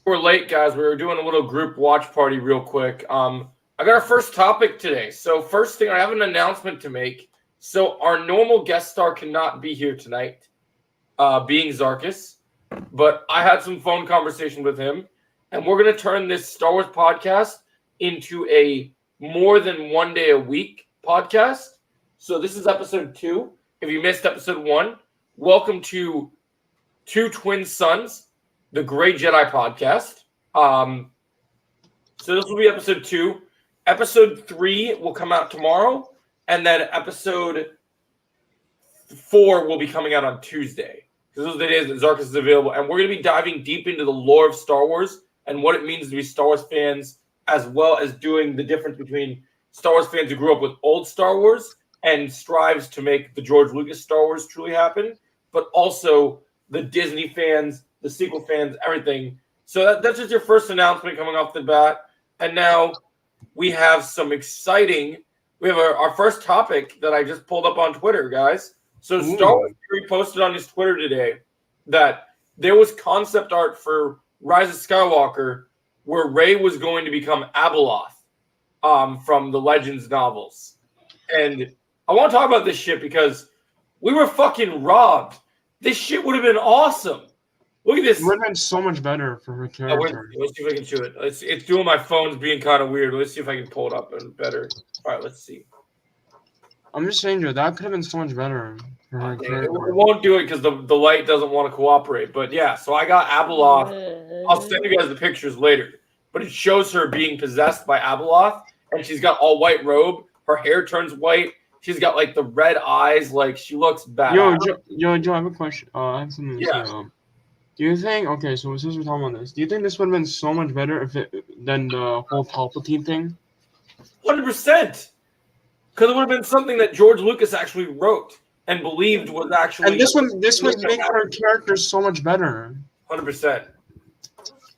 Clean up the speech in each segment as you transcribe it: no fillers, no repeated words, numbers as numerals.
We're late, guys. We were doing a little group watch party real quick. I got our first topic today. So first thing, I have an announcement to make. So our normal guest star cannot be here tonight, being Zarkis, but I had some phone conversation with him, and we're going to turn this Star Wars podcast into a more than one day a week podcast. So this is episode 2. If you missed episode 1, welcome to Two Twin Sons, the Great Jedi podcast. So this will be episode 2. Episode 3 will come out tomorrow, and then episode 4 will be coming out on Tuesday. Because those are the days that Zarkis is available. And we're going to be diving deep into the lore of Star Wars and what it means to be Star Wars fans, as well as doing the difference between Star Wars fans who grew up with old Star Wars and strives to make the George Lucas Star Wars truly happen, but also the Disney fans, the sequel fans, everything. So that's just your first announcement coming off the bat. And now we have some exciting, we have our first topic that I just pulled up on Twitter, guys. So Star Wars Theory posted on his Twitter today that there was concept art for Rise of Skywalker where Rey was going to become Abeloth from the Legends novels. And I want to talk about this shit because we were fucking robbed. This shit would have been awesome. Look at this. It would have been so much better for her character. Let's see if I can show it. It's doing my phone's being kind of weird. Let's see if I can pull it up and better. All right, let's see. I'm just saying, Joe, that could have been so much better for her character. We won't do it because the light doesn't want to cooperate. But yeah, so I got Abeloth. I'll send you guys the pictures later. But it shows her being possessed by Abeloth, and she's got all white robe. Her hair turns white. She's got like the red eyes. Like she looks bad. Joe, I have a question. I have something to say. Do you think? Okay, so since we're talking about this, do you think this would have been so much better than the whole Palpatine thing? 100%. Because it would have been something that George Lucas actually wrote and believed was actually. And this would make her character so much better. 100%.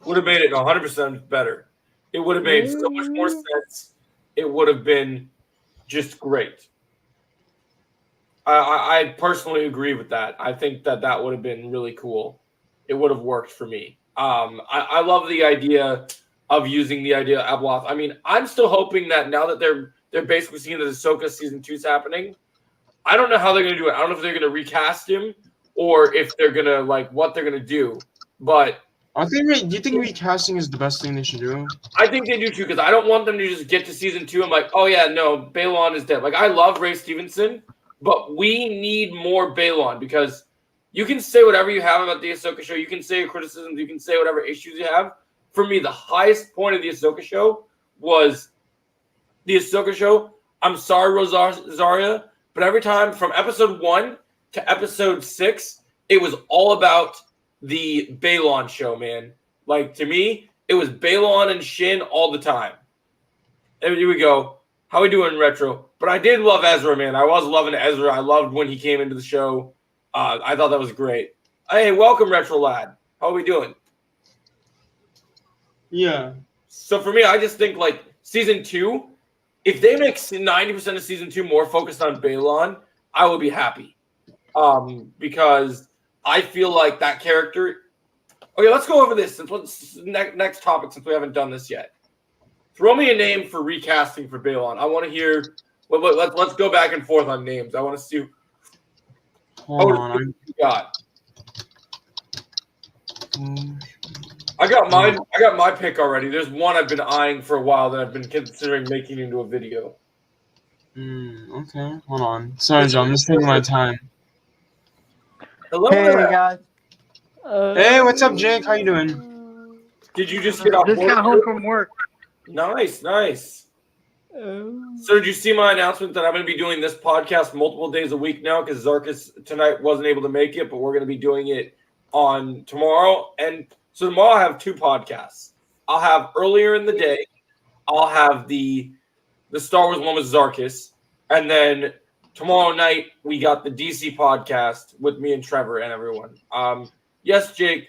Would have made it 100% better. It would have made so much more sense. It would have been just great. I personally agree with that. I think that would have been really cool. It would have worked for me. I love the idea of using the idea of Abeloth. I mean, I'm still hoping that now that they're basically seeing that Ahsoka season 2 is happening, I don't know how they're going to do it. I don't know if they're going to recast him or if they're going to, like, what they're going to do. But do you think recasting is the best thing they should do? I think they do, too, because I don't want them to just get to season 2 and like, oh, yeah, no, Balon is dead. Like, I love Ray Stevenson, but we need more Balon because you can say whatever you have about the Ahsoka show. You can say your criticisms. You can say whatever issues you have. For me, the highest point of the Ahsoka show was the Ahsoka show. I'm sorry, Rosaria, but every time from episode 1 to episode 6, it was all about the Balon show, man. Like, to me, it was Balon and Shin all the time. And here we go. How we doing, Retro? But I did love Ezra, man. I was loving Ezra. I loved when he came into the show. I thought that was great. Hey, welcome, Retro Lad. How are we doing? Yeah. So for me, I just think like season 2, if they make 90% of season 2 more focused on Balon, I will be happy. Because I feel like that character. Okay, let's go over this. Next topic, since we haven't done this yet. Throw me a name for recasting for Balon. I want to hear. Let's go back and forth on names. I want to see. Hold on. I got mine. I got my pick already. There's one I've been eyeing for a while that I've been considering making into a video. Okay. Hold on. Sorry, Joe. I'm just taking my time. Hello, hey guys. Hey, what's up, Jake? How you doing? Did you just get off? Just got home from work. Nice. So did you see my announcement that I'm going to be doing this podcast multiple days a week now because Zarkis tonight wasn't able to make it, but we're going to be doing it on tomorrow. And so tomorrow I have 2 podcasts. I'll have earlier in the day, I'll have the Star Wars one with Zarkis, and then tomorrow night we got the DC podcast with me and Trevor and everyone. Yes, Jake.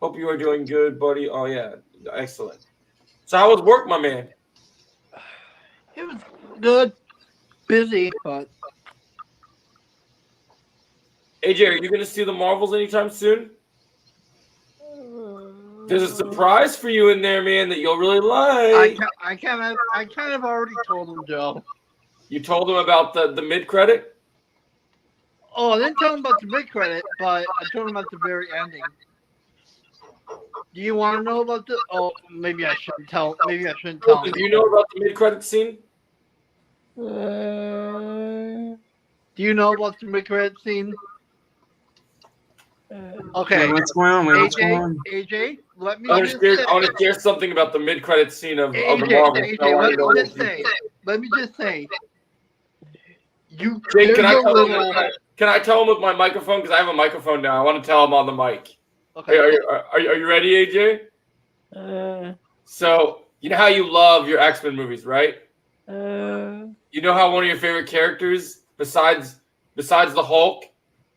Hope you are doing good, buddy. Oh yeah, excellent. So how was work, my man? It was good. Busy, but AJ, are you going to see the Marvels anytime soon? There's a surprise for you in there, man, that you'll really I like. kind of already told him, Joe. You told him about the mid credit. Oh, I didn't tell him about the mid credit, but I told him about the very ending. Do you want to know about the? Oh, maybe I shouldn't tell. Maybe I shouldn't tell him. Do you know about the mid credit scene? Do you know about the mid credit scene? Okay. Wait, what's going on? Wait, what's going on? AJ, let me I just say. want to share something about the mid credit scene of the AJ, Marvel. let me just say. You. Jake, can there's I a little. can I tell him with my microphone? Because I have a microphone now. I want to tell him on the mic. Okay. Are you ready, AJ? So, you know how you love your X-Men movies, right? You know how one of your favorite characters, besides the Hulk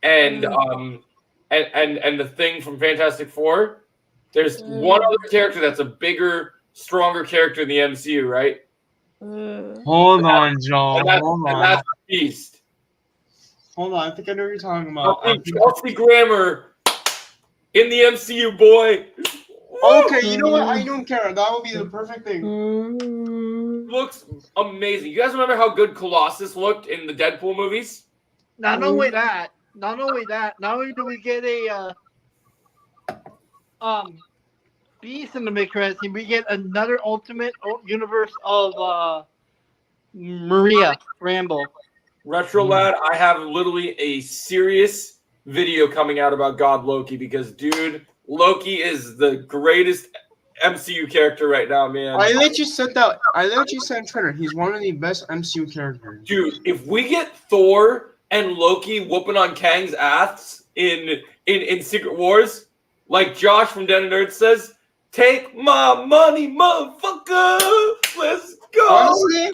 and the Thing from Fantastic Four, there's one other character that's a bigger, stronger character in the MCU, right? Hold on, Joe. And that's Beast. Hold on. I think I know what you're talking about. Kelsey Grammer in the MCU, boy. Okay, you know what? I don't care. That would be the perfect thing. Looks amazing. You guys remember how good Colossus looked in the Deadpool movies? Not only do we get a Beast in the mid credit scene, we get another Ultimate Universe of Maria Rambo. Retro Lad, I have literally a serious video coming out about God Loki because, dude, Loki is the greatest MCU character right now, man. I let you say that. I let you say on Twitter. He's one of the best MCU characters. Dude, if we get Thor and Loki whooping on Kang's ass in Secret Wars, like Josh from Den and Nerd says, take my money, motherfucker. Let's go. Honestly,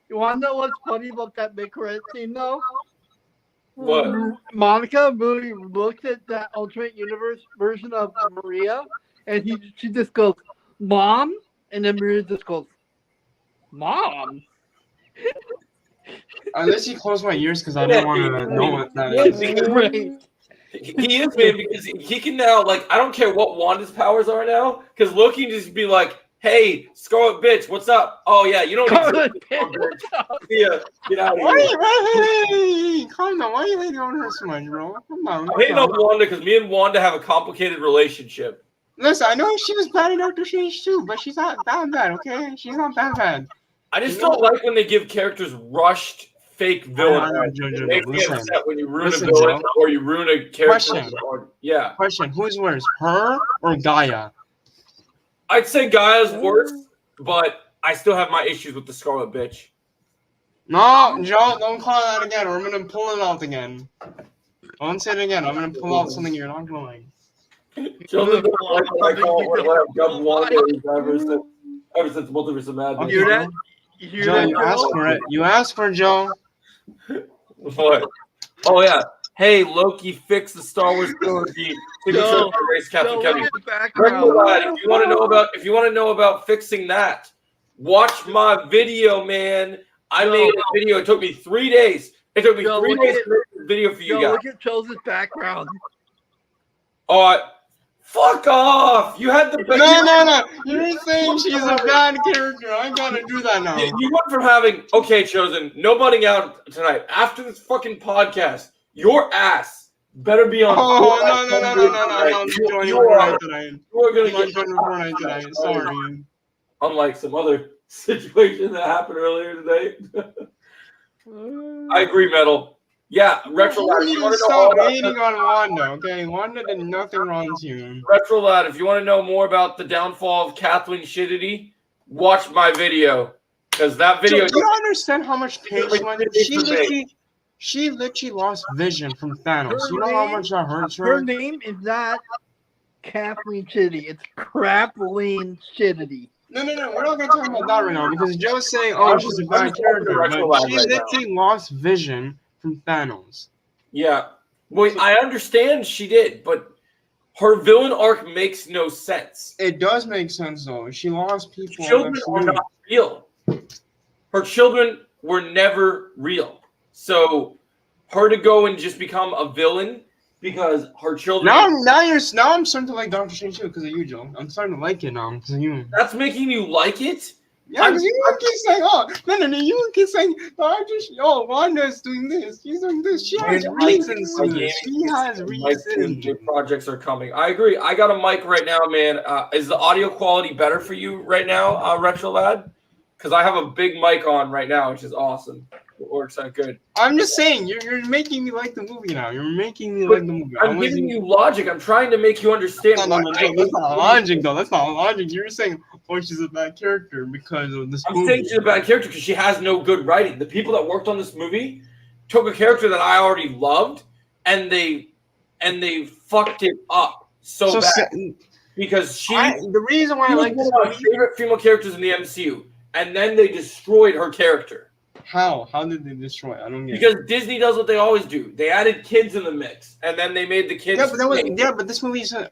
You want to know what's funny about that mid credit scene, though? What? Monica really looked at that alternate universe version of Maria, and she just goes, "Mom," and then Maria just goes, "Mom." Unless you close my ears because I don't want to know what that is. Right. He is, man, because he can now, like, I don't care what Wanda's powers are now, because Loki can just be like, hey, Scarlet bitch, what's up? Oh, yeah, you don't Scarlet bitch. Yeah, get out of Why here. are you, calm down. Why are you hating on her so much, bro? Come on. I'm hating on Wanda because me and Wanda have a complicated relationship. Listen, I know she was bad in Doctor Strange too, but she's not that bad, okay? She's not that bad. I just don't like when they give characters rushed fake villain. It makes me upset when you ruin a villain or you ruin a character. Question, who's worse, her or Gaia? I'd say Gaia's worse, but I still have my issues with the Scarlet bitch. No, Joe, don't call that again, or I'm gonna pull it out again. Don't say it again. I'm gonna pull out something you're not going. Joe doesn't like what I call what I've done Wanda ever since Multiverse of Madness. You hear that? Joe, you asked for it. You asked for it, Joe. What? Oh yeah. Hey, Loki, fix the Star Wars trilogy. If you want to know about fixing that, watch my video, man. I made a video. It took me 3 days. It took me 3 days to make this video for you guys. Look at Joe's background. Fuck off! You had the No. You're saying she's a bad character. I gotta do that now. You went from having Chosen, no butting out tonight. After this fucking podcast, your ass better be on. No. I'm joining Fortnite tonight. You are gonna get Fortnite tonight. Sorry. Unlike some other situation that happened earlier today. I agree, Metal. Yeah, Retro Lad. You need to stop hating on Wanda, okay? Wanda did nothing wrong to you. Retro Lad, if you want to know more about the downfall of Kathleen Shitty, watch my video. Because that video. Do you understand how much pain she went through? She literally lost vision from Thanos. You know how much that hurts her? Her name is not Kathleen Shitty. It's Crapleen Shitty. No. We're not going to talk about that right now because Joe's saying, oh, she's a bad character. But she literally lost vision from Thanos. Yeah. Well, I understand she did, but her villain arc makes no sense. It does make sense, though. She lost people. Children are not real. Her children were never real. So her to go and just become a villain because her children. Now I'm starting to like Doctor Strange too because of you, Joe. I'm starting to like it now because of you. That's making you like it? Yeah, because you keep saying, no, you keep saying, Wanda's doing this, she's doing this. She has reasons to this. She has reasons. Big projects are coming. I agree. I got a mic right now, man. Is the audio quality better for you right now, Retro Lad? Because I have a big mic on right now, which is awesome. It works out good. I'm just saying, you're making me like the movie now. You're making me like the movie. I'm giving you logic. I'm trying to make you understand. No, that's not logic, though. That's not logic. You're saying, she's a bad character because of this movie. I'm saying she's a bad character because she has no good writing. The people that worked on this movie took a character that I already loved and they fucked it up so bad. Because the reason why I like one of my favorite female characters in the MCU, and then they destroyed her character. How? How did they destroy it? I don't get it. Because Disney does what they always do. They added kids in the mix, and then they made the kids. But this movie isn't.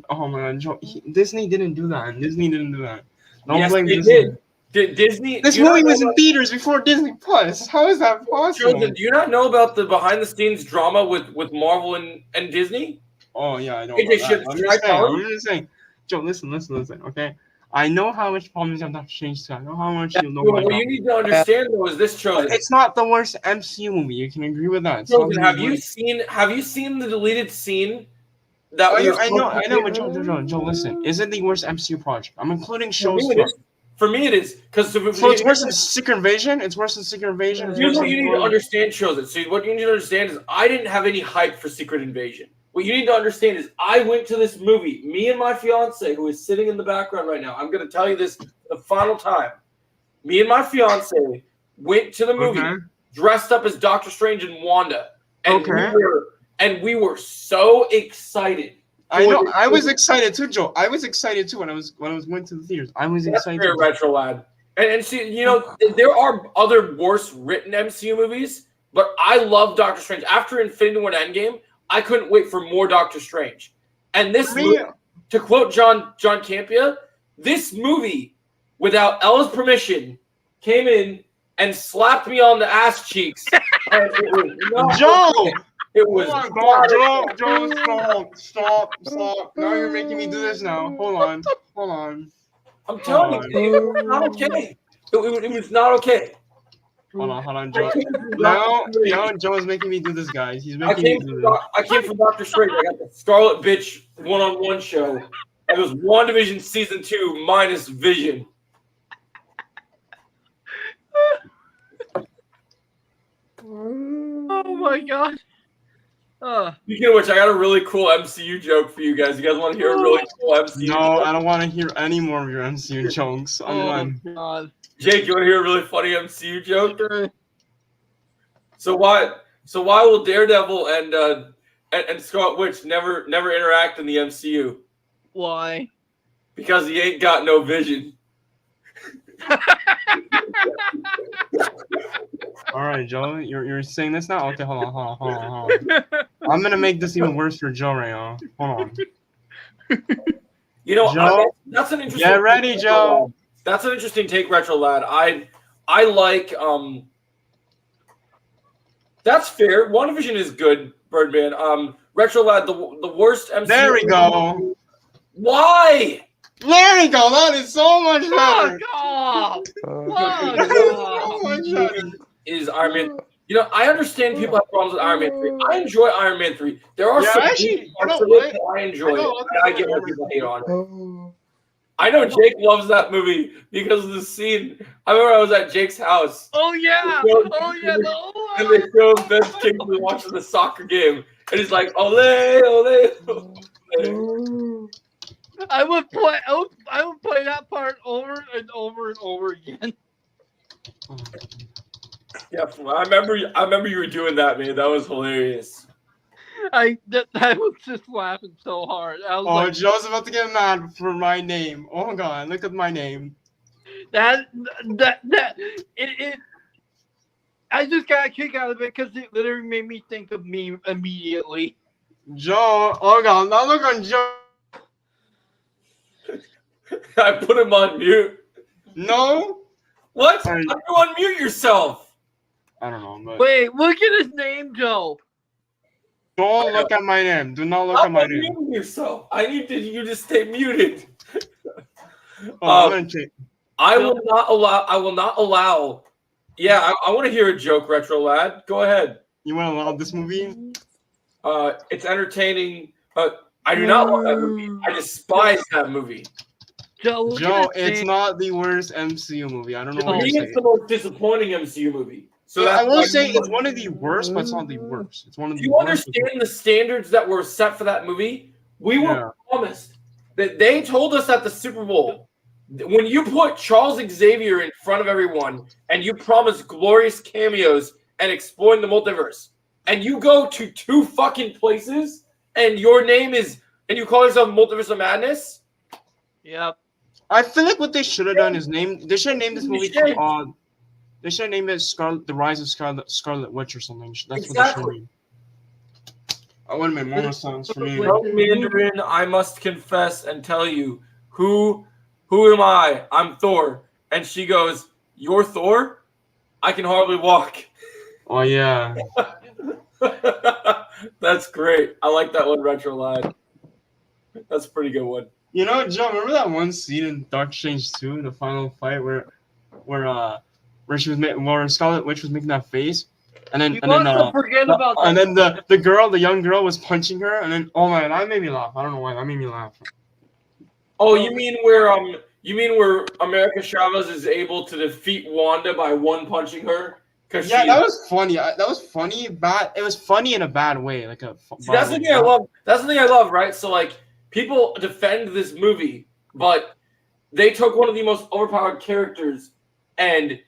Oh my God, Joe, Disney didn't do that. Don't blame Disney. Disney. This movie was in theaters before Disney Plus. How is that possible? Children, do you not know about the behind-the-scenes drama with Marvel and Disney? Oh yeah, I know. I'm just saying, Joe, listen, okay? I know how much problems you have Doctor Strange too. I know how much you know. What you need to understand though is this, Chosen. It's not the worst MCU movie. You can agree with that. Chosen, have you seen the deleted scene? That I know, but Joe, listen. Is it the worst MCU project? I'm including shows. For me, it is because it's worse than Secret Invasion. It's worse than Secret Invasion. Here's what you need to understand, Chosen. So what you need to understand is I didn't have any hype for Secret Invasion. What you need to understand is I went to this movie, me and my fiance, who is sitting in the background right now. I'm going to tell you this the final time. Me and my fiance went to the movie dressed up as Doctor Strange and Wanda. And we were so excited. I know. I was excited too, Joe. I was excited too when I was going to the theaters. I was excited. That's fair, Retro Lad. And see, there are other worse written MCU movies, but I love Doctor Strange. After Infinity War Endgame, I couldn't wait for more Doctor Strange. And this movie, to quote John Campea, this movie, without Ella's permission, came in and slapped me on the ass cheeks. And it was Joe! It was Joe, stop. Now you're making me do this now. Hold on. I'm telling you, it was not okay. It was not okay. Hold on, Joe. Now Joe is making me do this, guys. He's making me do this. I came from Doctor Strange. I got the Scarlet Bitch one-on-one show. It was WandaVision Season 2 minus Vision. Oh my God. Speaking of which, I got a really cool MCU joke for you guys. You guys want to hear a really cool MCU joke? No, I don't want to hear any more of your MCU jokes. Oh God. Jake, you want to hear a really funny MCU joke? So why will Daredevil and Scarlet Witch never interact in the MCU? Why? Because he ain't got no vision. All right, Joe, you're saying this now? Okay, hold on. I'm gonna make this even worse for Joe right now. Hold on. Joe, that's an interesting. Get ready, Joe. That's an interesting take, Retro Lad. I like That's fair. WandaVision is good, Birdman. Retro Lad, the worst MCU. There we go. Why? There we go. That is so much better. So much better. Is Iron Man? I understand people have problems with Iron Man 3. I enjoy Iron Man 3. There are some parts of it that I enjoy. I get what people hate on it. I know Jake loves that movie because of the scene. I remember I was at Jake's house. Oh yeah. And they showed Ben Kingsley watching the soccer game, and he's like, "Ole, ole, ole." I would play that part over and over and over again. Yeah, I remember you were doing that, man. That was hilarious. I was just laughing so hard. I was like, Joe's about to get mad for my name. Oh my God, look at my name. I just got a kick out of it because it literally made me think of me immediately. Joe, oh God, now look on Joe. I put him on mute. No. What? How do you unmute yourself? I don't know. But... Wait, look at his name, Joe. Don't look at my name. Do not look Stop at my name. muting yourself. I need you to stay muted. I'm gonna check. I will not allow. Yeah, I want to hear a joke, Retro Lad. Go ahead. You want to allow this movie? It's entertaining. I do not love that movie. I despise that movie. Joe, it's not the worst MCU movie. I don't know For what me, you're it's saying. the most disappointing MCU movie. So I will that's say it's one of the worst, but it's not the worst. It's one of Do the you worst. understand the standards that were set for that movie? We were promised that they told us at the Super Bowl, when you put Charles Xavier in front of everyone and you promise glorious cameos and exploring the multiverse, and you go to 2 fucking places and your name is, and you call yourself Multiverse of Madness? Yep. I feel like what they should have done is they should have named this movie they should have named it The Rise of Scarlet Witch or something. That's what they should have named. Oh, wait a minute, more sounds for me. No, Mandarin, I must confess and tell you, who am I? I'm Thor. And she goes, "You're Thor? I can hardly walk." Oh yeah. That's great. I like that one, Retro Lad. That's a pretty good one. You know, Joe, remember that one scene in Doctor Strange 2, the final fight where Scarlet Witch was making that face, and then the young girl was punching her, and then oh man, that made me laugh. I don't know why that made me laugh. Oh, you mean where America Chavez is able to defeat Wanda by one punching her? Yeah, that was funny. That was funny. It was funny in a bad way, like a. That's the thing I love. That's the thing I love, right? So like, people defend this movie, but they took one of the most overpowered characters, and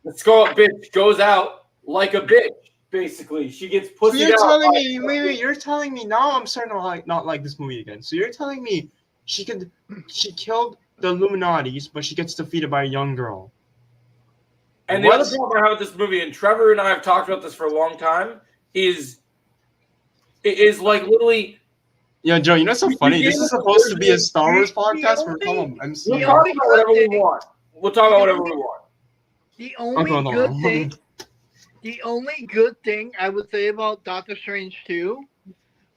the Scarlet Bitch goes out like a bitch. Basically, she gets pussied out. You're telling me now I'm starting to not like this movie again. So you're telling me she killed the Illuminati's, but she gets defeated by a young girl. And the other problem I have with this movie, and Trevor and I have talked about this for a long time, is like literally. Yeah, Joe, you know what's so funny? This is supposed to be a Star Wars podcast. We're talking about MCU. We'll talk about whatever we want. We'll talk about whatever we want. The only good thing I would say about Doctor Strange 2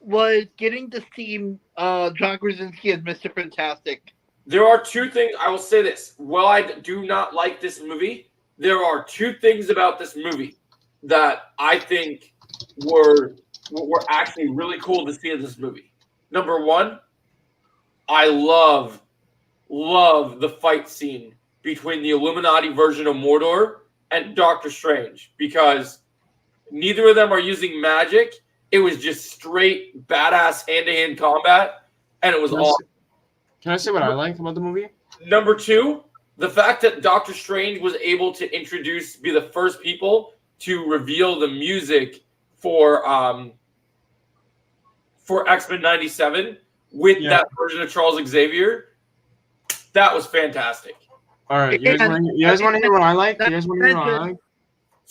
was getting to see John Krasinski as Mr. Fantastic. There are 2 things. I will say this. While I do not like this movie, there are 2 things about this movie that I think were actually really cool to see in this movie. Number 1, I love the fight scene between the Illuminati version of Mordor and Doctor Strange, because neither of them are using magic. It was just straight badass hand-to-hand combat, and it was awesome. Can I say what I like about the movie? Number 2, the fact that Doctor Strange was able to be the first people to reveal the music for X-Men 97 with that version of Charles Xavier, that was fantastic. All right, you guys want to hear what I like? It's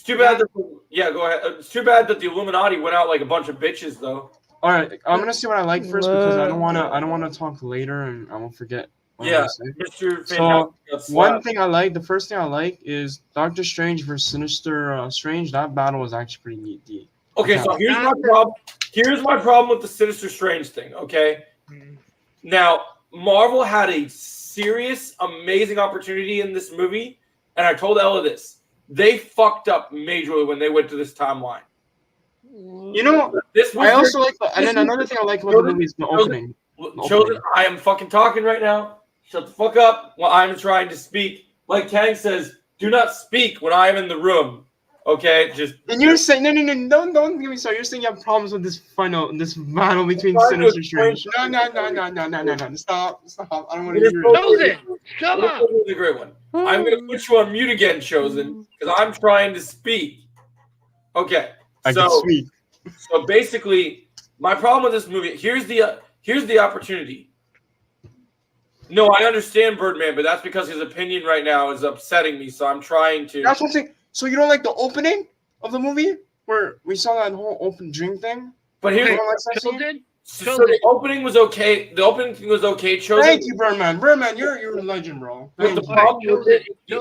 too bad that go ahead. It's too bad that the Illuminati went out like a bunch of bitches, though. All right, I'm gonna see what I like first because I don't wanna talk later and I won't forget. Mr. So the first thing I like is Doctor Strange versus Sinister Strange. That battle was actually pretty neat. Okay, so here's my problem. Here's my problem with the Sinister Strange thing. Okay, now Marvel had a serious, amazing opportunity in this movie, and I told Ella this. They fucked up majorly when they went to this timeline. You know, another thing I like about the movie is the opening. Children, I am fucking talking right now. Shut the fuck up while I'm trying to speak. Like Kang says, do not speak when I am in the room. Okay, And you're saying no, don't get me started. You're saying you have problems with this battle between Sinister Strange. No. Stop. I don't want to hear it. Shut up. This is a great one. I'm gonna put you on mute again, Chosen, because I'm trying to speak. Okay. I can speak. So basically, my problem with this movie, here's the opportunity. No, I understand Birdman, but that's because his opinion right now is upsetting me, so I'm trying to. That's what I'm saying. So you don't like the opening of the movie where we saw that whole open drink thing? But here's so the opening was okay. The opening was okay. Chosen. Thank you, Birdman. Birdman, you're a legend, bro. But the problem with it, the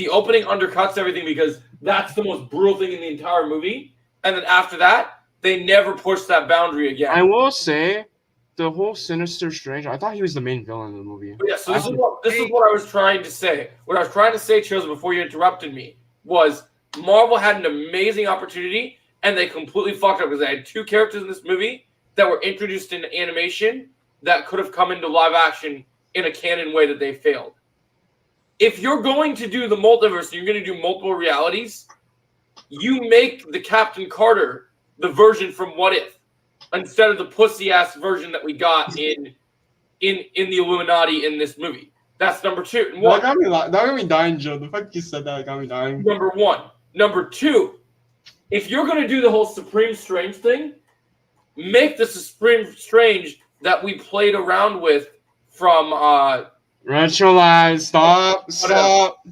opening undercuts everything because that's the most brutal thing in the entire movie. And then after that, they never pushed that boundary again. I will say, the whole Sinister Strange. I thought he was the main villain in the movie. But yeah, so this is what I was trying to say. What I was trying to say, Chills, before you interrupted me, was Marvel had an amazing opportunity, and they completely fucked up because they had two characters in this movie that were introduced in animation that could have come into live action in a canon way that they failed. If you're going to do the multiverse and you're going to do multiple realities, you make the Captain Carter the version from What If instead of the pussy-ass version that we got in the Illuminati in this movie. That's number two. That got me dying, Joe. The fact you said that got me dying. Number one. Number two, if you're going to do the whole Supreme Strange thing, make the Supreme Strange that we played around with from Retrolize. Stop.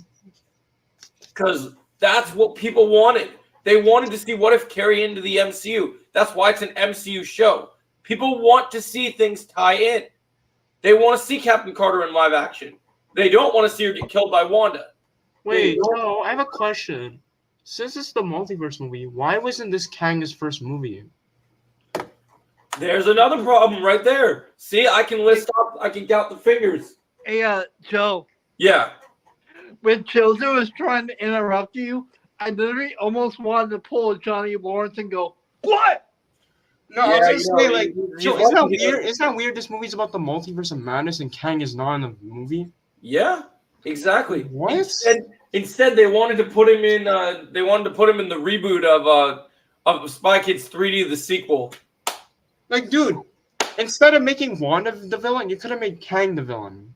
Because that's what people wanted. They wanted to see What If carry into the MCU. That's why it's an MCU show. People want to see things tie in. They want to see Captain Carter in live action. They don't want to see her get killed by Wanda. Wait, no, I have a question. Since it's the multiverse movie, why wasn't this Kang's first movie? There's another problem right there. See, I can count the fingers. Hey, Joe. Yeah. When Chilzer was trying to interrupt you, I literally almost wanted to pull a Johnny Lawrence and go, "What?" No, Yeah, I was gonna say, like, he's Joe, lucky isn't that he weird? Isn't that weird? This movie's about the multiverse of madness, and Kang is not in the movie. Yeah, exactly. What? Instead, they wanted to put him in. They wanted to put him in the reboot of Spy Kids 3D, the sequel. Like, dude, instead of making Wanda the villain, you could have made Kang the villain.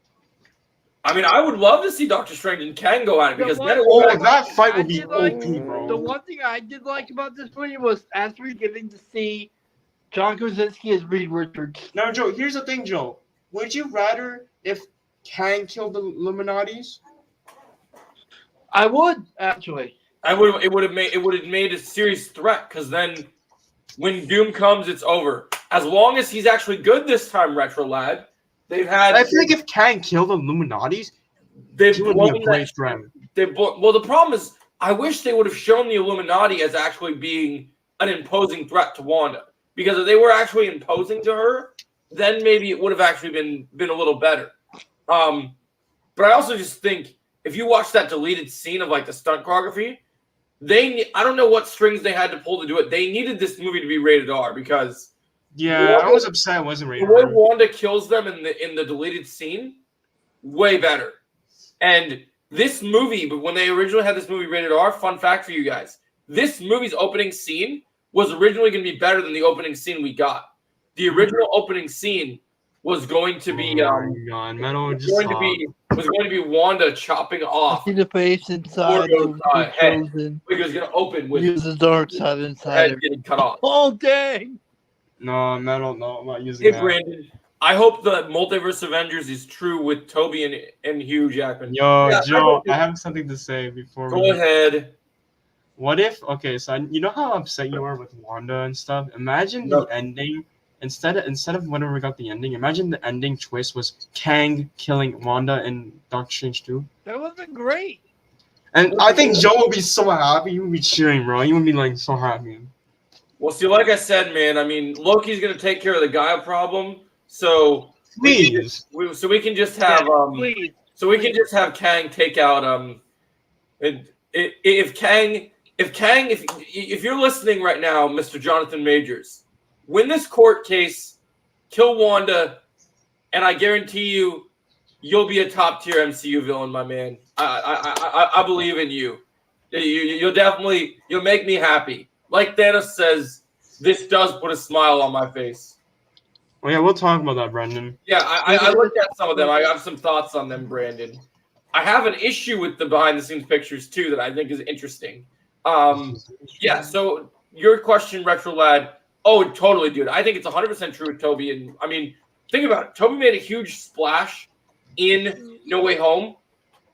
I mean, I would love to see Doctor Strange and Kang go at it because then it Oh, would. that fight would I be did like- OP, bro. The one thing I did like about this movie was actually getting to see John Krasinski as Reed Richards. Now, Joe, here's the thing, Joe. Would you rather if Kang killed the Illuminatis? I would actually. It would have made a serious threat because then when Doom comes, it's over. As long as he's actually good this time, Retro Lad. They've had. I feel like if Kang killed the Illuminatis, they've he would be a great friend. Well, the problem is, I wish they would have shown the Illuminati as actually being an imposing threat to Wanda. Because if they were actually imposing to her, then maybe it would have actually been a little better. But I also just think if you watch that deleted scene of like the stunt choreography, I don't know what strings they had to pull to do it. They needed this movie to be rated R because Yeah, I was upset it wasn't rated the way R. Wanda kills them in the deleted scene, way better. And this movie, but when they originally had this movie rated R, fun fact for you guys, this movie's opening scene was originally going to be better than the opening scene we got. The original opening scene was going to be was going to be Wanda chopping off See the face inside Mordo's, the head. chosen. It was going to open with Use the dark side the inside head of getting cut off. Oh dang! No, I'm not using Hey that. Brandon, I hope the Multiverse Avengers is true with Toby and Hugh Jackman. Yo, Yeah, Joe, I have something to say before Go ahead. What if? Okay, so you know how upset you are with Wanda and stuff. Imagine No. the ending. Instead of whenever we got the ending, imagine the ending twist was Kang killing Wanda in Doctor Strange 2. That would have been great. And I think Joe would be so happy. He would be cheering, bro. He would be like so happy. Well, see, like I said, man, I mean, Loki's going to take care of the Gaia problem, so Please. we can just have Please. so we can just have Kang take out if you're listening right now, Mr. Jonathan Majors, win this court case, kill Wanda, and I guarantee you'll be a top tier MCU villain, my man. I believe in you. You'll make me happy. Like Thanos says, this does put a smile on my face. Oh yeah, we'll talk about that, Brendan. Yeah, I looked at some of them. I have some thoughts on them, Brandon. I have an issue with the behind the scenes pictures too that I think is interesting. Yeah, so your question, Retro Lad. Oh, totally, dude. I think it's 100% true with Toby. And I mean, think about it. Toby made a huge splash in No Way Home,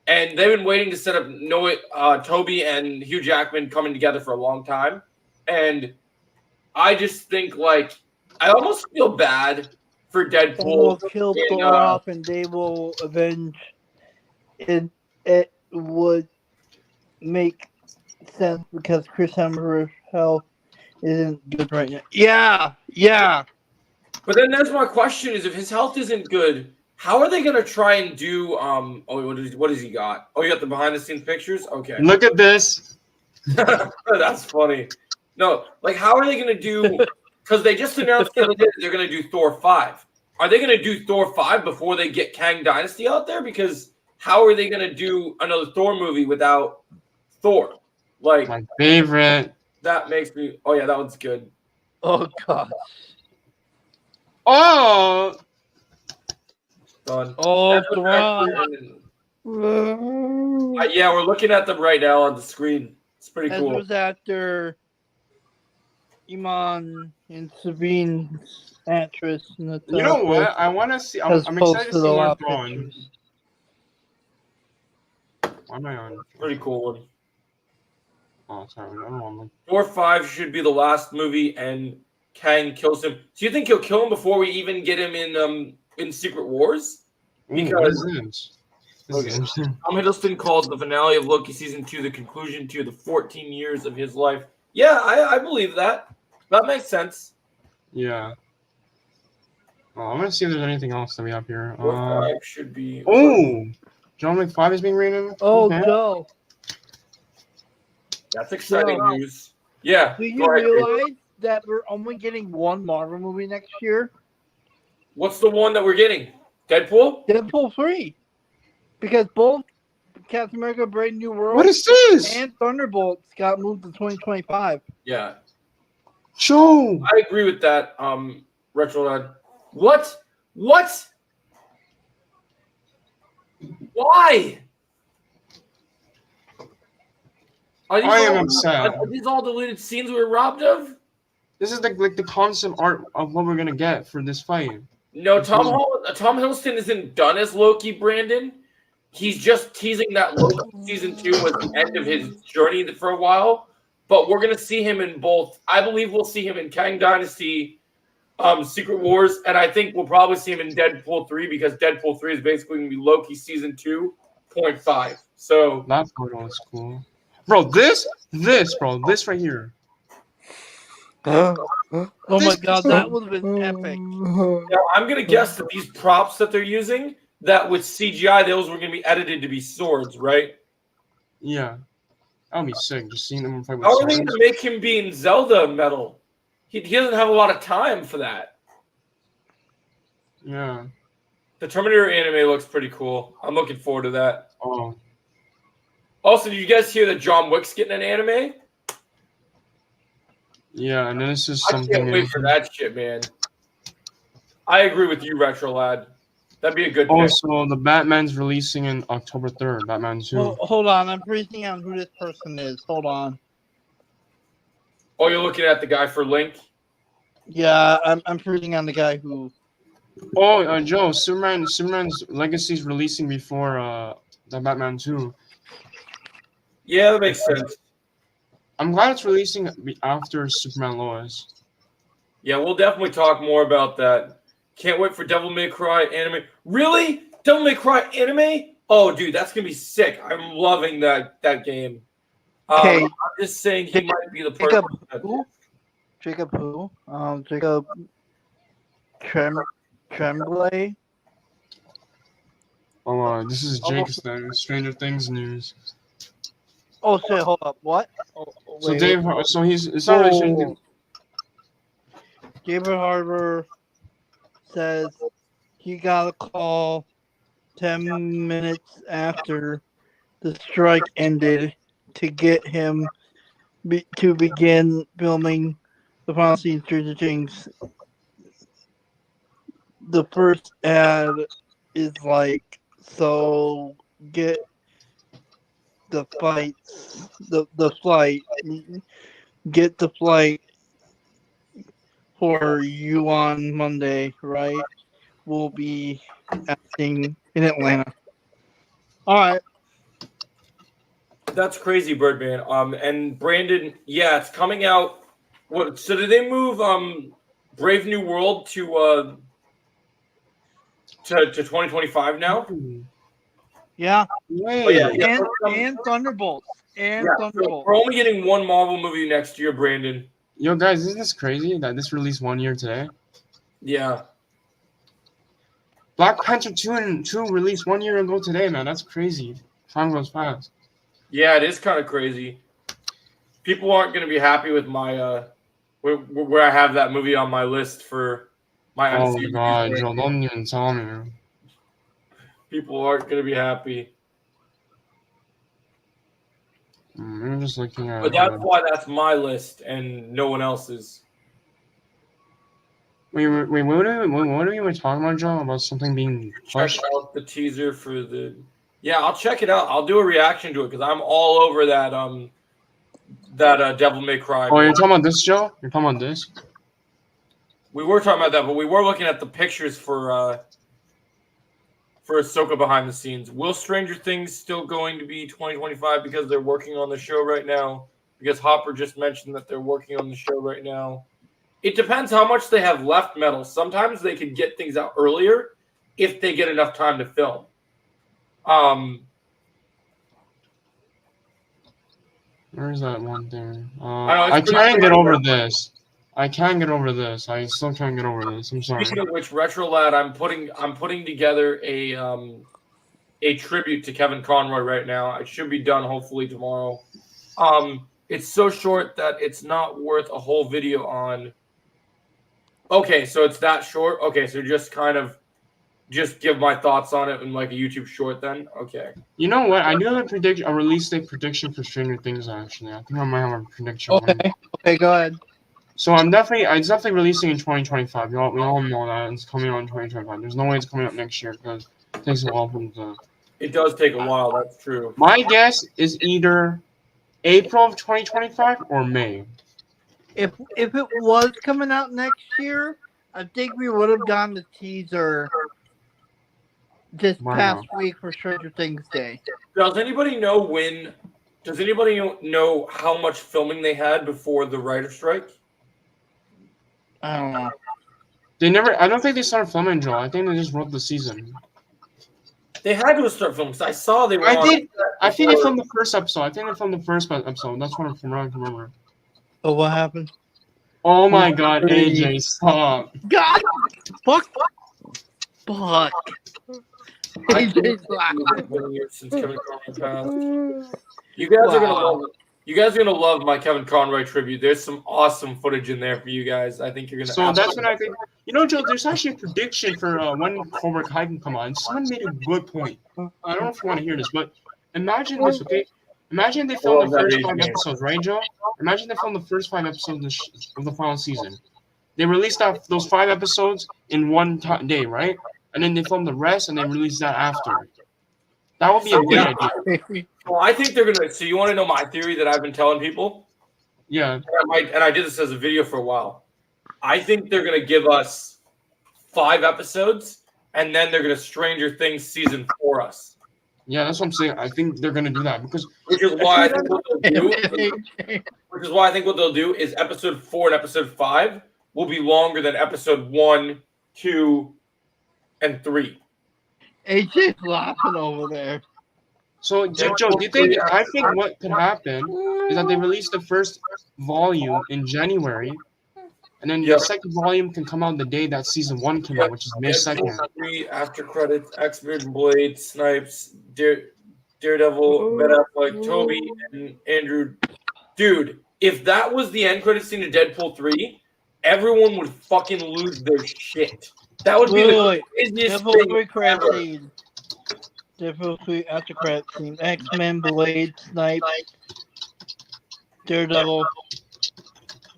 and they've been waiting to set up Toby and Hugh Jackman coming together for a long time. And I just think, like, I almost feel bad for They will Deadpool. kill in, Thor off and they will avenge. It would make sense because Chris Hemsworth isn't good right now. Yeah. But then that's my question: is if his health isn't good, how are they gonna try and do? What does he got? Oh, you got the behind the scenes pictures. Okay, Look at this. that's funny. No, like how are they gonna do? Because they just announced the other day that they're gonna do Thor 5. Are they gonna do Thor 5 before they get Kang Dynasty out there? Because how are they gonna do another Thor movie without Thor? Like My favorite. that makes me. Oh yeah, that one's good. Oh god. Oh, Done. Oh, That's what's Thrawn. yeah, we're looking at them right now on the screen. It's pretty That cool. was after Iman and Sabine's actress. In the you know what? I want to see. I'm excited to posted see a more lot of Thrawn. pictures. Why am I on? Pretty cool one. Oh, sorry. I don't want Thor 5 should be the last movie, and Kang kills him. Do you think he'll kill him before we even get him in Secret Wars? Because what is this? This Okay. is interesting. Tom Hiddleston calls the finale of Loki season 2 the conclusion to the 14 years of his life. Yeah, I believe that. That makes sense. Yeah. Oh, I'm gonna see if there's anything else that we have here. Thor 5 should be. Oh, John Wick 5 is being rated. Oh, Okay. Joe. That's exciting Joe. news. Yeah. Do you go ahead, Chris. realize that we're only getting one Marvel movie next year? What's the one that we're getting? Deadpool? Deadpool 3. Because both Captain America Brave New World What is this? and Thunderbolts got moved to 2025. Yeah. Joe. I agree with that, Retro Lad. What? What? Why? Are I am upset. Are these all deleted scenes we were robbed of? This is the concept art of what we're gonna get for this fight. No, Tom Hiddleston isn't done as Loki, Brandon. He's just teasing that Loki season 2 was the end of his journey for a while. But we're gonna see him in both. I believe we'll see him in Kang Dynasty, Secret Wars, and I think we'll probably see him in Deadpool 3 because Deadpool 3 is basically gonna be Loki season 2.5. So That photo is cool, bro. This right here. Oh my This- god, that would have been epic. now I'm gonna guess that these props that they're using, that with CGI, those were gonna be edited to be swords, right? Yeah, that would be sick. Just seeing them fight with How are they swords. gonna make him be in Zelda metal? He doesn't have a lot of time for that. Yeah. The Terminator anime looks pretty cool. I'm looking forward to that. Oh, Also, did you guys hear that John Wick's getting an anime? yeah. And then this is I something. can't wait for that shit, man. I agree with you, Retro Lad. That'd be a good pick. Also, the Batman's releasing in October 3rd. Batman 2. Hold on, I'm freezing on who this person is. Hold on. Oh, you're looking at the guy for Link? Yeah, I'm freezing on the guy who. Oh, Joe, Superman's Legacy is releasing before the Batman 2. Yeah, that makes sense. I'm glad it's releasing after Superman Lois. Yeah, we'll definitely talk more about that. Can't wait for Devil May Cry anime. Really? Devil May Cry anime? Oh, dude, that's gonna be sick. I'm loving that game. Okay. I'm just saying he might be the person. Jacob who? Jacob who? Jacob Tremblay. Oh, this is Jake's thing. Stranger Things news. Oh shit! Hold up. What? Oh, So wait, Dave, wait. so it's not really Stranger Things. David Harbour says he got a call 10 minutes after the strike ended to get him to begin filming the final scene of Stranger Things. The first ad is like, so get the flight, get the flight for you on Monday, right? We'll be acting in Atlanta. All right. That's crazy, Birdman. And Brandon, yeah, it's coming out. What? So did they move Brave New World to 2025 now? Yeah. Wait. Oh, yeah. And Thunderbolts. And Yeah, so Thunderbolts. we're only getting one Marvel movie next year, Brandon. Yo, guys, isn't this crazy that this released 1 year today? Yeah. Black Panther 2 and 2 released 1 year ago today, man. That's crazy. Time goes fast. Yeah, it is kind of crazy. People aren't going to be happy with my where I have that movie on my list for my Oh MCU. god, Joe, don't even tell me. People aren't going to be happy. I'm just looking at. But that's why that's my list and no one else's. Wait, what are we even talking about, Joe? About something being Check pushed? out the teaser for the. Yeah, I'll check it out. I'll do a reaction to it because I'm all over that Devil May Cry. Oh, you're talking about this, Joe? You're talking about this? We were talking about that, but we were looking at the pictures for Ahsoka behind the scenes. Will Stranger Things still going to be 2025 because they're working on the show right now? Because Hopper just mentioned that they're working on the show right now. It depends how much they have left, Metal. Sometimes they could get things out earlier if they get enough time to film. Where's that one thing? I I can't get over this. I can't get over this. I still can't get over this. I'm sorry. Speaking of which, Retro Lad, I'm putting together a tribute to Kevin Conroy right now. It should be done hopefully tomorrow. It's so short that it's not worth a whole video on. Okay, so it's that short. Okay, so just give my thoughts on it in like a YouTube short then. Okay. You know what? I do have a release date prediction for Stranger Things. Actually, I think I might have a prediction. Okay. Okay, go ahead. So it's definitely releasing in 2025. We all know that it's coming out in 2025. There's no way it's coming out next year because it takes a while for the. It does take a while. That's true. My guess is either April of 2025 or May. If it was coming out next year, I think we would have gotten the teaser this past week for Stranger Things Day. Does anybody know how much filming they had before the writer's strike? I don't know. I don't think they started filming, Joe. I think they just wrote the season. They had to start filming because I saw they were. I think they filmed the first episode. That's what I remember. Oh, what happened? Oh my God, AJ, stop! God, fuck. AJ's laughing. Since Kevin Conroy passed. You guys are gonna love my Kevin Conroy tribute. There's some awesome footage in there for you guys. I think you're gonna. So that's what I think. You know, Joe, there's actually a prediction for when Cobra Kai can come on. Someone made a good point. I don't know if you want to hear this, but imagine this, okay? Imagine they filmed the first 5 episodes, right, Joe? Imagine they filmed the first 5 episodes of the final season. They released those 5 episodes in one day, right? And then they filmed the rest and then released that after. That would be a good idea. Well, I think they're gonna. So you want to know my theory that I've been telling people? Yeah. And I did this as a video for a while. I think they're gonna give us 5 episodes, and then they're gonna Stranger Things season 4 us. Yeah, that's what I'm saying. I think they're gonna do that because. Which is why I think what they'll do is episode 4 and episode 5 will be longer than episode 1, 2, and 3. AJ's laughing over there. So, Joe, do you think? I think what could happen is that they release the first volume in January, and then the second volume can come out the day that season 1 came out, which is May 2nd. 3 after credits: X-Men, Blade, Snipes, Daredevil, Ben Affleck, Toby, and Andrew. Dude, if that was the end credit scene of Deadpool 3, everyone would fucking lose their shit. That would be the craziest thing ever. Deadpool 3 after credit scene. X-Men, Blade, Snipes, Daredevil,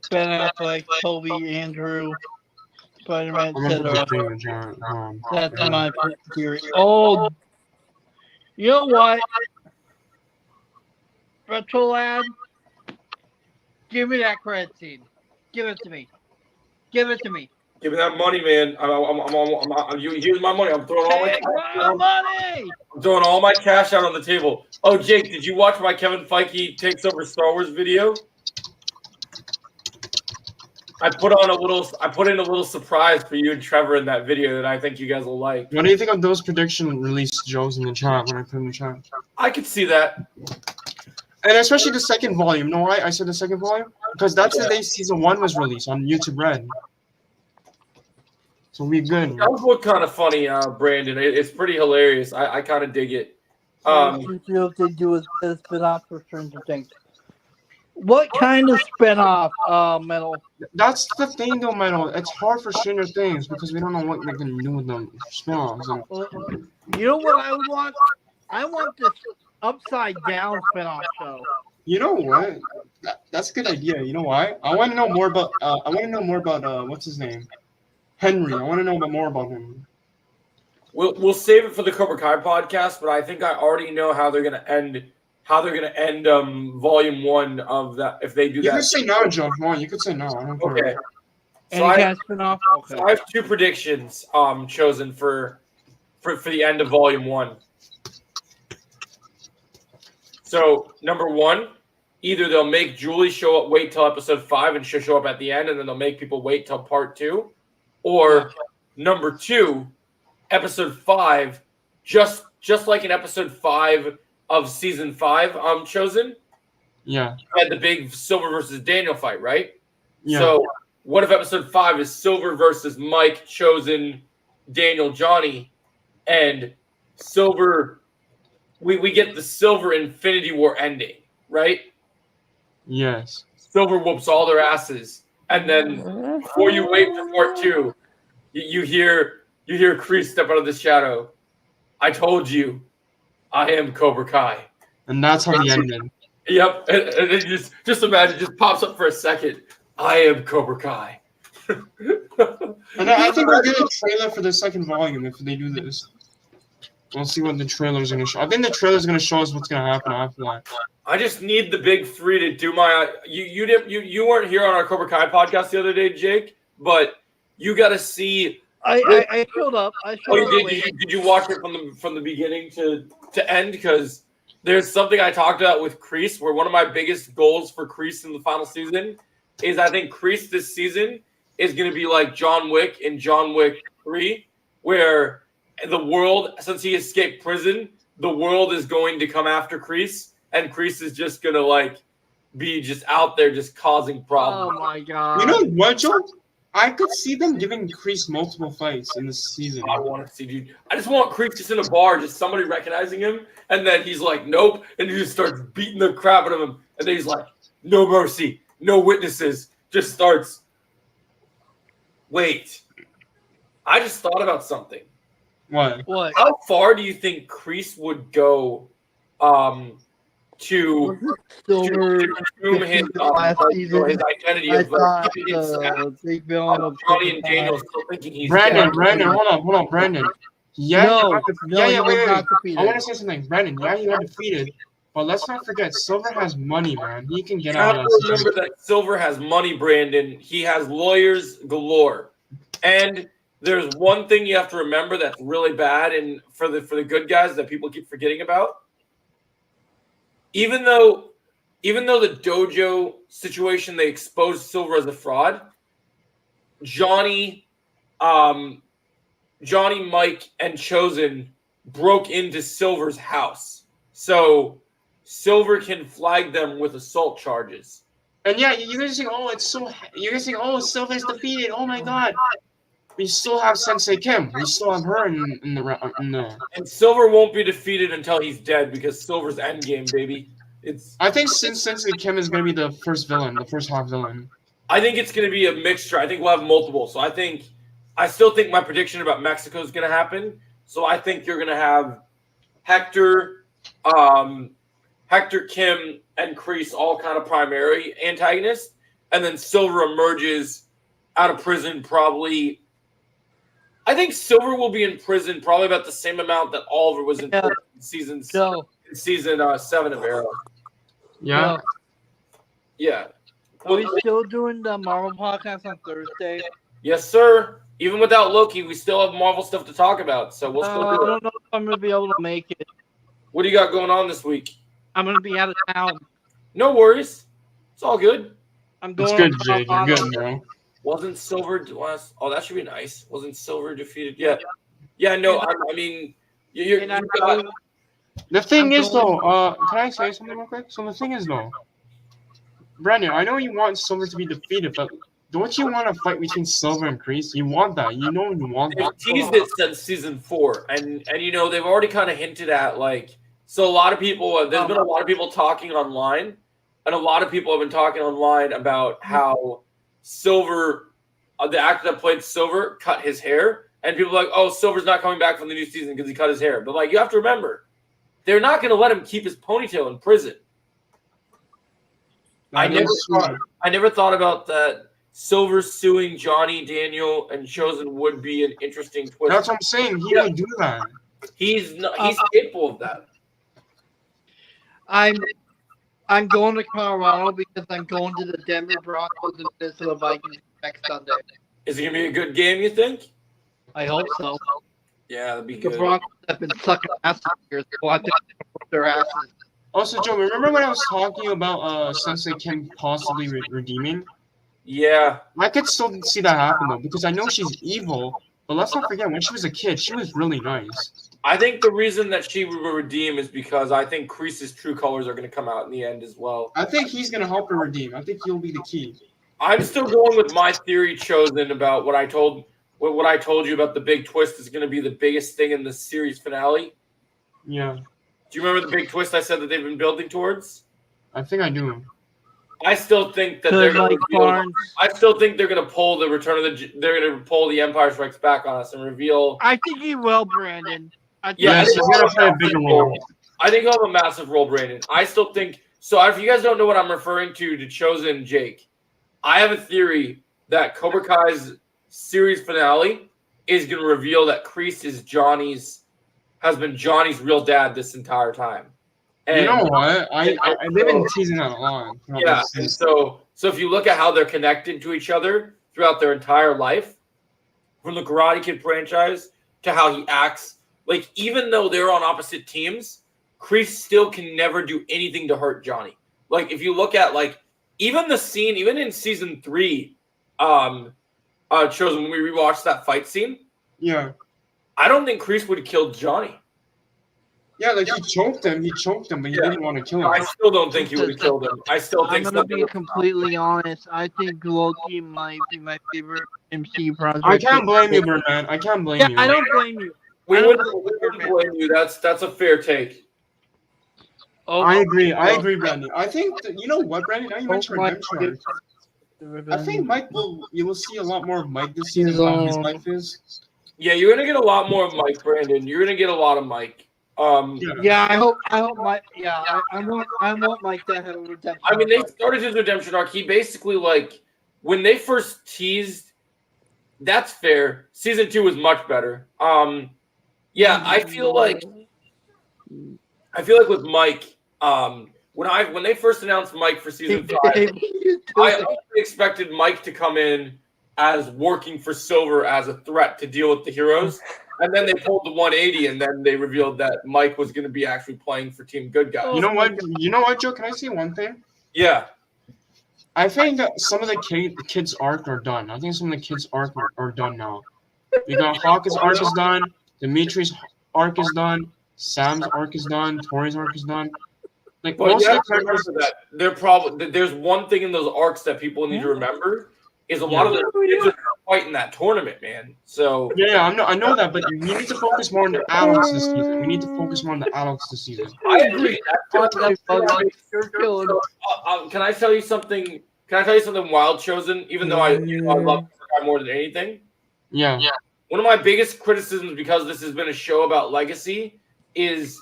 Ben Affleck, Toby, Andrew, Spider-Man, etc. That's my theory. Oh, you know what? Retro Lad, give me that credit scene. Give it to me. Give it to me. Give me that money, man. Here's my money. I'm throwing all my cash out on the table. Oh, Jake, did you watch my Kevin Feige takes over Star Wars video? I put in a little surprise for you and Trevor in that video that I think you guys will like. What do you think of those prediction release, Joe's in the chat when I put in the chat? I could see that. And especially the second volume. You know why I said the second volume? because that's the day season 1 was released on YouTube Red. So we good. That was what kind of funny, Brandon. It's pretty hilarious. I kind of dig it. You feel if they do a spin-off for Stranger Things. What kind of spin-off, Metal? That's the thing, though, Metal. It's hard for Stranger Things because we don't know what they're gonna do with them spin-offs. And You know what I would want? I want this upside down spin-off show. you know what? That's a good idea. You know why? I want to know more about. What's his name? Henry. I want to know more about him. We'll save it for the Cobra Kai podcast, but I think I already know how they're gonna end. How they're gonna end volume 1 of that if they do that. You could say no, Joe. Come on, you could say no. I don't care. Okay. Any kind of spin-off? Okay. So I have 2 predictions chosen for the end of volume 1. So number 1, either they'll make Julie wait till episode 5 and she'll show up at the end, and then they'll make people wait till part 2, or number 2, episode 5, just like in episode 5 of season 5, chosen. Yeah. Had the big Silver versus Daniel fight, right? Yeah. So what if episode 5 is Silver versus Mike, Chosen, Daniel, Johnny, and Silver? We get the Silver Infinity War ending, right? Yes. Silver whoops all their asses, and then before you wait for part 2, you hear Kreese step out of the shadow. I told you, I am Cobra Kai. And that's how the ended. Yep, and it just imagine, just pops up for a second. I am Cobra Kai. And I think we'll get a trailer for the second volume if they do this. We'll see what the trailer's gonna show. I think the trailer's gonna show us what's gonna happen after that. I just need the big 3 to do my. You weren't here on our Cobra Kai podcast the other day, Jake, but you got to see. I showed up. Did you watch it from the beginning to end? Because there's something I talked about with Kreese, where one of my biggest goals for Kreese in the final season is I think Kreese this season is going to be like John Wick in John Wick 3, where the world, since he escaped prison, the world is going to come after Kreese, and Kreese is just going to be just out there just causing problems. Oh my god! You know what, Joe? I could see them giving Kreese multiple fights in this season. I want to see, dude. I just want Kreese just in a bar, just somebody recognizing him, and then he's like, nope, and he just starts beating the crap out of him, and then he's like, no mercy, no witnesses, just starts. Wait, I just thought about something. What? How far do you think Kreese would go to assume his identity of big villain of Johnny and Daniel still thinking he's Brandon, dead? hold on, Brandon. Yeah, wait. I want to say something, Brandon. Yeah, you got defeated, but let's not forget, Silver has money, man. He can get out of that. Remember that Silver has money, Brandon. He has lawyers galore, and there's one thing you have to remember that's really bad, and for the good guys that people keep forgetting about. Even though the dojo situation, they exposed Silver as a fraud, Johnny, Mike, and Chosen broke into Silver's house. So Silver can flag them with assault charges. And yeah, you guys think, Silver's defeated. Oh my god. We still have Sensei Kim. We still have her in the. And Silver won't be defeated until he's dead because Silver's endgame, baby. I think Sensei Kim is going to be the first villain, the first half villain. I think it's going to be a mixture. I think we'll have multiple. So I still think my prediction about Mexico is going to happen. So I think you're going to have Hector, Kim, and Kreese all kind of primary antagonists, and then Silver emerges out of prison probably. I think Silver will be in prison probably about the same amount that Oliver was in prison in season 7 of Arrow. Yeah. Yeah. Are we still doing the Marvel podcast on Thursday? Yes, sir. Even without Loki, we still have Marvel stuff to talk about, so we'll still do it. I don't know if I'm going to be able to make it. What do you got going on this week? I'm going to be out of town. No worries. It's all good. I'm going. It's good, Jake. You're good, bro. Wasn't Silver last? Oh, that should be nice. Wasn't Silver defeated? Yeah. Yeah, no, I mean, you got... The thing is, though, can I say something real quick? So the thing is, though, Brandon, I know you want Silver to be defeated, but don't you want a fight between Silver and Kreese? You want that. You know you want They've that. teased it since season 4, and they've already kind of hinted at like. So a lot of people, there's been a lot of people talking online, and a lot of people have been talking online about how Silver, the actor that played Silver, cut his hair, and people are like, oh, Silver's not coming back from the new season because he cut his hair. But like, you have to remember, they're not going to let him keep his ponytail in prison. I never thought about that. Silver suing Johnny, Daniel, and Chosen would be an interesting twist. That's what I'm saying. He would do that. He's capable of that. I'm going to Colorado because I'm going to the Denver Broncos and Minnesota Vikings next Sunday. Is it gonna be a good game? You think? I hope so. Yeah, that'd be The good. Broncos have been sucking ass here, so I think their asses. Also, Joe, remember when I was talking about Sensei Kim possibly redeeming? Yeah, I could still see that happen though, because I know she's evil, but let's not forget when she was a kid, she was really nice. I think the reason that she would redeem is because I think Kreese's true colors are going to come out in the end as well. I think he's gonna help her redeem. I think he'll be the key. I'm still going with my theory, Chosen, about what I told you about the big twist is going to be the biggest thing in the series finale. Yeah, Do you remember the big twist I said that they've been building towards? I think I do. I still think that they're going to. Barnes. I still think they're going to pull the They're going to pull the Empire Strikes Back on us and reveal. I think he will, Brandon. Yeah, Yes, he's gonna play a bigger role. I think he'll have a massive role, Brandon. I still think so. If you guys don't know what I'm referring to Chosen and Jake, I have a theory that Cobra Kai's series finale is going to reveal that Kreese has been Johnny's real dad this entire time. And you know what? They've been teasing that a lot. yeah, and so if you look at how they're connected to each other throughout their entire life, from the Karate Kid franchise to how he acts, like even though they're on opposite teams, Kreese still can never do anything to hurt Johnny. Like if you look at like even the scene, even in season 3, Chosen when we rewatched that fight scene, Yeah. I don't think Kreese would have killed Johnny. Yeah, like he choked him, but he didn't want to kill him. I still don't think he would have killed him. I still think I'm gonna be completely honest. I think Loki might be my favorite MCU project. I can't blame you, Birdman. I can't blame you. I don't blame you. we wouldn't blame you. That's a fair take. Oh, I agree, Brandon. I think that, you know what, Brandon? Now you mentioned redemption. I think you will see a lot more of Mike this season than his life is. Yeah, you're gonna get a lot more of Mike, Brandon. You're gonna get a lot of Mike. Yeah, I hope Mike. Yeah, I want Mike to have a redemption. I mean, they started his redemption arc. He basically like when they first teased. That's fair. Season 2 was much better. Yeah, I feel like with Mike, when they first announced Mike for season 5, I only expected Mike to come in as working for Silver as a threat to deal with the heroes. And then they pulled the 180, and then they revealed that Mike was going to be actually playing for Team Good Guys. You know what, Joe? Can I say one thing? Yeah. I think that some of the kids' arc are done. I think some of the kids' arc are done now. We got Hawke's arc is done. Dimitri's arc is done. Sam's arc is done. Tori's arc is done. Like But most you of have the to remember that there's one thing in those arcs that people need to remember is a lot of the kids are fighting that tournament, man. So yeah, I know that, but we need to focus more on the adults this season. We need to focus more on the adults this season. I agree. Can I tell you something? Can I tell you something wild, Chosen? Even though I love this guy more than anything. Yeah. One of my biggest criticisms, because this has been a show about legacy, is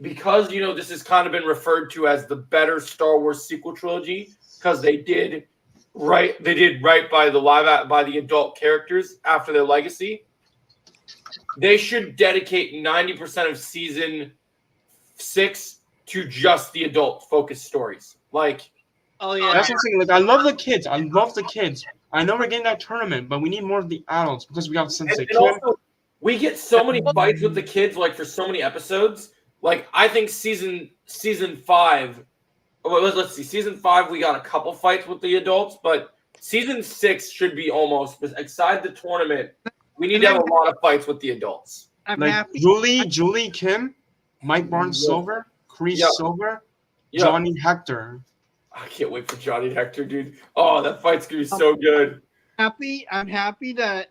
because this has kind of been referred to as the better Star Wars sequel trilogy because they did right by the adult characters after their legacy. They should dedicate 90% of season 6 to just the adult focused stories. Like, oh yeah, that's what I'm saying. Like, I love the kids. I know we're getting that tournament, but we need more of the adults because we got Sensei Kim. Also, we get so many fights with the kids, like for so many episodes. Like, I think season 5. Well, let's see. Season 5, we got a couple fights with the adults, but season 6 should be almost, aside the tournament, we need to have a lot of fights with the adults. I'm like happy. Julie Kim, Mike Barnes Silver, Kreese Silver, Johnny Hector. I can't wait for Johnny and Hector, dude. Oh, that fight's gonna be so good. I'm happy that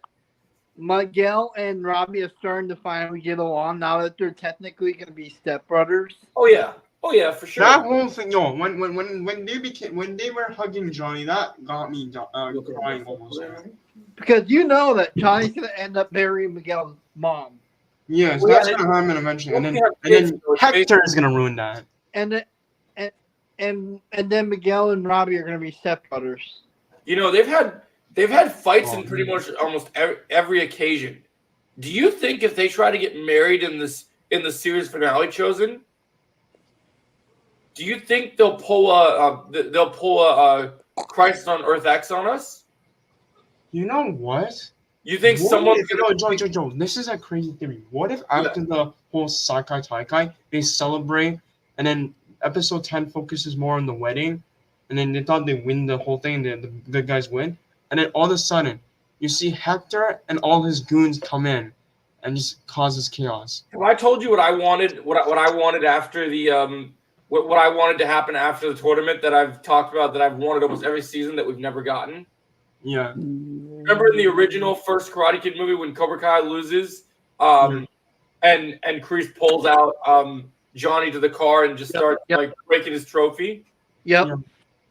Miguel and Robbie are starting to finally get along now that they're technically going to be stepbrothers. Oh yeah, for sure. That whole thing, when they were hugging Johnny, that got me crying almost. Because you know that Johnny's going to end up marrying Miguel's mom. Yes, Well, that's yeah, gonna happen eventually, and well, then we have kids, so it's Hector is gonna ruin that. And then Miguel and Robbie are going to be stepbrothers. You know, they've had fights in pretty much almost every occasion. Do you think if they try to get married in the series finale Chosen, do you think they'll pull a Crisis on Earth X on us? You know what? You think someone's gonna Joe, this is a crazy theory. What if after the whole Sakai Taikai, they celebrate, and then episode 10 focuses more on the wedding, and then they thought they win the whole thing, and the good guys win, and then all of a sudden, you see Hector and all his goons come in, and just causes chaos. Have I told you what I wanted? What I wanted after the what I wanted to happen after the tournament that I've talked about that I've wanted almost every season that we've never gotten. Yeah. Remember in the original first Karate Kid movie when Cobra Kai loses, and Kreese pulls out Johnny to the car and just starts like breaking his trophy. Yep. Yeah.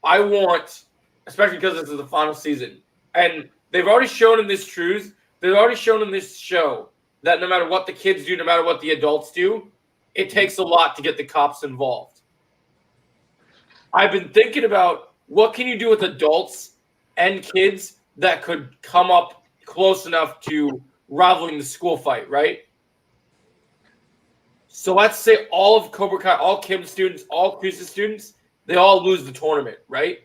I want, especially because this is the final season, and they've already shown in this truth, they've already shown in this show that no matter what the kids do, no matter what the adults do, it takes a lot to get the cops involved. I've been thinking about what can you do with adults and kids that could come up close enough to rivaling the school fight, right? So let's say all of Cobra Kai, all Kim students, all Kreese's students, they all lose the tournament, right?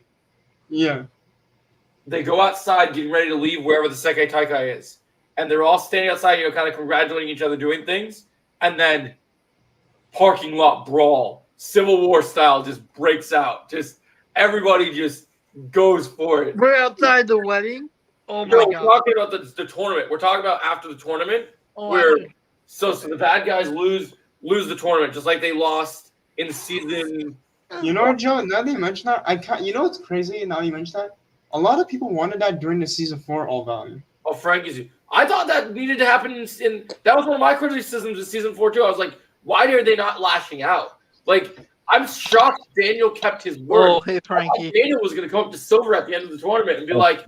Yeah. They go outside getting ready to leave wherever the Sekai Taikai is. And they're all standing outside, kind of congratulating each other doing things. And then parking lot brawl, Civil War style, just breaks out. Just everybody just goes for it. We're outside the wedding. Oh my No, god! we're talking about the tournament. We're talking about after the tournament, so the bad guys lose the tournament, just like they lost in season. You know what, Joe? Now that you mention that, you know what's crazy? Now you mention that, a lot of people wanted that during the season 4 All Valley. Oh, Frankie's. I thought that needed to happen in that was one of my criticisms of season 4 too. I was like, why are they not lashing out? Like, I'm shocked Daniel kept his word. Oh, hey Frankie. Daniel was going to come up to Silver at the end of the tournament and be like,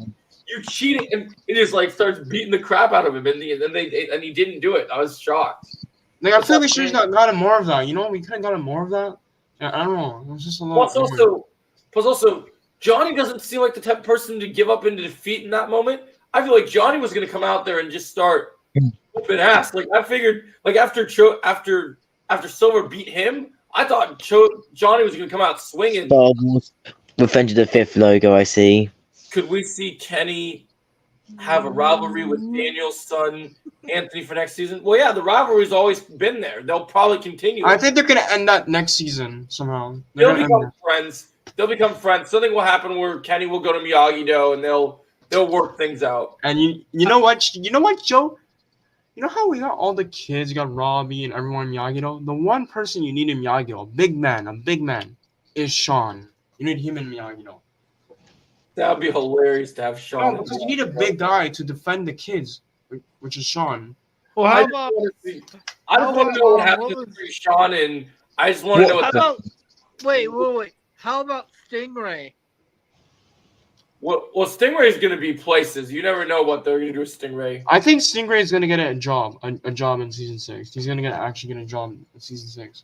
"You cheating!" and he just like starts beating the crap out of him, and he didn't do it. I was shocked. Like, I feel like we should have gotten more of that. You know, we could have gotten more of that. I don't know. It was just a lot. Plus, also, Johnny doesn't seem like the type of person to give up into defeat in that moment. I feel like Johnny was going to come out there and just start whooping ass. Like, I figured, like after Silver beat him, I thought Johnny was going to come out swinging. Star Wars Revenge of the Fifth logo, I see. Could we see Kenny have a rivalry with Daniel's son, Anthony, for next season? Well, yeah, the rivalry's always been there. They'll probably continue. I think they're going to end that next season somehow. They'll become friends. Something will happen where Kenny will go to Miyagi-Do and they'll work things out. And you know what? You know what, Joe? You know how we got all the kids, you got Robbie and everyone in Miyagi-Do? The one person you need in Miyagi-Do, a big man, is Sean. You need him in Miyagi-Do. That would be hilarious to have Sean. No, because you need a big guy to defend the kids, which is Sean. Well, I just want to know what happened to Sean, and I just want to know wait. How about Stingray? Well, Stingray is going to be places. You never know what they're going to do with Stingray. I think Stingray is going to get a job in season 6. He's going to actually get a job in season 6.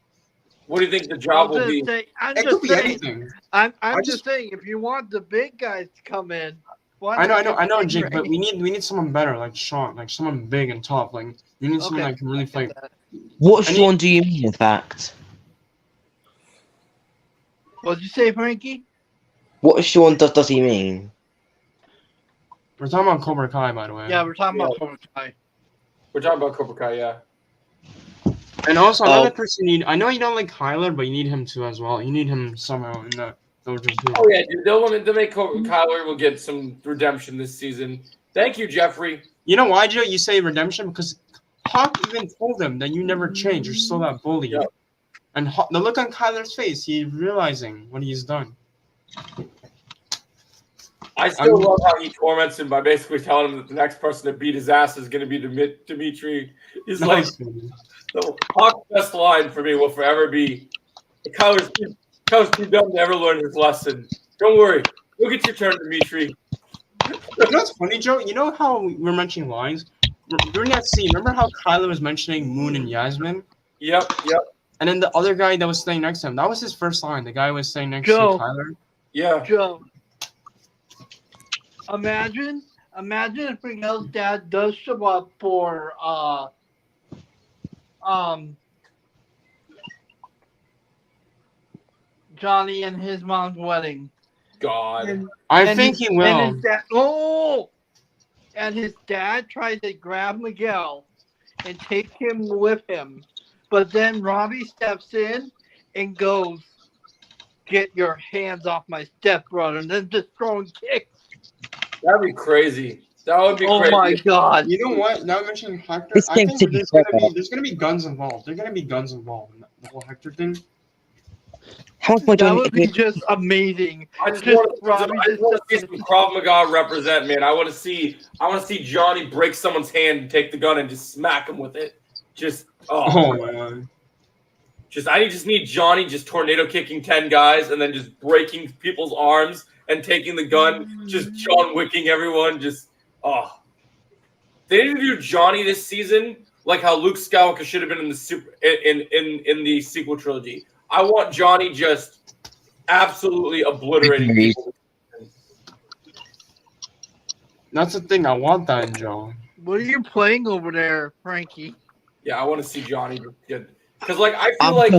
What do you think the job will be? It could be anything. I'm just saying, if you want the big guys to come in, I know, Jake, but we need someone better, like Sean, like someone big and tough. Like, you need someone that can really fight. What Sean do you mean, in fact? What did you say, Frankie? What Sean does he mean? We're talking about Cobra Kai, by the way. Yeah, we're talking about Cobra Kai. We're talking about Cobra Kai, yeah. And also, another person you need. I know you don't like Kyler, but you need him too as well. You need him somehow in the dojo too. Oh yeah, dude. They'll make Kyler will get some redemption this season. Thank you, Jeffrey. You know why, Joe? You say redemption because Hawk even told him that you never change. You're still that bully. Yep. And the look on Kyler's face, he's realizing what he's done. I still love how he torments him by basically telling him that the next person to beat his ass is going to be Dimitri. He's That like, was funny. the Hawk's best line for me will forever be, Kyler's too dumb to ever learn his lesson. Don't worry. You'll get your turn, Dimitri. You know what's funny, Joe? You know how we're mentioning lines? During that scene, remember how Kyler was mentioning Moon and Yasmin? Yep. And then the other guy that was staying next to him, that was his first line. The guy was staying next Joe. to Kyler. Yeah. Joe, imagine if Miguel's dad does show up for Johnny and his mom's wedding. God. I think he will. And his dad tried to grab Miguel and take him with him, but then Robbie steps in and goes, "Get your hands off my stepbrother," and then just throwing kicks. That'd be crazy. That would be Oh crazy. my god! You know what? Now mentioning Hector, This I think thing's taking there's gonna be guns involved. There's gonna be guns involved in the whole Hector thing. How much more That Johnny? would be just amazing. I just Just want Robbie to see some Krav Maga represent, man. I want to see Johnny break someone's hand and take the gun and just smack him with it. Just Oh man. I just need Johnny just tornado kicking 10 guys and then just breaking people's arms and taking the gun, just John Wicking everyone. They need to do Johnny this season like how Luke Skywalker should have been in the in the sequel trilogy. I want Johnny just absolutely obliterating people. That's the thing. I want that in Joe. What are you playing over there, Frankie? Yeah, I want to see Johnny get because like I feel I'm like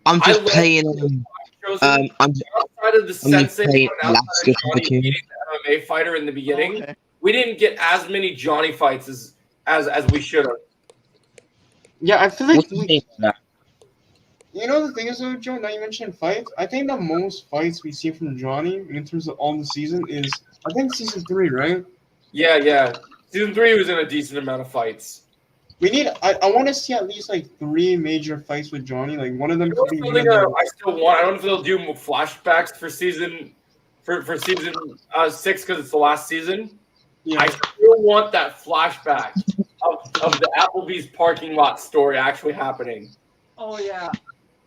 I'm I just love playing. chosen I'm outside of the sensei playing and outside Alaska of Johnny Cartoon. beating the MMA fighter in the beginning. Okay. We didn't get as many Johnny fights as we should have. Yeah, I feel like What's the name of that? you know the thing is though, Joe. Now you mentioned fights. I think the most fights we see from Johnny in terms of all the season is I think season 3, right? Yeah. Season 3 was in a decent amount of fights. We need. I want to see at least like 3 major fights with Johnny. Like one of them You know could be. something I still want. I don't know if they'll do flashbacks for season 6 because it's the last season. Yeah. I still want that flashback of the Applebee's parking lot story actually happening. Oh yeah.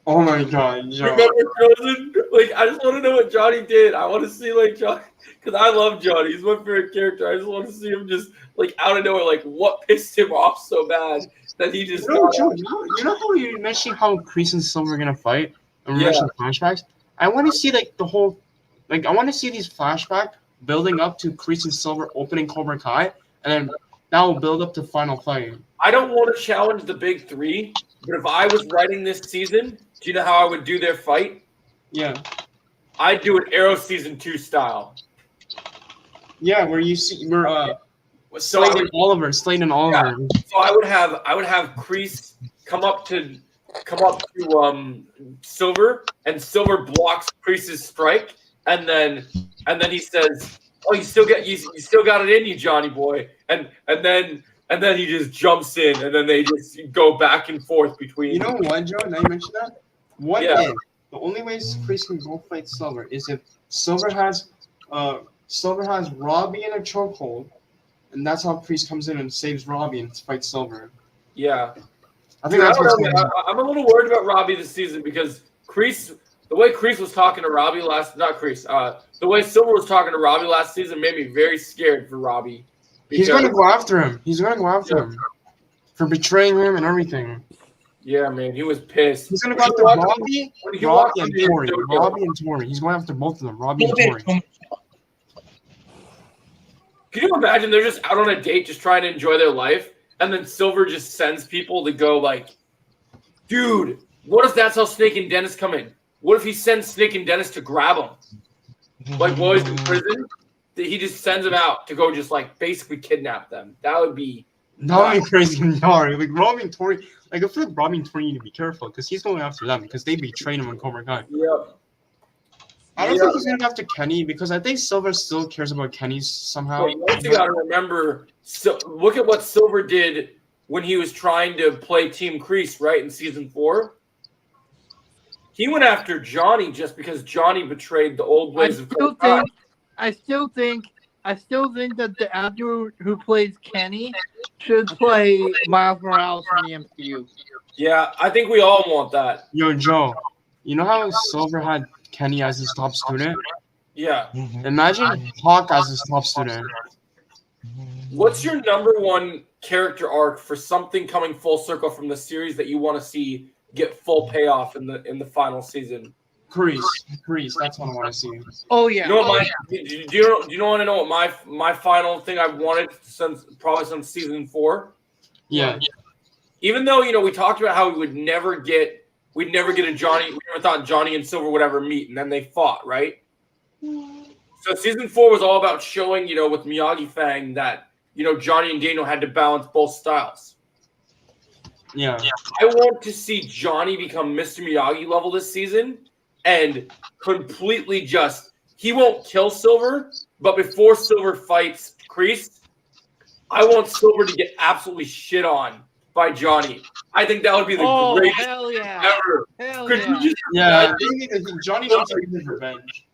Oh my God, Joe. Remember Frozen? Like, I just want to know what Johnny did. I want to see, like, Johnny, because I love Johnny. He's my favorite character. I just want to see him just, like, out of nowhere, like, what pissed him off so bad that he just. Joe, you know how you mentioned how Kreese and Silver are gonna fight, and we're mentioning flashbacks. I want to see like the whole, like I want to see these flashbacks building up to Kreese and Silver opening Cobra Kai, and then that will build up to final fight. I don't want to challenge the big 3, but if I was writing this season, do you know how I would do their fight? Yeah. I'd do it Arrow season 2 style. Yeah, where you see we're So I would, Slade and Oliver. so I would have Kreese come up to Silver, and Silver blocks Kreese's strike, and then he says, "Oh, you still got it in you, Johnny boy," and then he just jumps in, and then they just go back and forth between. You know what, Joe? Now you mentioned that. What Yeah. if the only way Kreese can go fight Silver is if Silver has Robbie in a chokehold, and that's how Kreese comes in and saves Robbie and fights Silver. Yeah. I think that's what's going on. I'm a little worried about Robbie this season because the way Kreese was talking to Robbie the way Silver was talking to Robbie last season made me very scared for Robbie. He's going to go after him. Him for betraying him and everything. Yeah, man, he was pissed. He's going to go after Robbie and Tori. Robbie and Tori. He's going after both of them. Robbie and Tori. Can you imagine they're just out on a date just trying to enjoy their life, and then Silver just sends people to go like, dude, what if that's how Snake and Dennis come in? What if he sends Snake and Dennis to grab him? Like while he's in prison? He just sends them out to go just like basically kidnap them. That would be crazy and gnarly. Like Robbie and Tori, like I feel like Robbie and Tori need to be careful because he's going after them because they betrayed him on Cobra Kai. Yep. I don't think he's going after Kenny because I think Silver still cares about Kenny somehow. But you also got to remember, look at what Silver did when he was trying to play Team Kreese, right, in season 4. He went after Johnny just because Johnny betrayed the old ways of Cobra Kai. I still think that the actor who plays Kenny should play Miles Morales in the MCU. Yeah, I think we all want that. Yo, Joe, you know how Silver had Kenny as his top student? Yeah. Imagine Hawk as his top student. What's your number one character arc for something coming full circle from the series that you want to see get full payoff in the final season? Kreese, that's what I want to see. Oh yeah. You know what do you want to know what my final thing I've wanted since season 4? Yeah. Even though we talked about how we'd never get a Johnny. We never thought Johnny and Silver would ever meet, and then they fought, right? So season 4 was all about showing, with Miyagi Fang that Johnny and Daniel had to balance both styles. Yeah. I want to see Johnny become Mr. Miyagi level this season and completely he won't kill Silver, but before Silver fights Kreese, I want Silver to get absolutely shit on by Johnny. I think that would be the greatest hell yeah. ever. Hell Could yeah. you just Yeah, I think Johnny needs to get his revenge.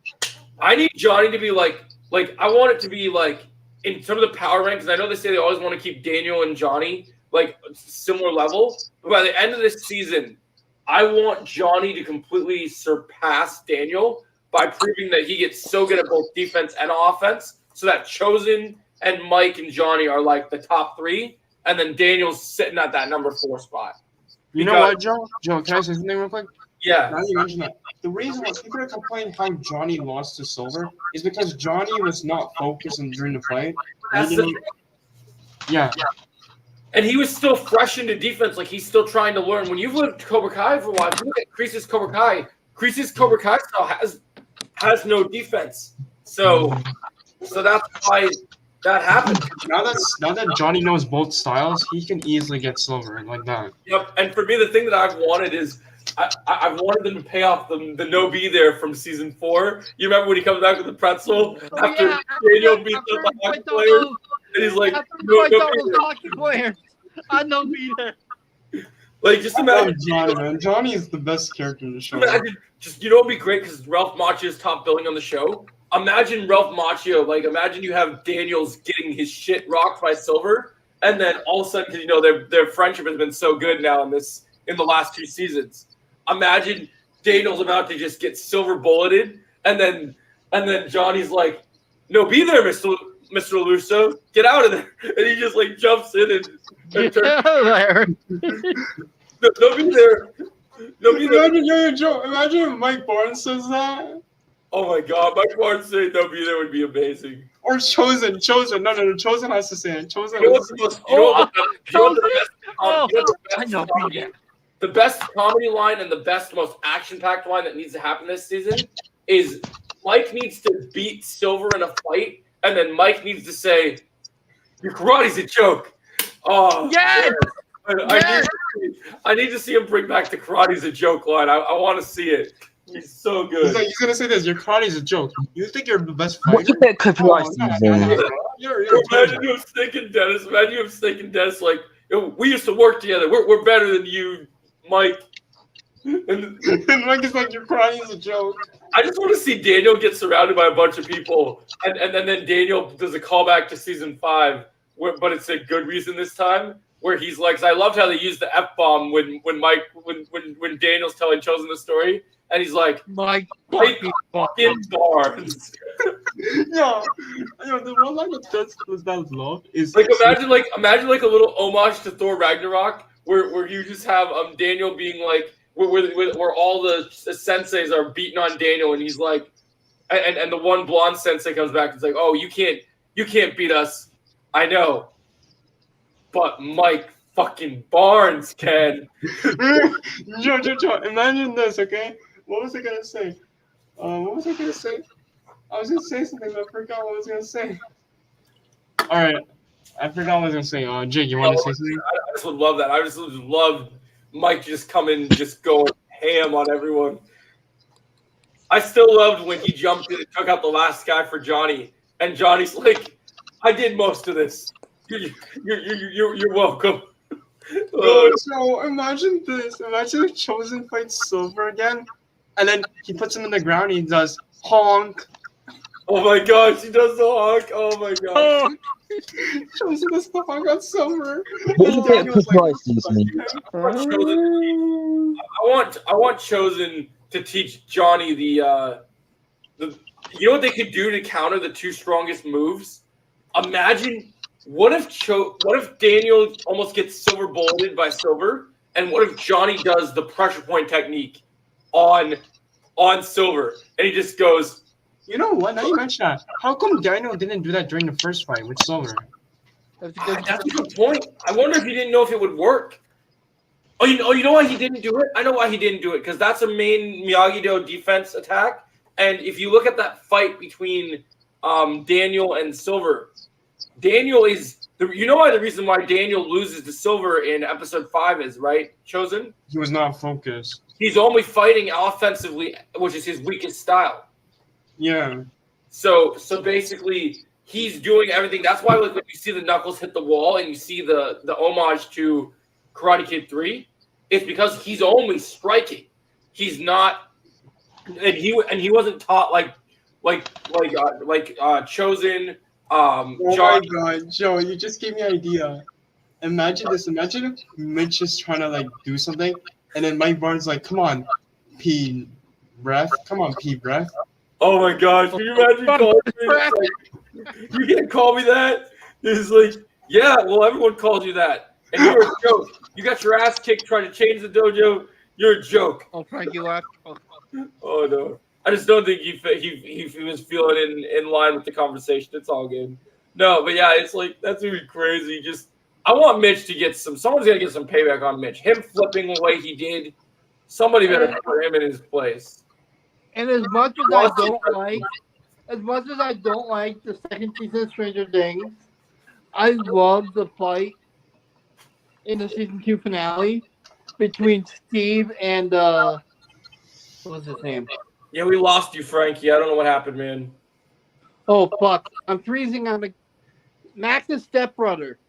I need Johnny to be like I want it to be like in some of the power rankings. I know they say they always want to keep Daniel and Johnny like similar level, but by the end of this season, I want Johnny to completely surpass Daniel by proving that he gets so good at both defense and offense, so that Chosen and Mike and Johnny are like the top 3, and then Daniel's sitting at that number 4 spot. You know what, Joe? Joe, can I say something real quick? Yeah. Now you mentioned that. The reason why people are complaining how Johnny lost to Silver is because Johnny was not focused during the fight. Yeah. And he was still fresh into defense, like he's still trying to learn. When you've lived Cobra Kai for a while, if you look at Kreese's Cobra Kai style has no defense. So that's why that happened. Now that Johnny knows both styles, he can easily get Silver like that. Yep. And for me, the thing that I've wanted is I've wanted them to pay off the no be there from season 4. You remember when he comes back with the pretzel after Daniel beats up the hockey player, and he's like, no be there. Hockey players. I know be there. Like, just imagine Johnny, man. Johnny is the best character in the show. Imagine, what would be great, because Ralph Macchio's top billing on the show. Imagine Ralph Macchio, imagine you have Daniels getting his shit rocked by Silver, and then all of a sudden, because their friendship has been so good now in the last 2 seasons. Imagine Daniel's about to just get Silver bulleted, and then Johnny's like, "No, be there, Mr. Lusso, get out of there," and he just jumps in and turns. There. No, be there. No, be there. Joe, imagine if Mike Barnes says that. Oh my God, Mike Barnes saying "No, be there" would be amazing. Or Chosen. No, Chosen has to say it. Chosen. The best comedy line and the best, most action-packed line that needs to happen this season is Mike needs to beat Silver in a fight, and then Mike needs to say, "Your karate's a joke." Oh, yes! I need to see him bring back the karate's a joke line. I want to see it. He's so good. He's gonna say this. Your karate's a joke. You think you're the best fighter? What you think could Imagine you have Snake and Dennis. Imagine you have Snake and Dennis we used to work together. We're better than you, Mike. And Mike is like, your karate is a joke. I just want to see Daniel get surrounded by a bunch of people, and then Daniel does a callback to season 5, but it's a good reason this time, where he's like, 'cause I loved how they used the F-bomb when Daniel's telling Chosen the story, and he's like, Mike fucking Barnes. Yeah, the one line that love is imagine a little homage to Thor Ragnarok, where you just have Daniel being like, where all the senseis are beating on Daniel, and he's like, and the one blonde sensei comes back and is like, "Oh, you can't beat us, I know, but Mike fucking Barnes can." Joe, imagine this, okay? What was I gonna say? I was gonna say something, but I forgot what I was gonna say. All right, I forgot what I was gonna say. Jake, you want to say something? I just would love that. I just would love Mike just coming, just going ham on everyone. I still loved when he jumped in and took out the last guy for Johnny, and Johnny's like, "I did most of this. You're welcome." So imagine this. Imagine if Chosen fights Silver again, and then he puts him in the ground and he does honk. Oh my gosh, he does the honk. Oh my gosh. Shows him the stuff I got Silver. What And you get Daniel's for like, prices, me? I want Chosen to teach Johnny the you know what they could do to counter the two strongest moves? Imagine what if Daniel almost gets silver bulleted by Silver, and what if Johnny does the pressure point technique on Silver, and he just goes. you know what? Now you mention that. How come Daniel didn't do that during the first fight with Silver? That's a good. That's a good point. I wonder if he didn't know if it would work. Oh, you know why he didn't do it? I know why he didn't do it, because that's a main Miyagi-Do defense attack. And if you look at that fight between Daniel and Silver, Daniel is you know why the reason why Daniel loses to Silver in episode 5 is, right, Chosen? He was not focused. He's only fighting offensively, which is his weakest style. Yeah. So basically, he's doing everything. That's why when you see the knuckles hit the wall and you see the homage to Karate Kid 3, it's because he's only striking. He's not, and he wasn't taught like Chosen. Oh John. my God, Joe! You just gave me an idea. Imagine this. Imagine if Mitch is trying to like do something, and then Mike Barnes like, "Come on, pee breath. Come on, pee breath." Oh my gosh! Can you imagine calling me? Like, you can't call me that. It's like, yeah. Well, everyone called you that, and you're a joke. You got your ass kicked trying to change the dojo. You're a joke. Oh, Frankie left. Oh no. I just don't think he was feeling in line with the conversation. It's all good. No, but yeah, it's like that's gonna be crazy. Just I want Mitch to get someone's gonna get some payback on Mitch. Him flipping the way he did, somebody better put him in his place. And as much as I don't like the second season of Stranger Things, I love the fight in the season 2 finale between Steve and what was his name? Yeah, we lost you, Frankie. I don't know what happened, man. Oh fuck! I'm freezing on the Max's stepbrother.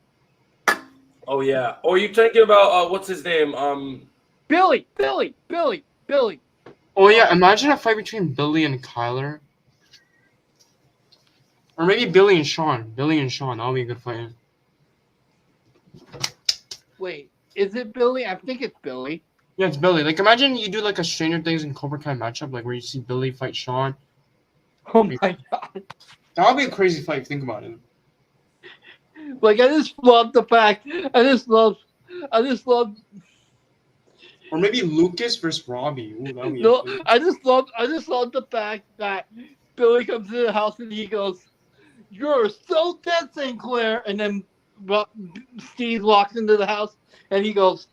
Oh yeah. Oh, are you thinking about what's his name? Billy. Oh yeah, imagine a fight between Billy and Kyler, or maybe Billy and Sean. That'll be a good fight. Wait, is it Billy? I think it's Billy. Yeah, it's Billy. Like, imagine you do like a Stranger Things and Cobra Kai matchup, like where you see Billy fight Sean. Oh my god! That would be a crazy fight. Think about it. Like I just love the fact. I just love. Or maybe Lucas versus Robbie. Ooh, that'd be No, interesting. I just love the fact that Billy comes into the house and he goes, "You're so dead, Sinclair," and then Steve walks into the house and he goes,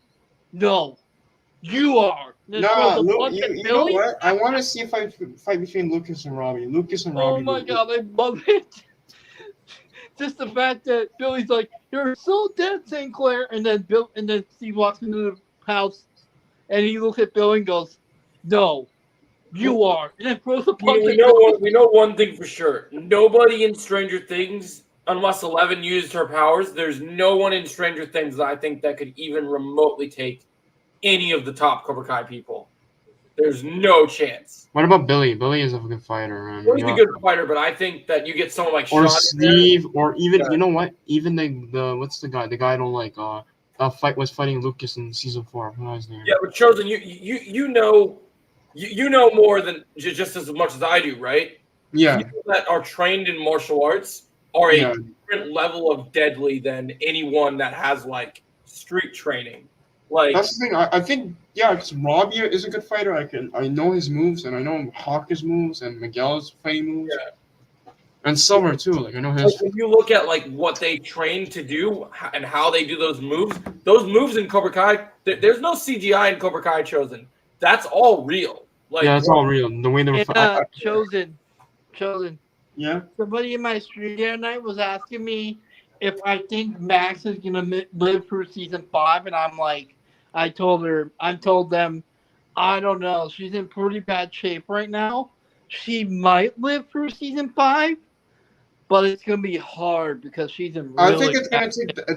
"No, you are." And then Nah, throws a look, punch at you know Billy. what? I want to see a fight between Lucas and Robbie. Oh my god, I love it. Just the fact that Billy's like, "You're so dead, Sinclair," and then Steve walks into the house and he looks at Billy and goes, "No, you are," and then throws a punch at Billy. We know one thing for sure. Nobody in Stranger Things, unless 11 used her powers, there's no one in Stranger Things that I think that could even remotely take any of the top Cobra Kai people. There's no chance. What about Billy? Billy is a good fighter. Man. Billy's a good fighter, but I think that you get someone like Or Sean Steve, or even Yeah. you know what? Even the what's the guy? The guy I don't like. Was fighting Lucas in season 4. What was his name? Yeah, but Chosen, you know more than just as much as I do, right? Yeah. People that are trained in martial arts are a Yeah. different level of deadly than anyone that has like street training. Like That's the thing. I think because Robbie is a good fighter. I know his moves, and I know Hawk's moves and Miguel's fighting moves. Yeah. And Silver too. Like I know Like, his. when you look at like what they train to do and how they do those moves in Cobra Kai, there's no CGI in Cobra Kai Chosen. That's all real. Like Yeah, it's all real. The way they were. And, chosen. Yeah. Somebody in my stream the other night was asking me if I think Max is gonna live through season 5, and I'm like, I told them, I don't know. She's in pretty bad shape right now. She might live through season 5, but it's gonna be hard because she's in I really think it's bad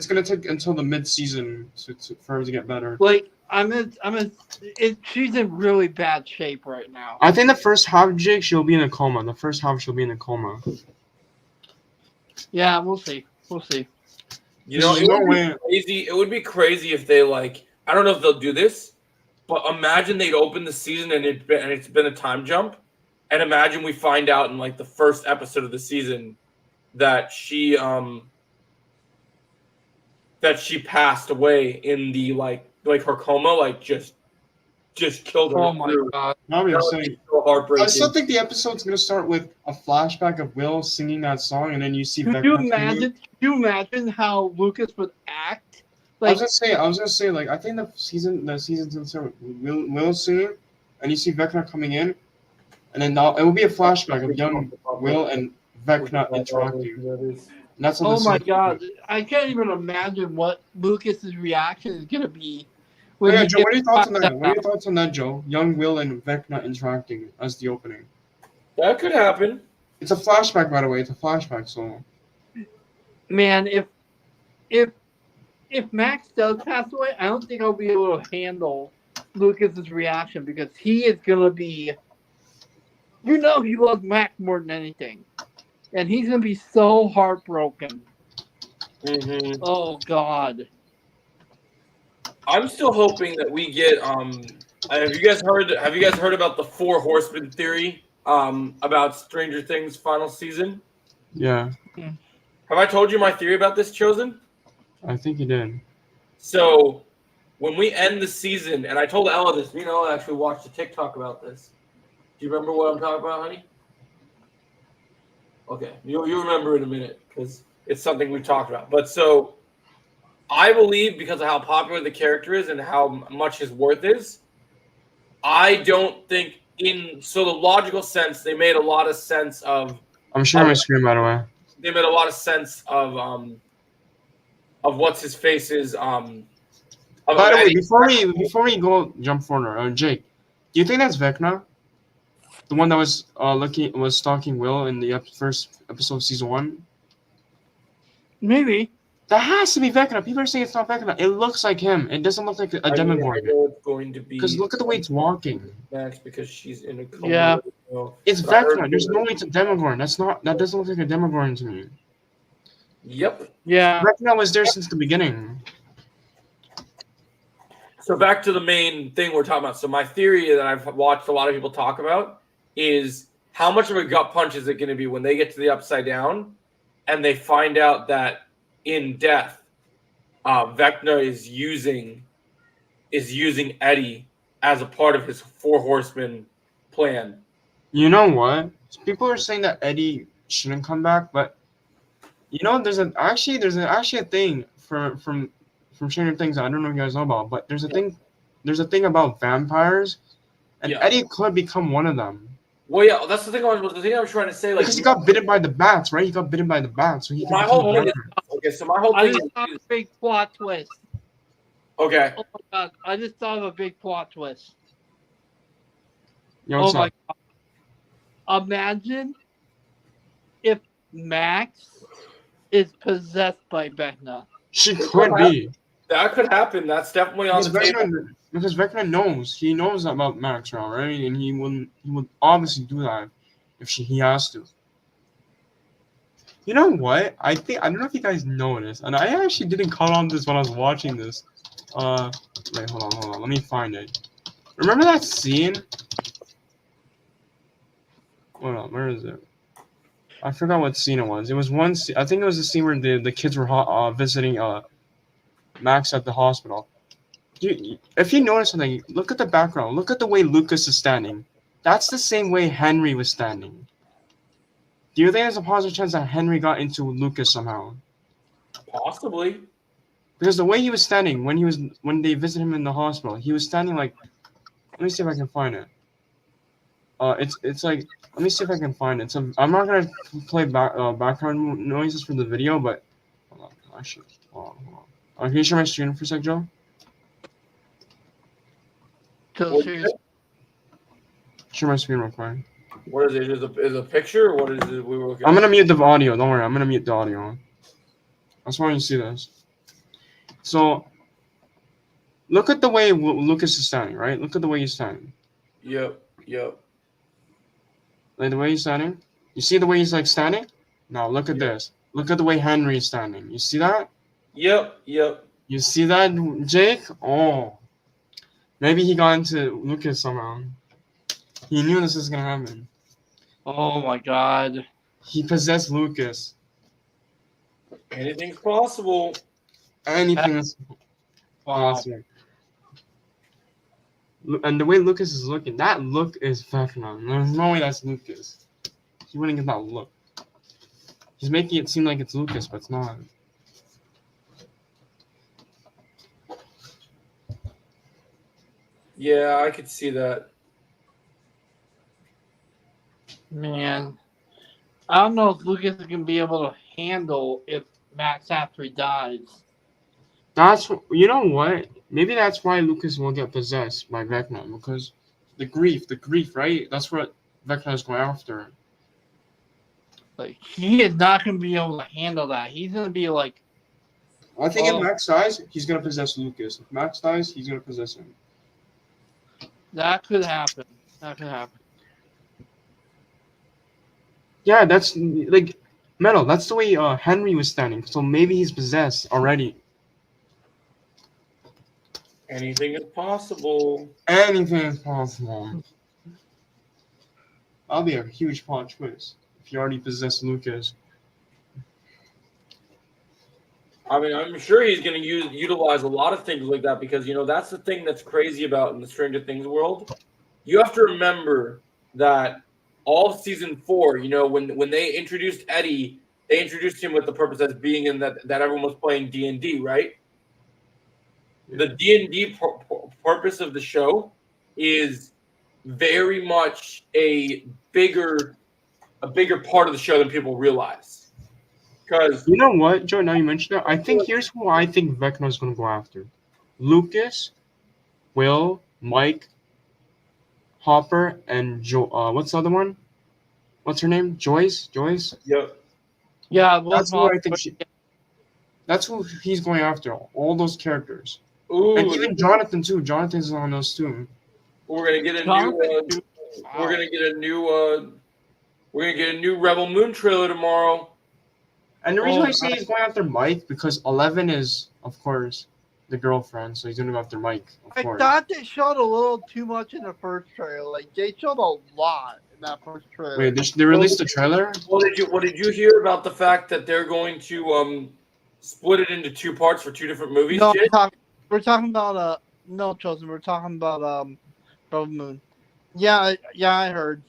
gonna take until the mid-season for her to get better. like she's in really bad shape right now. I think the first half, Jake, she'll be in a coma. The first half, she'll be in a coma. Yeah, we'll see. We'll see. You know, There's no way. crazy. It would be crazy if they like. I don't know if they'll do this, but imagine they'd open the season and it's been a time jump, and imagine we find out in like the first episode of the season that she passed away in the like her coma, like just killed her. Oh my god. Now we're That would saying. be so heartbreaking. I still think the episode's gonna start with a flashback of Will singing that song, and then you see. Could you imagine how Lucas would act? I was gonna say, like, I think the season's gonna start with Will singing, and you see Vecna coming in, and then now it will be a flashback of young Will and Vecna interacting. And that's how Oh the my season god. starts. I can't even imagine what Lucas's reaction is gonna be. Oh, when yeah, he Joe, what are your thoughts on gets that? What are your thoughts on that, Joe? Young Will and Vecna interacting as the opening. That could happen. It's a flashback, by the way. It's a flashback, so. Man, if Max does pass away, I don't think I'll be able to handle Lucas's reaction because he is gonna be, he loves Max more than anything, and he's gonna be so heartbroken. Mm-hmm. Oh God. I'm still hoping that we get. Have you guys heard about the Four Horsemen theory? About Stranger Things final season. Yeah, Have I told you my theory about this, Chosen? I think you did. So, when we end the season, and I told Ella this, I actually watched a TikTok about this. Do you remember what I'm talking about, honey? Okay, you'll remember in a minute because it's something we've talked about. But so, I believe because of how popular the character is and how much his worth is, I don't think so the logical sense, they made a lot of sense of. I'm sharing my screen, by the way. They made a lot of sense of what's his face's By the way, before we go jump forward, Jake, do you think that's Vecna, the one that was stalking Will in the first episode of season 1? Maybe. That has to be Vecna. People are saying it's not Vecna. It looks like him. It doesn't look like a Demogorgon. I know it's going to be Because look at the way it's walking. Max because she's in a coma. Yeah. It's Vecna. There's no way it's a Demogorgon. That doesn't look like a Demogorgon to me. Yep. Yeah. Vecna was there since the beginning. So back to the main thing we're talking about. So my theory that I've watched a lot of people talk about is how much of a gut punch is it going to be when they get to the Upside Down and they find out that in death, Vecna is using Eddie as a part of his Four Horsemen plan. You know what? People are saying that Eddie shouldn't come back, but there's actually a thing from Stranger Things I don't know if you guys know about, but there's a thing about vampires, and Eddie could become one of them. Well, yeah, that's the thing I was trying to say. Like, because he got bitten by the bats, right? He got bitten by the bats, so he. My whole thing is, okay, so my whole I thing just saw a big plot twist. Okay. Oh my god! I just thought of a big plot twist. Yo, what's my up? god! Imagine if Max is possessed by Vecna. She could be. That could happen. That's definitely on the table. Because Vecna knows. He knows about Max now, right? And he would obviously do that if he has to. You know what? I don't know if you guys know this, and I actually didn't call on this when I was watching this. Wait, hold on. Let me find it. Remember that scene? Hold on, where is it? I forgot what scene it was. It was one. I think it was the scene where the kids were visiting Max at the hospital. If you notice something, look at the background. Look at the way Lucas is standing. That's the same way Henry was standing. Do you think there's a positive chance that Henry got into Lucas somehow? Possibly. Because the way he was standing when they visited him in the hospital, he was standing like. Let me see if I can find it. It's like. Let me see if I can find it. So I'm not gonna play background noises for the video, but hold on. Actually, hold on. Can you share my screen for a sec, Joe? Share my screen real quick. What is it? Is a picture? Or what is it we were looking I'm at? gonna mute the audio. Don't worry. I'm gonna mute the audio. I just want you to see this. So look at the way Lucas is standing. Right. Look at the way he's standing. Yep. Like the way he's standing. You see the way he's like standing? Now look at this. Look at the way Henry is standing. You see that? Yep. You see that, Jake? Oh, maybe he got into Lucas somehow. He knew this was gonna happen. Oh my god. He possessed Lucas. Anything's possible. Anything is Wow. possible. And the way Lucas is looking, that look is Vecna. There's no way that's Lucas. He wouldn't get that look. He's making it seem like it's Lucas, but it's not. Yeah, I could see that. Man. I don't know if Lucas is gonna be able to handle if Max after he dies. That's, you know what? Maybe that's why Lucas will get possessed by Vecna, because the grief, right? That's what Vecna is going after. Like he is not gonna be able to handle that. He's gonna be like, I think Oh. if Max dies, he's gonna possess Lucas. If Max dies, he's gonna possess him. that could happen. That could happen. Yeah, that's like Metal. That's the way Henry was standing. So maybe he's possessed already. Anything is possible. Anything is possible. That'll be a huge plot twist if you already possess Lucas. I mean, I'm sure he's going to utilize a lot of things like that because, that's the thing that's crazy about in the Stranger Things world. You have to remember that all of season 4, when they introduced Eddie, they introduced him with the purpose as being in that everyone was playing D&D, right? The D&D purpose of the show is very much a bigger part of the show than people realize. Because You know what, Joe? Now you mentioned that. I think here's who I think Vecna's gonna go after: Lucas, Will, Mike, Hopper, and Joe. What's the other one? What's her name? Joyce. Joyce. Yeah, well, That's who I think she. That's who he's going after. All those characters, and even Jonathan too. Jonathan's on those too. we're gonna get a Jonathan, new. We're gonna get a new. We're gonna get a new Rebel Moon trailer tomorrow. And the reason why I say he's going after Mike because 11 is, of course, the girlfriend, so he's gonna go after Mike. Of I course. thought they showed a little too much in the first trailer. Like they showed a lot in that first trailer. Wait, they released the trailer? What did you hear about the fact that they're going to split it into 2 parts for 2 different movies? No, Jay? we're talking about no, Chosen. We're talking about Rebel Moon. Yeah, I heard.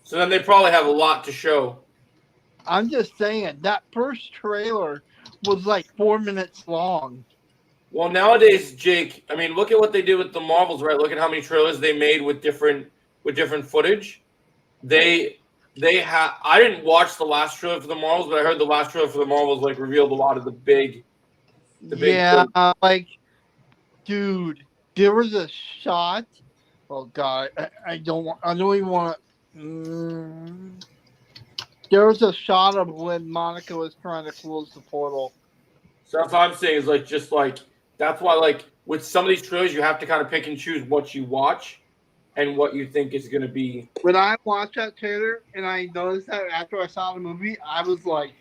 So then they probably have a lot to show. I'm just saying that first trailer was like 4 minutes long. Well, nowadays, Jake, I mean, look at what they did with the Marvels, right? Look at how many trailers they made with different footage. I didn't watch the last trailer for the Marvels, but I heard the last trailer for the Marvels like revealed a lot of the big. Yeah, like, dude, there was a shot. Oh God, I don't even want to. There was a shot of when Monica was trying to close the portal. So that's what I'm saying is that's why with some of these trailers you have to kind of pick and choose what you watch and what you think is going to be. When I watched that trailer and I noticed that after I saw the movie, I was like,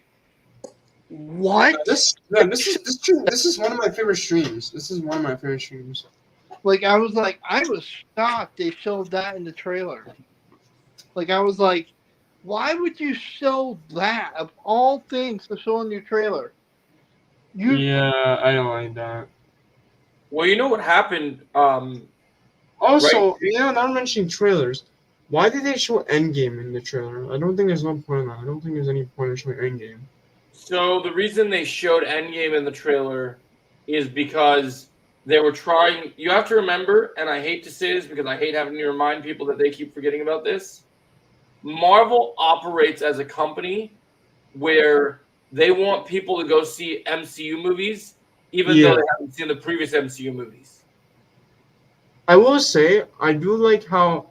"What?" This is one of my favorite streams. This is one of my favorite streams. Like I was shocked they showed that in the trailer. Like I was like, why would you show that of all things to show in your trailer? Yeah, I don't like that. Well, you know what happened? Also, Right. not mentioning trailers. Why did they show Endgame in the trailer? I don't think there's no point in that. I don't think there's any point in showing Endgame. So the reason they showed Endgame in the trailer is because they were trying. You have to remember, and I hate to say this because I hate having to remind people that they keep forgetting about this. Marvel operates as a company where they want people to go see MCU movies, even though they haven't seen the previous MCU movies. I will say, I do like how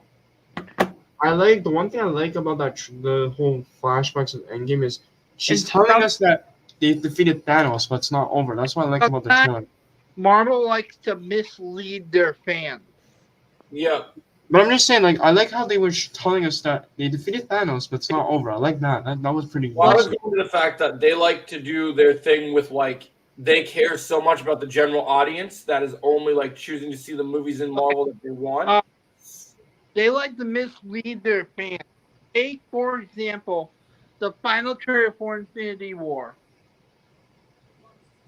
I like the one thing I like about the whole flashbacks of Endgame is she's And telling us that they defeated Thanos, but it's not over. That's what I like about the trailer. Marvel likes to mislead their fans. Yeah. But I'm just saying, like, I like how they were telling us that they defeated Thanos, but it's not over. I like that. That was pretty Well, I was good. getting to the fact that they like to do their thing with like they care so much about the general audience that is only like choosing to see the movies in Marvel that they want. They like to mislead their fans. Take, for example, the final trailer for Infinity War.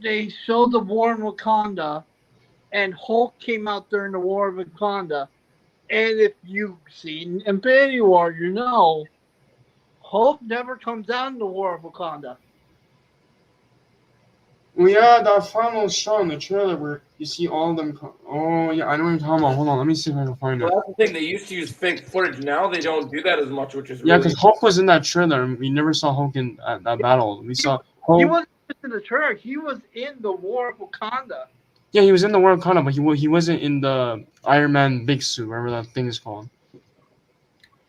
They showed the war in Wakanda, and Hulk came out during the war of Wakanda. And if you've seen Infinity War, you know Hulk never comes out in the war of Wakanda. Well, yeah, that final shot in the trailer where you see all of them. Oh, yeah, I know what you're talking about. Hold on, let me see if I can find Well, it. that's the thing. They used to use fake footage. Now they don't do that as much, which is Yeah, really because Hulk was in that trailer, and we never saw Hulk in that battle. We saw He Hulk. wasn't just in the trailer. He was in the war of Wakanda. Yeah, he was in the World Cup, but he wasn't in the Iron Man big suit, whatever that thing is called.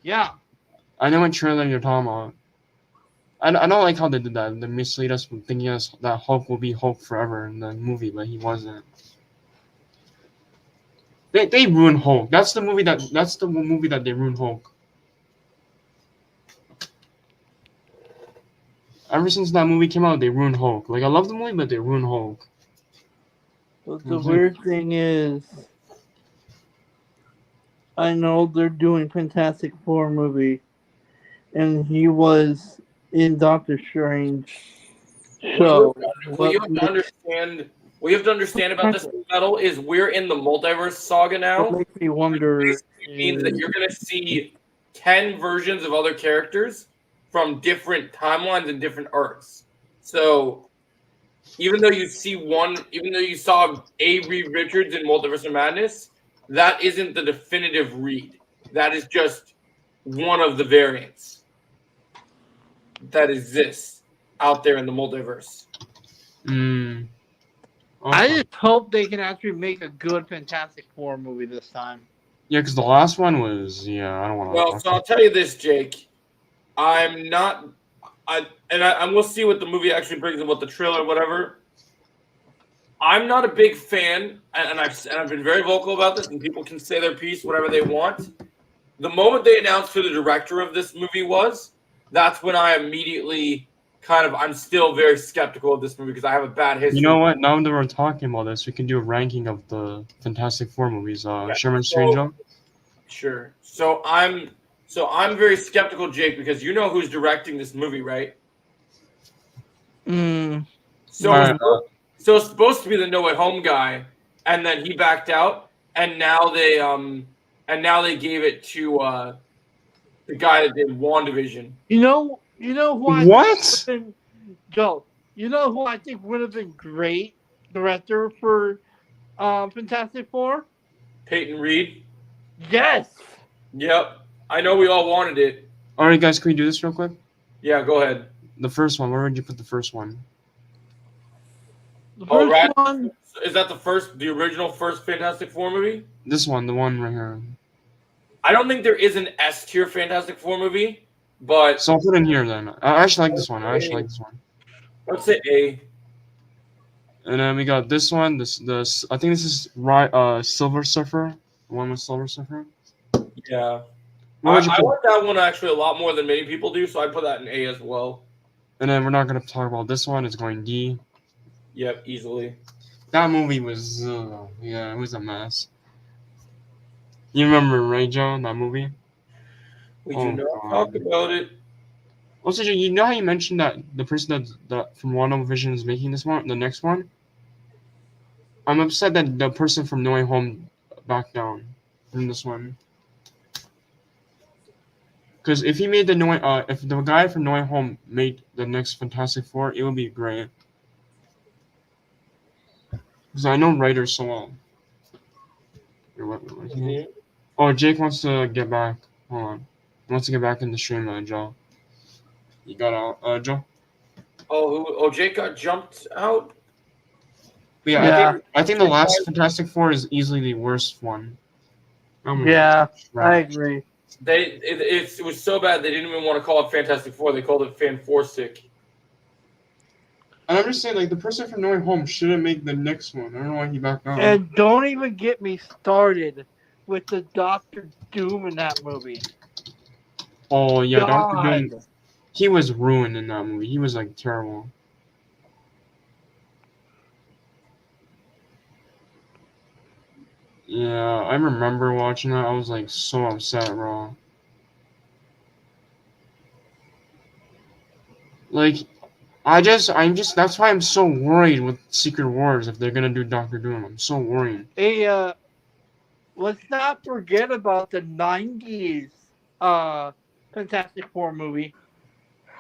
Yeah. I know what trailer you're talking about. I don't like how they did that. They mislead us from thinking us that Hulk will be Hulk forever in the movie, but he wasn't. They ruined Hulk. That's the movie that they ruined Hulk. Ever since that movie came out, they ruined Hulk. Like I love the movie, but they ruined Hulk. But the weird thing is, I know they're doing Fantastic Four movie, and he was in Doctor Strange show. what you have to understand. What you have to understand about this metal is we're in the multiverse saga now. What makes me wonder Which means that you're going to see 10 versions of other characters from different timelines and different arcs. So even though you saw a Reed Richards in Multiverse of Madness, that isn't the definitive Reed. That is just one of the variants that exists out there in the multiverse. Okay. I just hope they can actually make a good Fantastic Four movie this time. Yeah, because the last one was I don't want to. Well, so I'll tell you this, Jake. I'm not. And we'll see what the movie actually brings and what the trailer, whatever. I'm not a big fan, and I've been very vocal about this, and people can say their piece, whatever they want. The moment they announced who the director of this movie was, that's when I immediately I'm still very skeptical of this movie because I have a bad history. You know what? Now that we're talking about this, we can do a ranking of the Fantastic Four movies. Sherman Strange. Sure. So I'm very skeptical, Jake, because you know who's directing this movie, right? So it's supposed to be the No Way Home guy, and then he backed out, and now they gave it to the guy that did WandaVision. You know who I What? Joe, you know who I think would have been great director for Fantastic Four? Peyton Reed. Yes. Yep. I know we all wanted it. All right, guys, can we do this real quick? Yeah, go ahead. The first one. Where would you put the first one? The first one. Is that the original first Fantastic Four movie? This one, the one right here. I don't think there is an S tier Fantastic Four movie, but So I'll put it in here then. I actually like this one. Let's say A. And then we got this one. This I think this is Silver Surfer. The one with Silver Surfer. Yeah. I like that one actually a lot more than many people do, so I put that in A as well. And then we're not gonna talk about this one. It's going D. Yep, easily. That movie was it was a mess. You remember, right, Joe? That movie. We do not talk about it. Also, Joe, you know how you mentioned that the person that from WandaVision is making this one, the next one. I'm upset that the person from No Way Home backed down from this one. Because if he made if the guy from No Way Home made the next Fantastic Four, it would be great. Because I know writers so well. Oh, Jake wants to get back. Hold on. He wants to get back in the stream, Joe. You got out, Joe? Oh, Jake got jumped out? But yeah. I think the last Fantastic Four is easily the worst one. Yeah, I agree. It was so bad they didn't even want to call it Fantastic Four. They called it Fanforstic. And I'm just saying, like, the person from No Way Home shouldn't make the next one. I don't know why he backed out. And don't even get me started with the Doctor Doom in that movie. Oh yeah, Doctor God. Doom. He was ruined in that movie. He was like terrible. Yeah, I remember watching that. I was like so upset, bro. Like, I'm just. That's why I'm so worried with Secret Wars if they're gonna do Doctor Doom. I'm so worried. Hey, let's not forget about the 90s Fantastic Four movie.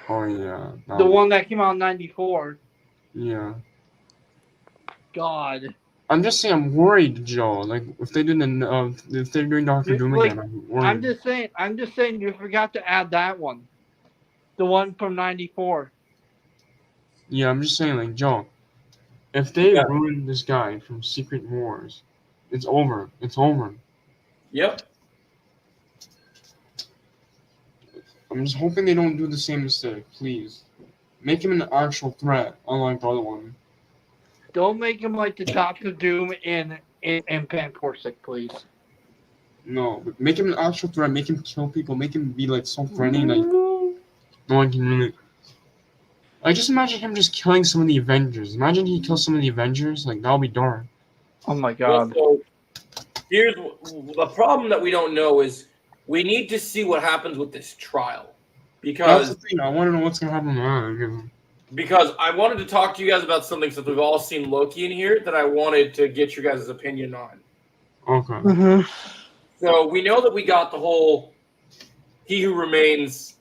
Oh yeah. The one that came out in 94. Yeah. God. I'm just saying, I'm worried, Joe. Like, if they do if they're doing Doctor Doom Like, again, I'm worried. I'm just saying you forgot to add that one. The one from 94. Yeah, I'm just saying, like, Joe, if they ruin this guy from Secret Wars, it's over. It's over. Yep. I'm just hoping they don't do the same mistake, please. Make him an actual threat, unlike the other one. Don't make him like the Doctor Doom in Fantastic, please. No, but make him an actual threat. Make him kill people. Make him be like so friendly, like no one can really. Like, just imagine him just killing some of the Avengers. Imagine he kills some of the Avengers. Like, that'll be dark. Oh my Well, God. so here's the problem that we don't know is we need to see what happens with this trial That's the because thing. I want to know what's gonna happen now. because I wanted to talk to you guys about something since we've all seen Loki in here that I wanted to get your guys' opinion on. Okay. So we know that we got the whole He Who Remains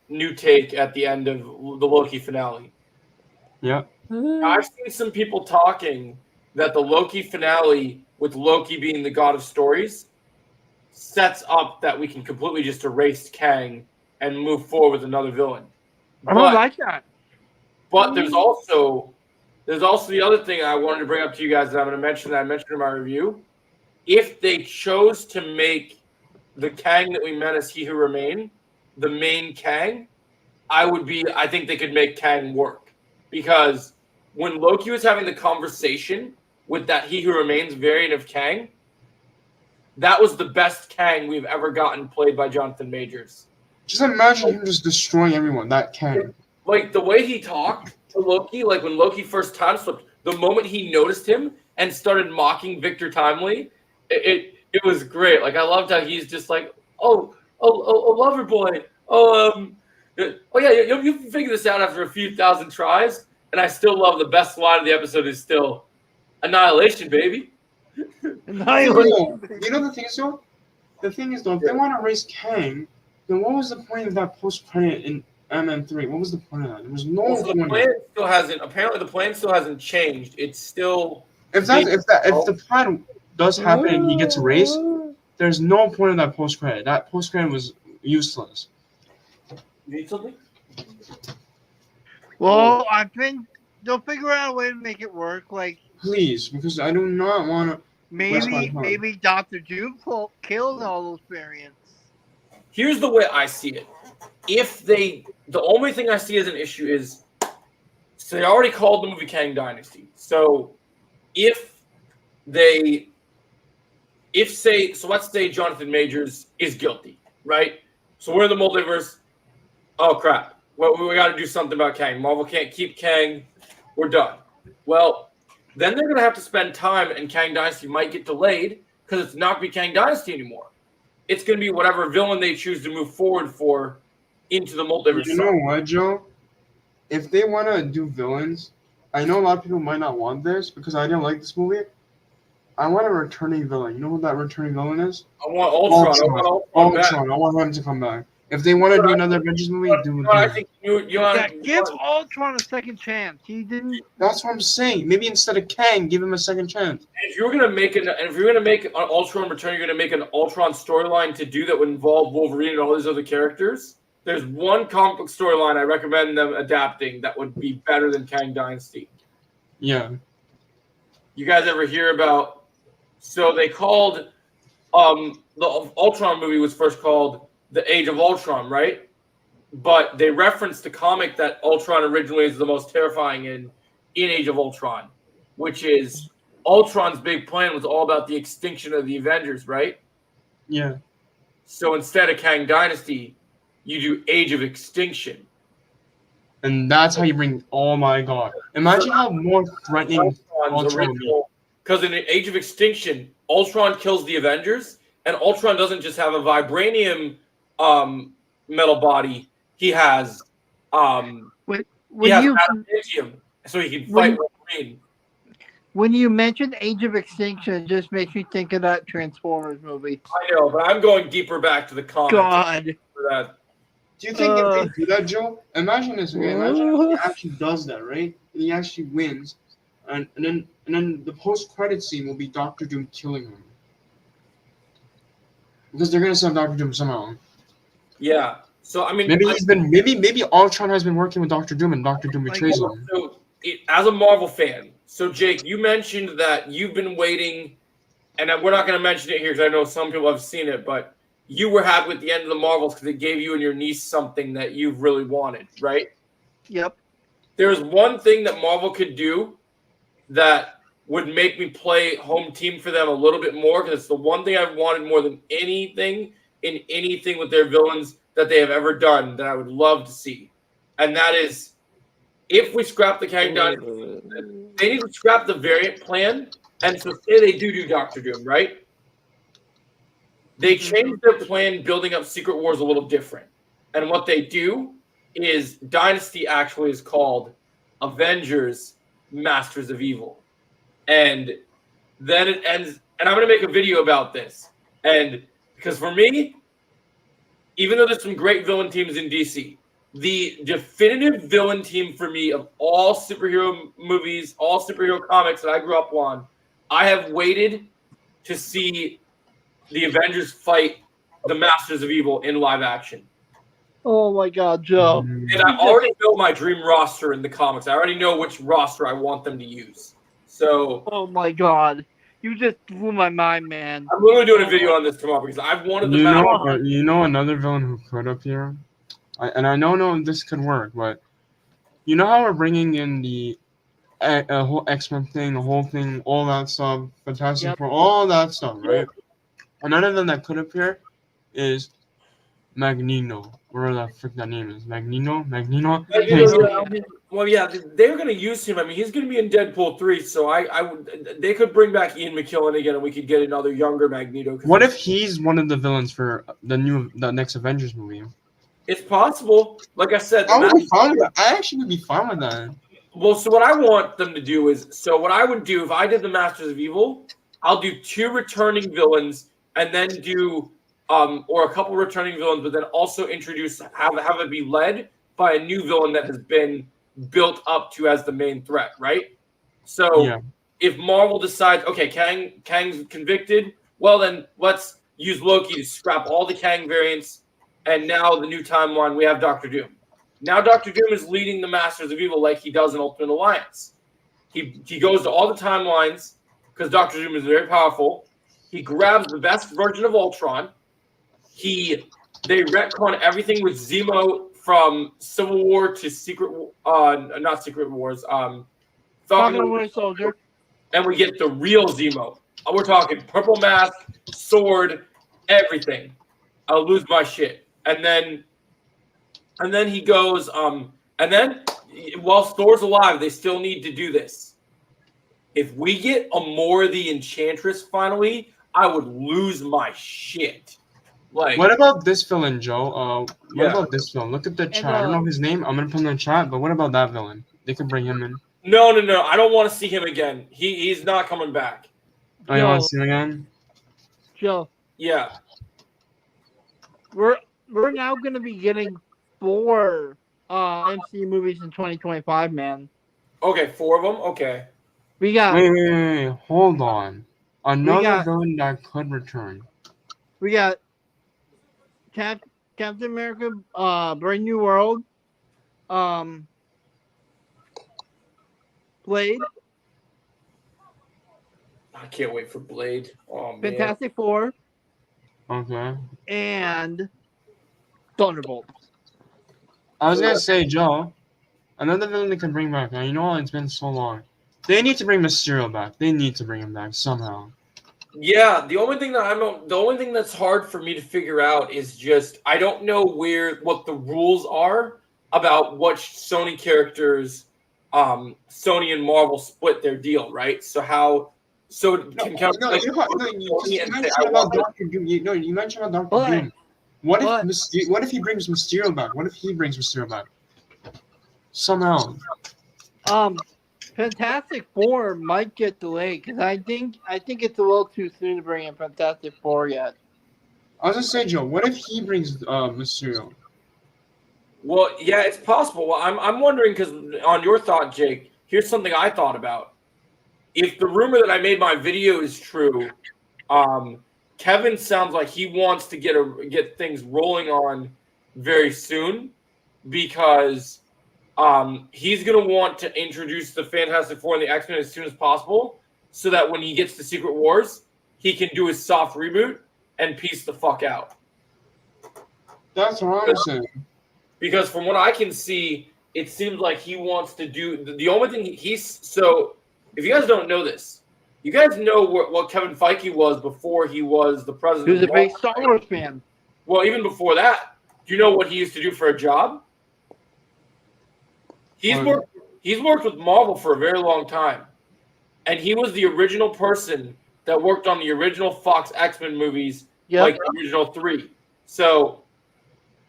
new take at the end of the Loki finale. Yeah. I've seen some people talking that the Loki finale, with Loki being the god of stories, sets up that we can completely just erase Kang and move forward with another villain. I don't like that. But there's also the other thing I wanted to bring up to you guys that I'm going to mention that I mentioned in my review. If they chose to make the Kang that we met as He Who Remain the main Kang, I think they could make Kang work. Because when Loki was having the conversation with that He Who Remains variant of Kang, that was the best Kang we've ever gotten played by Jonathan Majors. Just imagine him just destroying everyone. That Kang. Like the way he talked to Loki, like when Loki first time slipped, the moment he noticed him and started mocking Victor Timely, it was great. Like I loved how he's just like, oh, lover boy, oh yeah, you figure this out after a few thousand tries, and I still love the best line of the episode is still annihilation, baby. Annihilation. You know the thing is though? The thing is though, if they want to erase Kang, then what was the point of that post-credit in MM3? What was the point of that? There was no Also, the point. plan still hasn't. Apparently, the plan still hasn't changed. It's still. If the plan does happen and he gets erased, there's no point in that post-credit. That post-credit was useless. You need something? Well, I think they'll figure out a way to make it work. Like Please, because I do not want to. maybe Doctor Doom killed all those variants. Here's the way I see it. The only thing I see as an issue is, so they already called the movie Kang Dynasty. So let's say Jonathan Majors is guilty, right? So we're in the multiverse. Oh crap! Well, we got to do something about Kang. Marvel can't keep Kang. We're done. Well, then they're gonna have to spend time, and Kang Dynasty might get delayed because it's not gonna be Kang Dynasty anymore. It's gonna be whatever villain they choose to move forward for into the multiverse. You know what, Joe? If they want to do villains, I know a lot of people might not want this because I didn't like this movie. I want a returning villain. You know who that returning villain is? I want Ultron. Ultron. I want him to come back. If they want to do another Avengers movie, do it. I think Give Ultron a second chance. He didn't. That's what I'm saying. Maybe instead of Kang, give him a second chance. If you're gonna make an Ultron return, you're gonna make an Ultron storyline to do that would involve Wolverine and all these other characters. There's one comic book storyline I recommend them adapting that would be better than Kang Dynasty. Yeah. You guys ever hear about? So they called the Ultron movie was first called The Age of Ultron, right? But they referenced the comic that Ultron originally is the most terrifying in Age of Ultron, which is Ultron's big plan was all about the extinction of the Avengers, right? Yeah. So instead of Kang Dynasty, you do Age of Extinction. And that's how you bring. Oh my god! Imagine how more threatening Ultron's Ultron would be. original, because in Age of Extinction, Ultron kills the Avengers, and Ultron doesn't just have a vibranium metal body. He has When, he when has you adamantium, so he can when fight Wolverine. when you mentioned Age of Extinction, it just makes me think of that Transformers movie. I know, but I'm going deeper back to the comics God. for that. Do you think if they do that, Joe? Imagine this, okay? Imagine if he actually does that, right? And he actually wins, and then the post-credit scene will be Doctor Doom killing him, because they're gonna send Doctor Doom somehow. Yeah. So I mean, Maybe Ultron has been working with Doctor Doom, and Doctor Doom betrays him. So as a Marvel fan, so Jake, you mentioned that you've been waiting, and we're not going to mention it here because I know some people have seen it, but you were happy with the end of the Marvels because it gave you and your niece something that you've really wanted, right? Yep. There's one thing that Marvel could do that would make me play home team for them a little bit more, because it's the one thing I've wanted more than anything in anything with their villains that they have ever done that I would love to see. And that is, if we scrap the Kang Dynasty, they need to scrap the variant plan. And so say they do Doctor Doom, right? They change their plan building up Secret Wars a little different. And what they do is Dynasty actually is called Avengers Masters of Evil. And then it ends, and I'm going to make a video about this. And because for me, even though there's some great villain teams in DC, the definitive villain team for me of all superhero movies, all superhero comics that I grew up on, I have waited to see the Avengers fight the Masters of Evil in live action. Oh my God, Joe. And I already know my dream roster in the comics. I already know which roster I want them to use. So, Oh my God. You just blew my mind, man. I'm literally doing a video on this tomorrow because I've wanted the You know another villain who could appear, and I know this could work, but you know how we're bringing in the whole X-Men thing, the whole thing, all that stuff, Fantastic Four, all that stuff, right? Another villain that could appear is Magneto. Whatever the frick that name is. Magneto? Well, yeah, they're going to use him. I mean, he's going to be in Deadpool 3, so I would. They could bring back Ian McKellen again, and we could get another younger Magneto. What if he's one of the villains for the next Avengers movie? It's possible. Like I said, I would be fine with that. I actually would be fine with that. Well, so what I want them to do is, so what I would do if I did the Masters of Evil, I'll do 2 returning villains, and then do or a couple returning villains, but then also introduce have it be led by a new villain that has been built up to as the main threat, right? So if Marvel decides, okay, Kang's convicted, well then let's use Loki to scrap all the Kang variants, and now the new timeline we have Doctor Doom. Now Doctor Doom is leading the Masters of Evil like he does in Ultimate Alliance. He goes to all the timelines because Doctor Doom is very powerful. He grabs the best version of Ultron. They retcon everything with Zemo from Civil War to not Secret Wars, Falcon and Winter Soldier, and we get the real Zemo. We're talking purple mask, sword, everything. I'll lose my shit. And then he goes, and then while Thor's alive, they still need to do this. If we get Amora the Enchantress finally, I would lose my shit. Like, what about this villain, Joe? What about this villain? Look at the chat. I don't know his name. I'm gonna put him in the chat. But what about that villain? They could bring him in. No. I don't want to see him again. He's not coming back. Oh, you want to see him again? Joe. Yeah. We're now gonna be getting 4 MCU movies in 2025, man. Okay, 4 of them. Okay. We got. Wait. Hold on. Another villain that could return. We got Captain America, Brave New World, Blade. I can't wait for Blade. Oh man. Fantastic Four. Okay. and Thunderbolt. I was gonna say, Joe, another villain they can bring back. Now, you know what? It's been so long. They need to bring Mysterio back. They need to bring him back somehow. Yeah, the only thing that's hard for me to figure out is just I don't know what the rules are about which Sony characters Sony and Marvel split their deal, right? So can count No, like you Sony and say mentioned I about want Doctor Doom. You mentioned about Doctor But Doom. What if but What if he brings Mysterio back? What if he brings Mysterio back? Somehow. Fantastic Four might get delayed because I think it's a little too soon to bring in Fantastic Four yet. I was gonna say, Joe, what if he brings Mysterio? Well, yeah, it's possible. Well, I'm wondering because on your thought, Jake, here's something I thought about. If the rumor that I made my video is true, Kevin sounds like he wants to get things rolling on very soon because he's going to want to introduce the Fantastic Four and the X-Men as soon as possible so that when he gets to Secret Wars, he can do his soft reboot and piece the fuck out. That's what I'm saying. Because from what I can see, it seems like he wants to do the only thing he's so. If you guys don't know this, you guys know what Kevin Feige was before he was the president. He was a big Star Wars fan. Well, even before that, do you know what he used to do for a job? He's worked with Marvel for a very long time, and he was the original person that worked on the original Fox X-Men movies, like the original 3. So,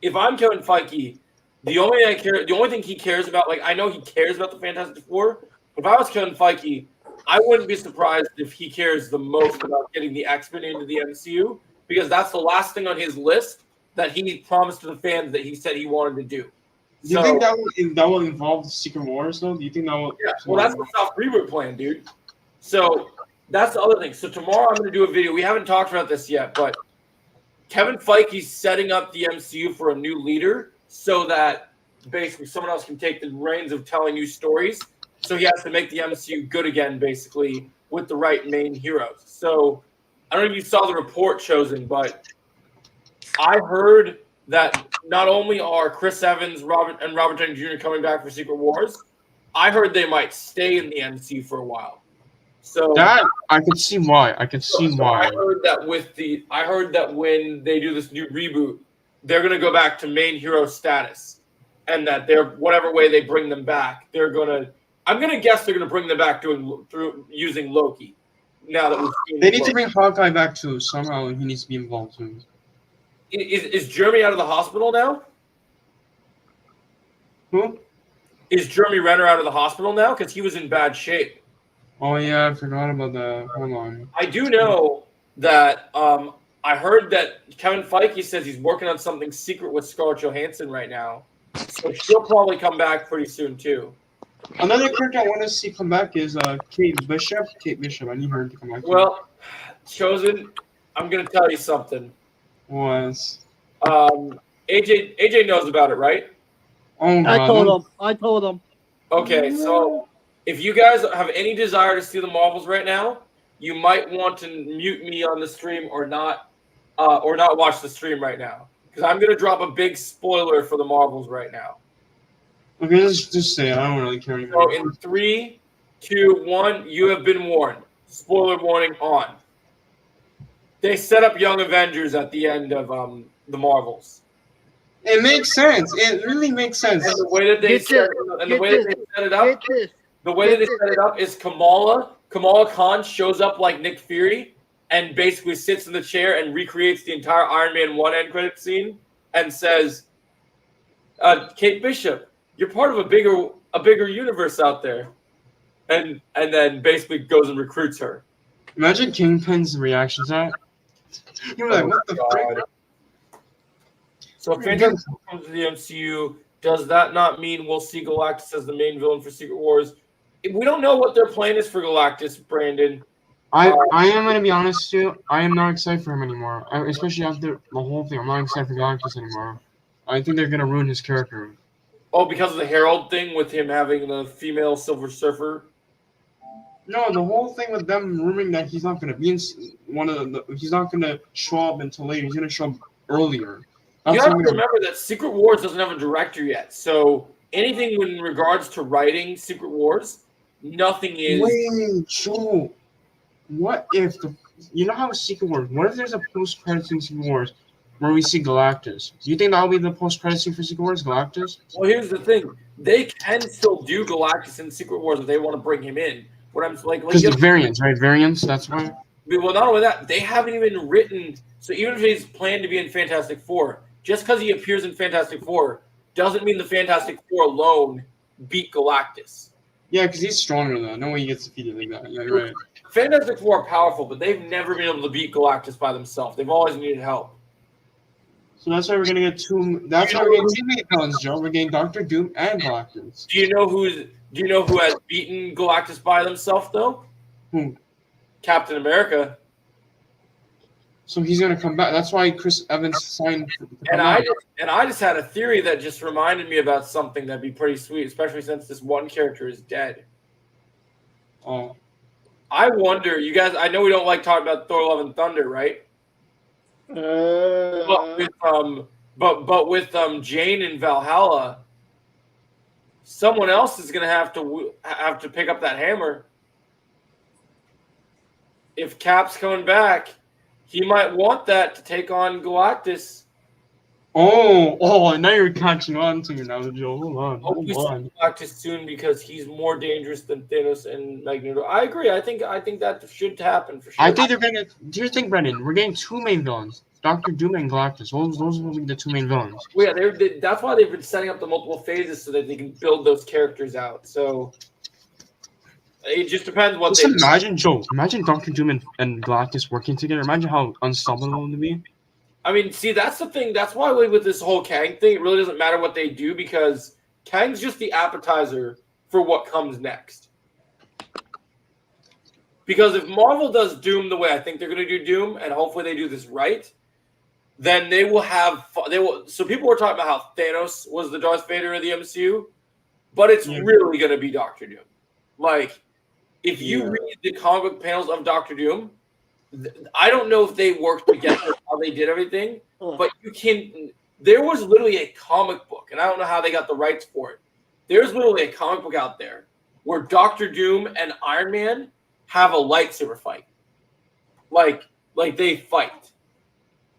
if I'm Kevin Feige, the only thing he cares about, like I know he cares about the Fantastic Four. If I was Kevin Feige, I wouldn't be surprised if he cares the most about getting the X-Men into the MCU because that's the last thing on his list that he promised to the fans that he said he wanted to do. Do you think that will involve Secret Wars though? Do you think that will? Yeah, well, that's the soft reboot plan, dude. So that's the other thing. So tomorrow I'm going to do a video. We haven't talked about this yet, but Kevin Feige's setting up the MCU for a new leader so that basically someone else can take the reins of telling new stories. So he has to make the MCU good again, basically, with the right main heroes. So I don't know if you saw the report chosen, but I heard that not only are Chris Evans, Robert Downey Jr. coming back for Secret Wars, I heard they might stay in the MCU for a while. So that I could see why. I heard that when they do this new reboot, they're going to go back to main hero status, and that they're whatever way they bring them back, they're going to. I'm going to guess they're going to bring them back through using Loki. Now that we've seen they need to bring Hawkeye back too. Somehow he needs to be involved too. Is Jeremy out of the hospital now? Who? Is Jeremy Renner out of the hospital now? Because he was in bad shape. Oh yeah, I forgot about that. Hold on. I do know that I heard that Kevin Feige says he's working on something secret with Scarlett Johansson right now. So she'll probably come back pretty soon too. Another character I want to see come back is Kate Bishop. Kate Bishop, I need her to come back. Well, Chosen, I'm going to tell you something. Was AJ knows about it, right? Oh God. I told him. Okay, so if you guys have any desire to see the Marvels right now, you might want to mute me on the stream or not watch the stream right now because I'm going to drop a big spoiler for the Marvels right now. Okay, let's just say it. I don't really care anymore. So in 3, 2, 1, you have been warned. Spoiler warning on. They set up Young Avengers at the end of the Marvels. It makes sense. It really makes sense. And the way that they set it up is Kamala Khan shows up like Nick Fury and basically sits in the chair and recreates the entire Iron Man 1 end credit scene and says, Kate Bishop, you're part of a bigger universe out there. And then basically goes and recruits her. Imagine Kingpin's reaction to that. You're like, what the frick? So if Fantastic Four comes to the MCU, does that not mean we'll see Galactus as the main villain for Secret Wars? We don't know what their plan is for Galactus, Brandon. I am going to be honest with you. I am not excited for him anymore. Especially after the whole thing. I'm not excited for Galactus anymore. I think they're going to ruin his character. Oh, because of the Herald thing with him having the female Silver Surfer? No, the whole thing with them rumouring that he's not gonna be in one of he's not gonna show up until later. He's gonna show up earlier. You That's have to something. remember that Secret Wars doesn't have a director yet. So anything in regards to writing Secret Wars, nothing is. Wait, Joe. What if you know how Secret Wars? What if there's a post-credit scene in Secret Wars where we see Galactus? Do you think that'll be the post-credit scene for Secret Wars, Galactus? Well, here's the thing: they can still do Galactus in Secret Wars if they want to bring him in. What I'm like, Because the variants, right? Variants. That's why. well, not only that, they haven't even written. So even if he's planned to be in Fantastic Four, just because he appears in Fantastic Four doesn't mean the Fantastic Four alone beat Galactus. Yeah, because he's stronger though. No way he gets defeated like that. Yeah, right. Fantastic Four are powerful, but they've never been able to beat Galactus by themselves. They've always needed help. So that's why we're gonna get two. That's why we're getting two main villains, Joe. We're getting Doctor Doom and Galactus. Do you know who has beaten Galactus by themselves though? Who? Captain America. So he's gonna come back. That's why Chris Evans signed. And I just had a theory that just reminded me about something that'd be pretty sweet, especially since this one character is dead. Oh. I wonder, you guys. I know we don't like talking about Thor: Love and Thunder, right? But with Jane in Valhalla, someone else is gonna have to pick up that hammer. If Cap's coming back, he might want that to take on Galactus. Oh! Now you're catching on to me now, Joe. Hold on. Hope we see Galactus soon because he's more dangerous than Thanos and Magneto. I agree. I think that should happen for sure. I think they're gonna. Here's the thing, Brendan. We're getting two main villains: Doctor Doom and Galactus. Those will be the two main villains. Well, yeah, that's why they've been setting up the multiple phases so that they can build those characters out. So it just depends what. Just imagine, Joe. Imagine Doctor Doom and Galactus working together. Imagine how unstoppable it would be. I mean, see, that's the thing. That's why with this whole Kang thing, it really doesn't matter what they do because Kang's just the appetizer for what comes next. Because if Marvel does Doom the way I think they're going to do Doom, and hopefully they do this right, then they will have. So people were talking about how Thanos was the Darth Vader of the MCU, but it's really going to be Doctor Doom. Like, if you read the comic book panels of Doctor Doom, I don't know if they worked together how they did everything, but you can. There was literally a comic book, and I don't know how they got the rights for it. There's literally a comic book out there where Doctor Doom and Iron Man have a lightsaber fight, like they fight.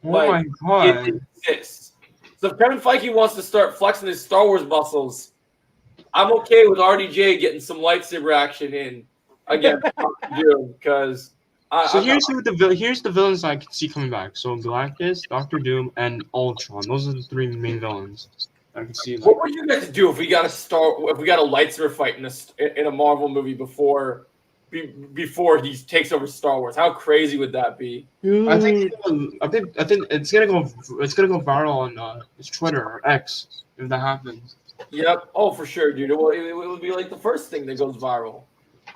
Oh my god! It exists. So if Kevin Feige wants to start flexing his Star Wars muscles, I'm okay with RDJ getting some lightsaber action in against Doctor Doom because. Here's the villains I can see coming back. So Galactus, Doctor Doom, and Ultron. Those are the three main villains I can see. What would you guys do if we got a lightsaber fight in a Marvel movie before he takes over Star Wars? How crazy would that be? I think it's gonna go viral on Twitter or X if that happens. Yep. Oh, for sure, dude. It would be like the first thing that goes viral.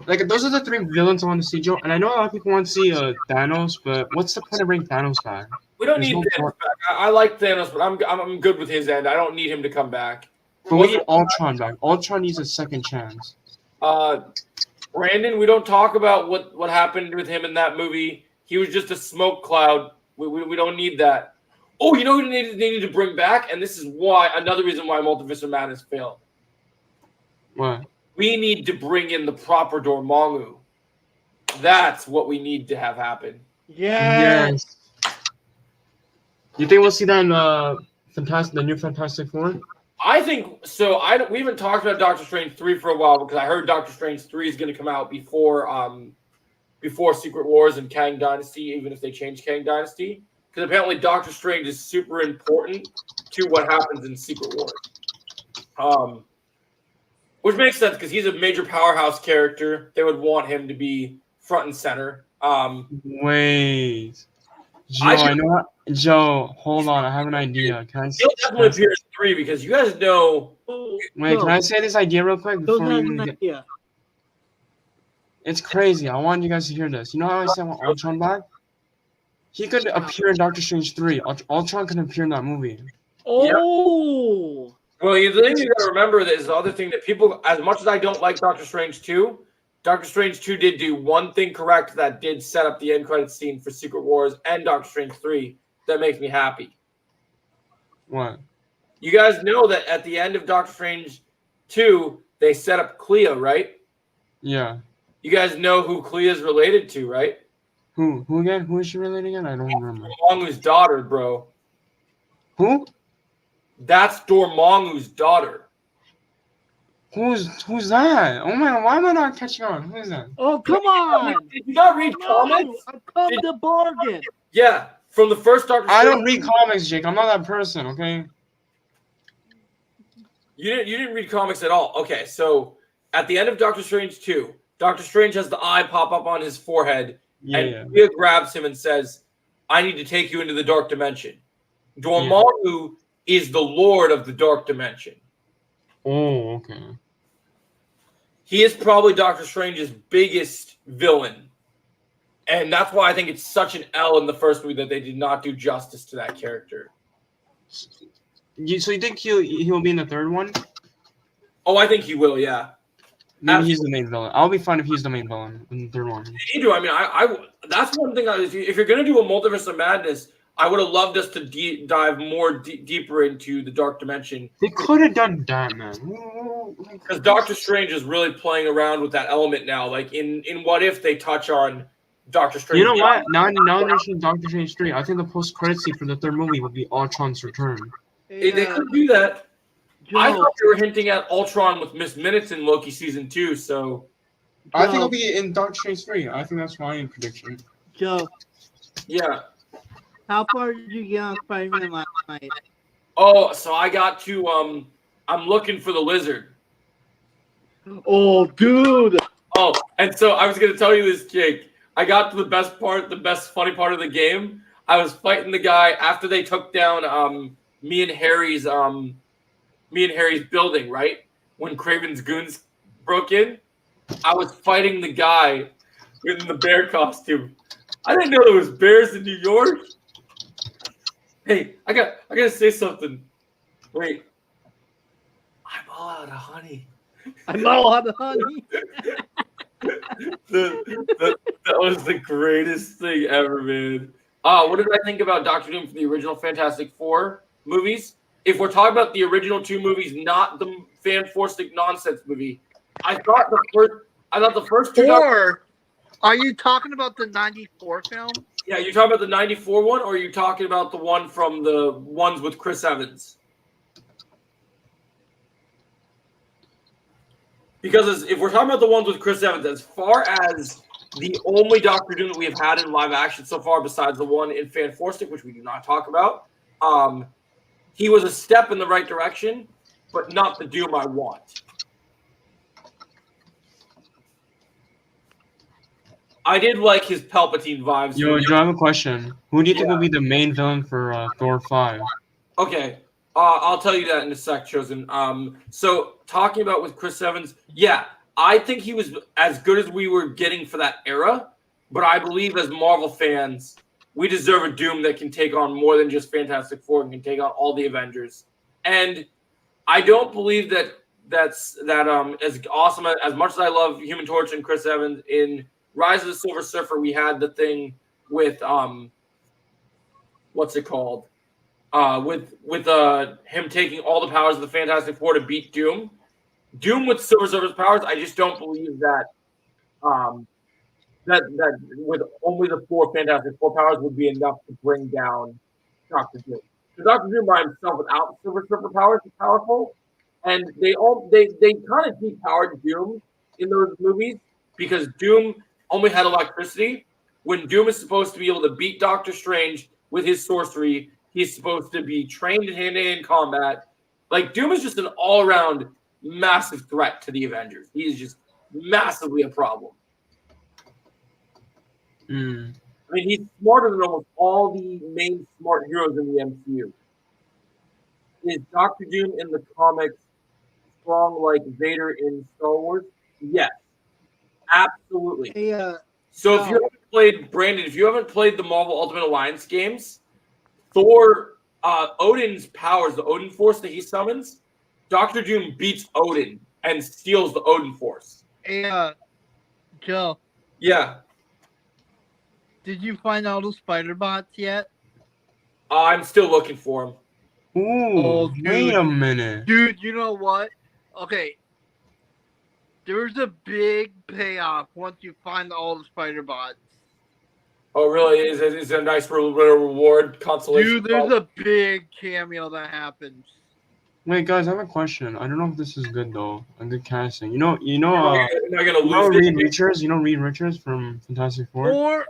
Like those are the three villains I want to see, Joe. And I know a lot of people want to see Thanos, but what's the point of bringing Thanos back? We don't need Thanos back. I like Thanos, but I'm good with his end. I don't need him to come back. But we need Ultron back. Ultron needs a second chance. Brandon, we don't talk about what happened with him in that movie. He was just a smoke cloud. We don't need that. Oh, you know who they need to bring back? And this is another reason why Multiverse of Madness failed. What? We need to bring in the proper Dormammu. That's what we need to have happen. Yes. You think we'll see that in the new Fantastic Four? I think so. We haven't talked about Doctor Strange 3 for a while because I heard Doctor Strange 3 is going to come out before Secret Wars and Kang Dynasty, even if they change Kang Dynasty. Because apparently Doctor Strange is super important to what happens in Secret Wars. Which makes sense because he's a major powerhouse character. They would want him to be front and center. Wait. Joe, Joe, hold on. I have an idea. He'll definitely appear in 3 because you guys know. Wait, can I say this idea real quick before It's crazy. I want you guys to hear this. You know how I said I want Ultron back? He could appear in Doctor Strange 3. Ultron could appear in that movie. Oh. Well, the thing you got to remember is the other thing that people, as much as I don't like Doctor Strange 2, Doctor Strange 2 did do one thing correct that did set up the end credits scene for Secret Wars and Doctor Strange 3 that makes me happy. What? You guys know that at the end of Doctor Strange 2, they set up Clea, right? Yeah. You guys know who Clea is related to, right? Who again? Who is she related again? I don't remember. Dormammu's daughter, bro. Who? That's Dormammu's daughter. Who's that? Oh my god, why am I not catching on? Who is that? Oh, come on! Did you not read No, comics? I've come to bargain. Yeah, from the first Doctor Strange. I don't read comics, Jake. I'm not that person, okay? You didn't read comics at all. Okay, so at the end of Doctor Strange 2, Doctor Strange has the eye pop up on his forehead, and Clea grabs him and says, I need to take you into the dark dimension. Dormammu is the lord of the dark dimension. Oh, okay. He is probably Doctor Strange's biggest villain. And that's why I think it's such an L in the first movie that they did not do justice to that character. So you think he'll be in the third one? Oh, I think he will, yeah. Maybe he's the main villain. I'll be fine if he's the main villain in the third one. You do. I mean, I that's one thing. If you're going to do a multiverse of madness, I would have loved us to dive more deeper into the dark dimension. They could have done that, man. Because Doctor Strange is really playing around with that element now. Like in What If, they touch on Doctor Strange. You know what? Now mentioning Doctor Strange 3, I think the post-credit scene for the third movie would be Ultron's return. They could do that. Joe, I thought they were hinting at Ultron with Miss Minutes in Loki season 2. So I think it'll be in Doctor Strange 3. I think that's my prediction. Joe, yeah. how far did you get on Spider-Man last night? Oh, so I got to I'm looking for the lizard. Oh, dude. Oh, and so I was gonna tell you this, Jake. I got to the best funny part of the game. I was fighting the guy after they took down me and Harry's building, right? When Kraven's goons broke in, I was fighting the guy in the bear costume. I didn't know there was bears in New York. Hey, I gotta say something. Wait. I'm all out of honey. I'm all out of honey. That was the greatest thing ever, man. What did I think about Doctor Doom for the original Fantastic Four movies? If we're talking about the original two movies, not the fan-forced nonsense movie, I thought the first two. Or are you talking about the '94 film? Yeah, you're talking about the '94 one, or are you talking about the one from the ones with Chris Evans? Because if we're talking about the ones with Chris Evans, as far as the only Doctor Doom that we have had in live action so far, besides the one in Fan Forstic, which we do not talk about, he was a step in the right direction, but not the Doom I want. I did like his Palpatine vibes. Yo, Joe, I have a question. Who do you think will be the main villain for Thor 5? Okay, I'll tell you that in a sec, Chosen. So talking about with Chris Evans, yeah, I think he was as good as we were getting for that era, but I believe as Marvel fans, we deserve a Doom that can take on more than just Fantastic Four and can take on all the Avengers. And I don't believe that's as awesome as much as I love Human Torch and Chris Evans in Rise of the Silver Surfer. We had the thing with what's it called? With him taking all the powers of the Fantastic Four to beat Doom. Doom with Silver Surfer's powers, I just don't believe that that with only the 4 Fantastic Four powers would be enough to bring down Doctor Doom. So Doctor Doom by himself without Silver Surfer powers is powerful, and they kind of depowered Doom in those movies because Doom only had electricity. When Doom is supposed to be able to beat Doctor Strange with his sorcery, he's supposed to be trained in hand-to-hand combat. Like, Doom is just an all-around massive threat to the Avengers. He is just massively a problem. I mean, he's smarter than almost all the main smart heroes in the MCU. Is Doctor Doom in the comics strong like Vader in Star Wars? Yes. Absolutely. Hey, So if you haven't played, Brandon, if you haven't played the Marvel Ultimate Alliance games, Thor, Odin's powers, the Odin Force that he summons, Doctor Doom beats Odin and steals the Odin Force. hey, Joe, Yeah, did you find all the spider bots yet? I'm still looking for him. Ooh, Oh, wait dude. a minute. Dude, you know what? Okay. There's a big payoff once you find all the spider bots. Oh, really? Is it a nice little reward consolation? Dude, there's a big cameo that happens. Wait, guys, I have a question. I don't know if this is good though. A good casting. Am I gonna lose this? Reed Richards. You know Reed Richards from Fantastic Four. Or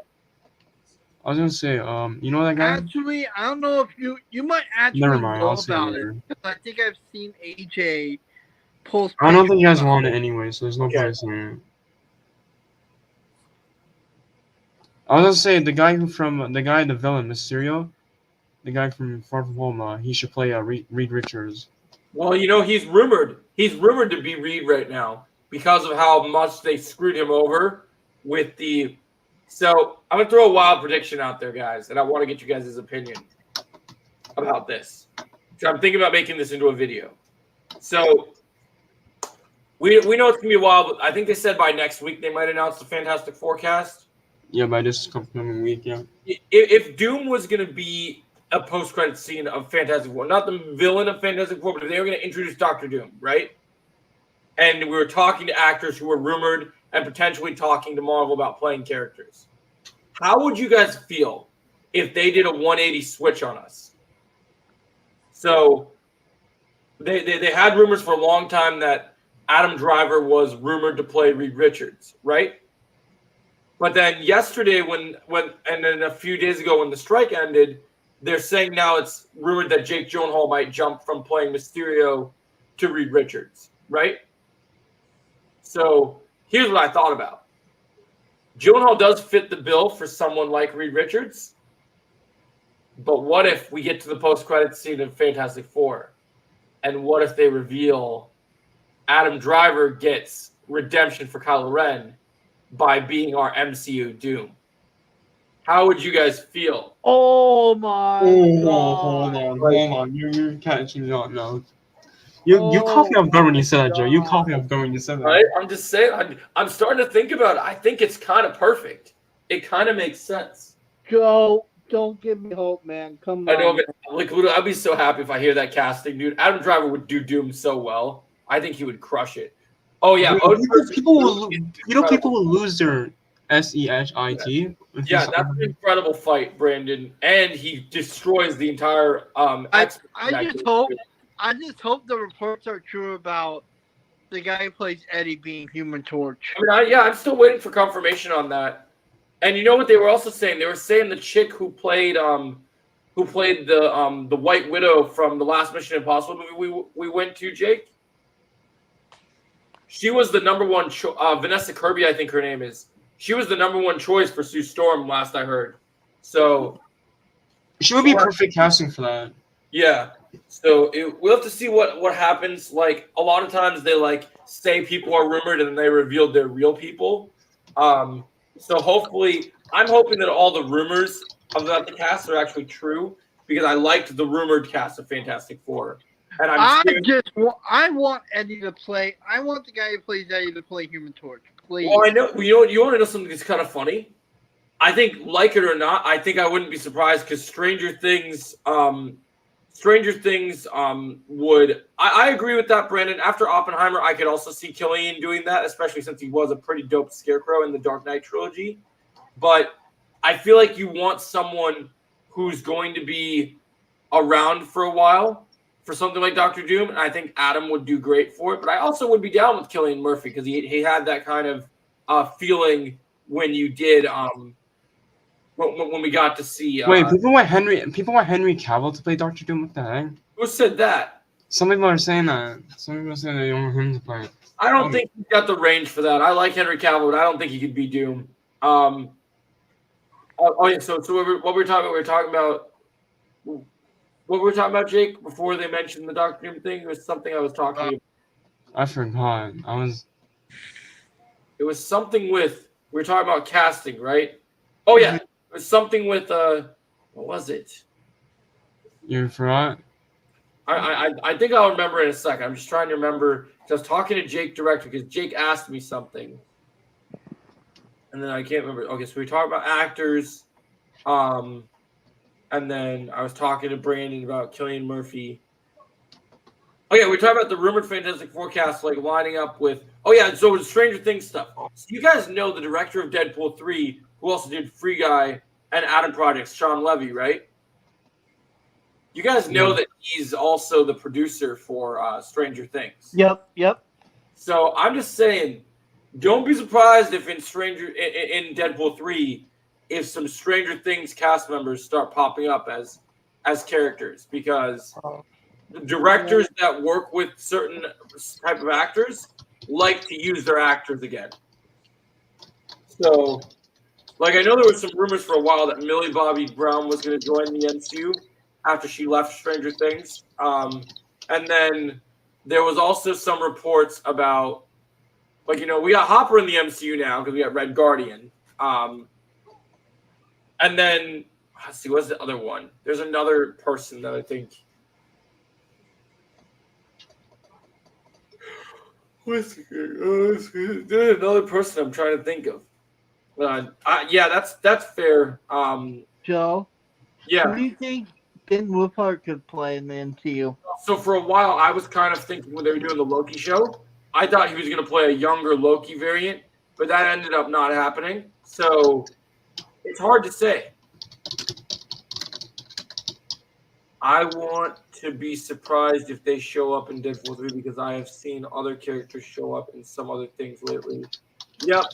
I was gonna say, you know that guy? actually, I don't know if you might actually Never mind. know I'll say about it. later. I think I've seen AJ post. I don't think you guys pictures want about it anyway, so there's no Okay. point saying it. I was gonna say the villain Mysterio, the guy from Far From Home. He should play Reed Richards. Well, he's rumored. He's rumored to be Reed right now because of how much they screwed him over with the. So I'm gonna throw a wild prediction out there, guys, and I want to get you guys' opinion about this. So I'm thinking about making this into a video. So we know it's gonna be a while, but I think they said by next week they might announce the Fantastic Forecast. Yeah, by this coming week, yeah. If Doom was gonna be a post-credit scene of Fantastic Four, not the villain of Fantastic Four, but if they were gonna introduce Doctor Doom, right? And we were talking to actors who were rumored and potentially talking to Marvel about playing characters. How would you guys feel if they did a 180 switch on us? So they had rumors for a long time that Adam Driver was rumored to play Reed Richards, right? But then yesterday, and then a few days ago when the strike ended, they're saying now it's rumored that Jake Gyllenhaal might jump from playing Mysterio to Reed Richards, right? So here's what I thought about. Gyllenhaal does fit the bill for someone like Reed Richards, but what if we get to the post-credits scene of Fantastic Four, and what if they reveal Adam Driver gets redemption for Kylo Ren by being our MCU Doom? How would you guys feel? Oh my god. Hold on. You're catching me on now. You caught me off guard when you said that, Joe. You caught me off guard when you said that. Right? I'm just saying. I'm starting to think about it. I think it's kind of perfect. It kind of makes sense. Joe, don't give me hope, man. Come I know, on. but like, I'd be so happy if I hear that casting, dude. Adam Driver would do Doom so well. I think he would crush it. Oh yeah, People will lose their SEHIT. Yeah, that's an incredible fight, Brandon, and he destroys the entire. I just hope the reports are true about the guy who plays Eddie being Human Torch. I mean, I'm still waiting for confirmation on that. And you know what they were also saying? They were saying the chick who played the White Widow from the last Mission Impossible movie we went to, Jake. She was the number one Vanessa Kirby, I think her name is. She was the number one choice for Sue Storm, last I heard. So she would be perfect casting for that. Yeah. So we'll have to see what happens. Like a lot of times they say people are rumored and then they revealed they're real people. So hopefully, I'm hoping that all the rumors about the cast are actually true because I liked the rumored cast of Fantastic Four. And I want Eddie to play. I want the guy who plays Eddie to play Human Torch. Please. Well, I know. You want to know something that's kind of funny? I think, like it or not, I think I wouldn't be surprised because Stranger Things would. I agree with that, Brandon. After Oppenheimer, I could also see Killian doing that, especially since he was a pretty dope Scarecrow in the Dark Knight trilogy. But I feel like you want someone who's going to be around for a while for something like Doctor Doom, and I think Adam would do great for it. But I also would be down with Cillian Murphy because he had that kind of feeling when you did when we got to see. Wait, people want Henry Cavill to play Doctor Doom. What the heck? Who said that? Some people are saying that. Some people are saying they want him to play. I don't think he's got the range for that. I like Henry Cavill, but I don't think he could be Doom. So what were we talking about? We were talking about. What were we talking about, Jake? Before they mentioned the Doctor Doom thing, it was something I was talking about. I forgot. It was something with. We were talking about casting, right? Oh yeah, it was something with. What was it? You forgot? I think I'll remember in a second. I'm just trying to remember. I was talking to Jake directly because Jake asked me something. And then I can't remember. Okay, so we talked about actors. And then I was talking to Brandon about Cillian Murphy. Oh yeah, we talked about the rumored Fantastic Four cast like lining up with. Oh yeah, so with Stranger Things stuff. So you guys know the director of Deadpool 3, who also did Free Guy and Adam Projects, Sean Levy, right? You guys know that he's also the producer for Stranger Things. Yep. So I'm just saying, don't be surprised if in Deadpool 3, if some Stranger Things cast members start popping up as characters, because the directors that work with certain type of actors like to use their actors again. So, like, I know there was some rumors for a while that Millie Bobby Brown was going to join the MCU after she left Stranger Things. And then there was also some reports about, like, we got Hopper in the MCU now because we got Red Guardian. And then, let's see, what's the other one? There's another person that I think. There's another person I'm trying to think of. Yeah, that's fair. Joe. Yeah. Who do you think Ben Wolfhard could play in the MCU? So for a while, I was kind of thinking when they were doing the Loki show, I thought he was going to play a younger Loki variant, but that ended up not happening. So it's hard to say. I want to be surprised if they show up in Deadpool 3 because I have seen other characters show up in some other things lately. Yep.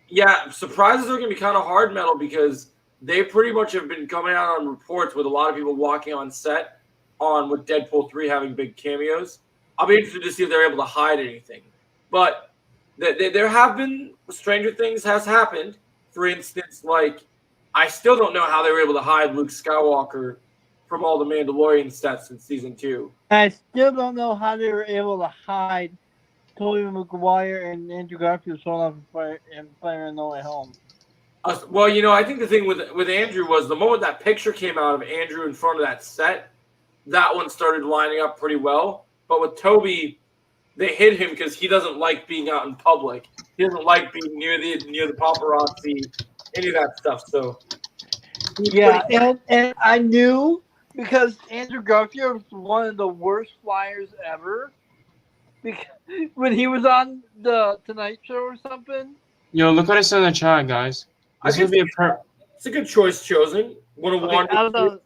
Yeah, surprises are going to be kind of hard, Metal, because they pretty much have been coming out on reports with a lot of people walking on set with Deadpool 3 having big cameos. I'll be interested to see if they're able to hide anything. But there have been stranger things has happened. For instance, like, I still don't know how they were able to hide Luke Skywalker from all the Mandalorian sets in season 2. I still don't know how they were able to hide Tobey Maguire and Andrew Garfield showing up in Spider-Man No Way Home. Well, I think the thing with Andrew was the moment that picture came out of Andrew in front of that set, that one started lining up pretty well. But with Toby, they hid him because he doesn't like being out in public. He doesn't like being near the paparazzi, any of that stuff. So yeah, and I knew because Andrew Garfield was one of the worst flyers ever. Because when he was on the Tonight Show or something. Yo, look what I said in the chat, guys. This would be it's a good choice chosen. Go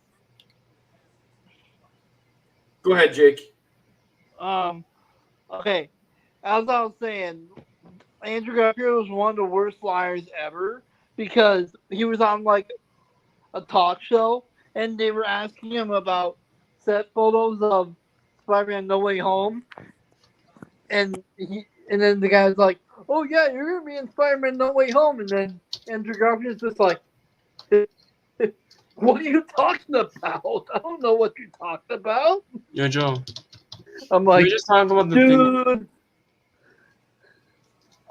ahead, Jake. Okay. As I was saying, Andrew Garfield was one of the worst flyers ever because he was on like a talk show and they were asking him about set photos of Spider-Man No Way Home, and then the guy's like, "Oh yeah, you're gonna be in Spider-Man No Way Home," and then Andrew Garfield's just like, "What are you talking about? I don't know what you're talking about." Yo, Joe. I'm like, we just talk about the dude. thing.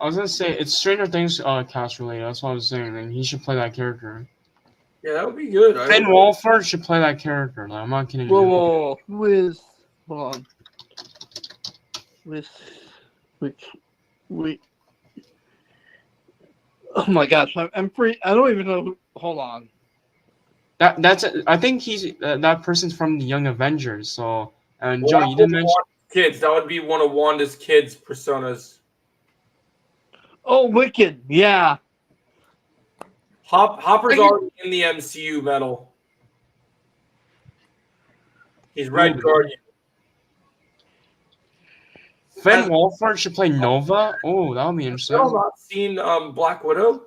I was gonna say it's Stranger Things cast related. That's what I was saying, and he should play that character. Yeah, that would be good. Ben Wolfhard should play that character. Like, I'm not kidding. Whoa. Who is? Hold on. Wait. Oh my gosh, I'm free. I don't even know. Hold on. I think he's that person's from the Young Avengers. So, and Joe, you didn't mention kids. That would be one of Wanda's kids' personas. Oh, Wicked. Yeah. Hopper's already in the MCU, Metal. He's Red Guardian. Ben Wolfhard should play Nova. Oh, that would be interesting. Have you not seen Black Widow?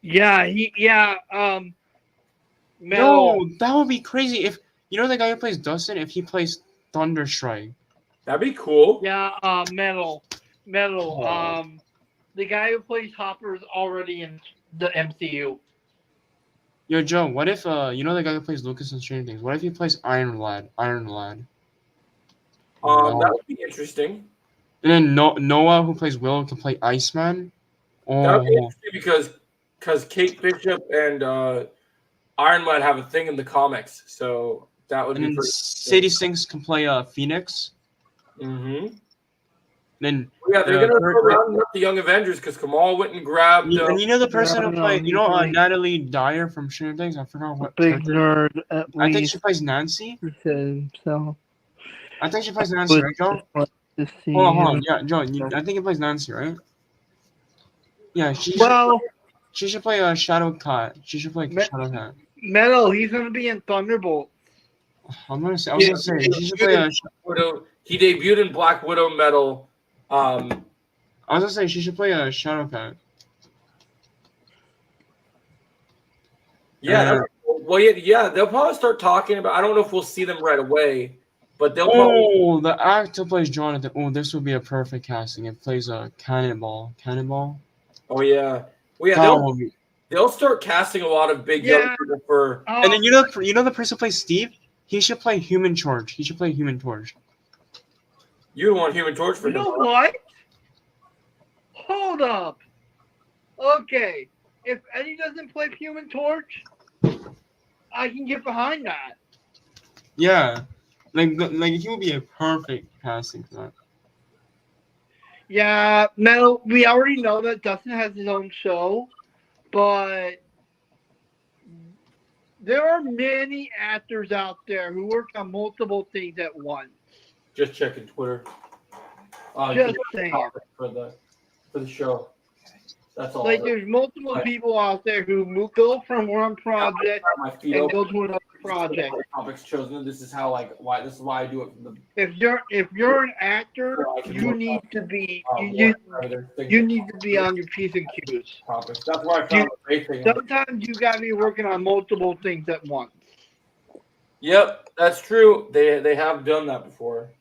Yeah, No, that would be crazy if the guy who plays Dustin, if he plays Thunderstrike. That'd be cool. Yeah, Metal. The guy who plays Hopper is already in the MCU. Yo, Joe, what if the guy who plays Lucas in Stranger Things? What if he plays Iron Lad? That would be interesting. And then Noah, who plays Willow, can play Iceman. Oh. That would be interesting because Kate Bishop and Iron Lad have a thing in the comics, so that would be pretty. Sadie Sings can play Phoenix. Mm-hmm. Then Yeah, they're gonna go rounding up the Young Avengers because Kamal went and grabbed. and you know the person who No, played, you know, he's Natalie Dyer from Stranger Things. I forgot what. big character. nerd at I think she least. plays Nancy. He said so. I think she plays Nancy, right, Joe? To see Hold on. him. Yeah, Joe. I think he plays Nancy, right? Yeah, Well, she should play a Shadow Cat. She should play Shadow Cat. Metal, he's gonna be in Thunderbolt. I was gonna say she should play a. Widow. He debuted in Black Widow Metal. I was gonna say she should play a Shadow Cat. Yeah. Well, yeah. They'll probably start talking about. I don't know if we'll see them right away, but they'll probably. Oh, the actor plays Jonathan. Oh, this would be a perfect casting. It plays a Cannonball. Cannonball. Oh yeah. Well, yeah. They'll start casting a lot of big young people for. And then you know the person who plays Steve. He should play Human Torch. He should play Human Torch. You want Human Torch for him? You know what? Hold up. Okay, if Eddie doesn't play Human Torch, I can get behind that. Yeah, like he would be a perfect casting for that. Yeah, Metal. We already know that Dustin has his own show, but there are many actors out there who work on multiple things at once. Just checking Twitter. Just saying. For the show. That's all. Like, there's multiple people out there who go from one project and go to another project. Topics chosen. This is how this is why I do it. If you're an actor, you need to be you need to be on your P's and Q's. Topics. That's why I found a great thing. Sometimes you gotta be working on multiple things at once. Yep, that's true. They have done that before.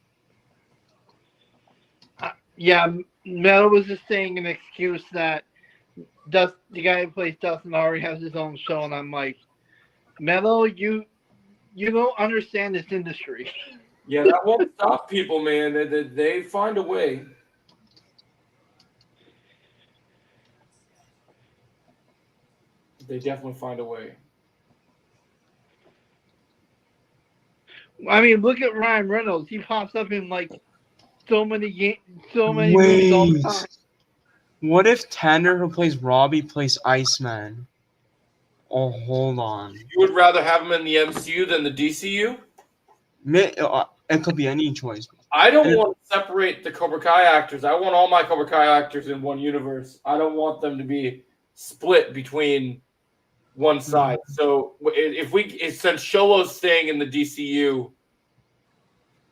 Yeah, Mel was just saying an excuse that the guy who plays Dustin already has his own show, and I'm like, Melo, you don't understand this industry. Yeah, that won't stop people, man. They find a way. They definitely find a way. I mean, look at Ryan Reynolds. He pops up in like so many movies all the time. What if Tanner, who plays Robbie, plays Iceman? Oh, hold on. You would rather have him in the MCU than the DCU? It could be any choice. I don't want to separate the Cobra Kai actors. I want all my Cobra Kai actors in one universe. I don't want them to be split between one side. So since Sholo's staying in the DCU,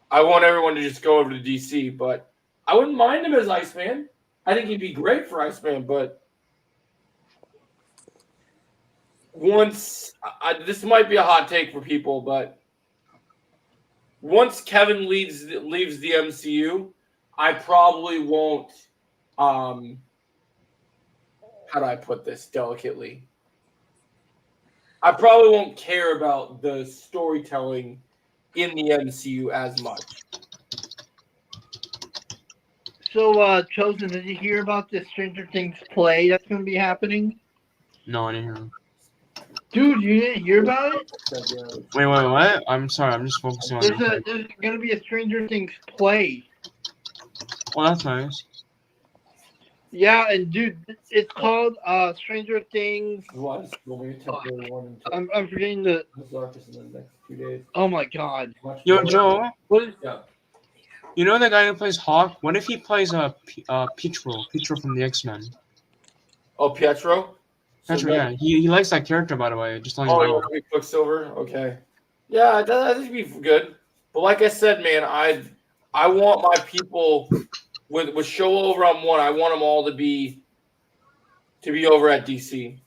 I want everyone to just go over to DC. But I wouldn't mind him as Iceman. I think he'd be great for Iceman. But this might be a hot take for people, but once Kevin leaves the MCU, I probably won't. How do I put this delicately? I probably won't care about the storytelling in the MCU as much. So, Chosen, did you hear about the Stranger Things play that's going to be happening? No, I didn't hear. Dude, you didn't hear about it? Wait, what? I'm sorry, I'm just focusing on There's going to be a Stranger Things play. Well, that's nice. Yeah, and dude, it's called Stranger Things. I'm forgetting the. Oh my god. Yo, Joe. What is? Yeah. You know the guy who plays Hawk? What if he plays Pietro from the X-Men? Oh, Pietro? Pietro, yeah. He likes that character, by the way. Just telling you. Oh, you want to be Quicksilver? Okay. Yeah, that would be good. But like I said, man, I want my people with show over on one. I want them all to be over at DC.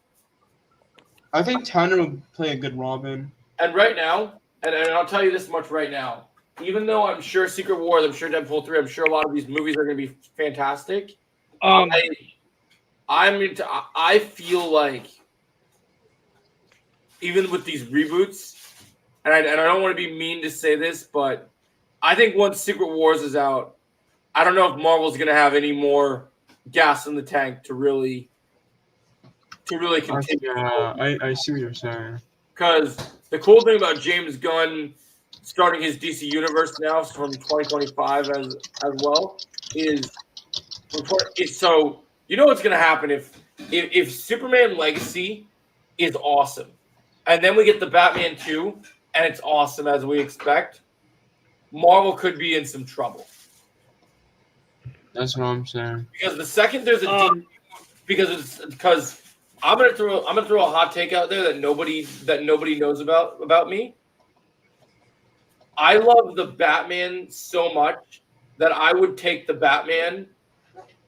I think Tanner would play a good Robin. And right now, and I'll tell you this much right now, even though I'm sure Secret Wars, I'm sure Deadpool 3, I'm sure a lot of these movies are going to be fantastic. I feel like even with these reboots, and I don't want to be mean to say this, but I think once Secret Wars is out, I don't know if Marvel's going to have any more gas in the tank to really continue. I see what you're saying. Because the cool thing about James Gunn starting his DC universe now from 2025 as well is So you know what's gonna happen if Superman Legacy is awesome, and then we get the Batman 2, and it's awesome as we expect. Marvel could be in some trouble That's what I'm saying. because the second there's a because I'm gonna throw a hot take out there that nobody knows about me. I love the Batman so much that I would take the Batman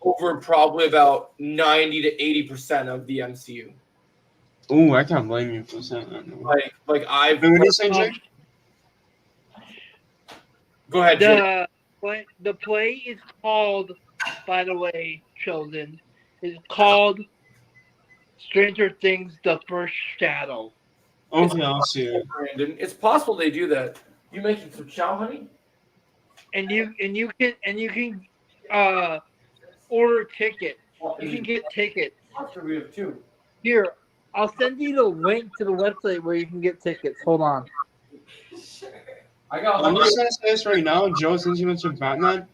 over probably about 90 to 80% of the MCU. Ooh, I can't blame you for saying that. No. Like I've. Wait, what did you say, Jay? Go ahead, Jay. The play is called, by the way, chosen. It's called Stranger Things: The First Shadow. Okay, I'll see it. Brandon, it's possible they do that. You making some chow, honey? And you can order tickets. You can get tickets. We have two. Here, I'll send you the link to the website where you can get tickets. Hold on. I'm just gonna say this right now, Joe. Since you mentioned Batman,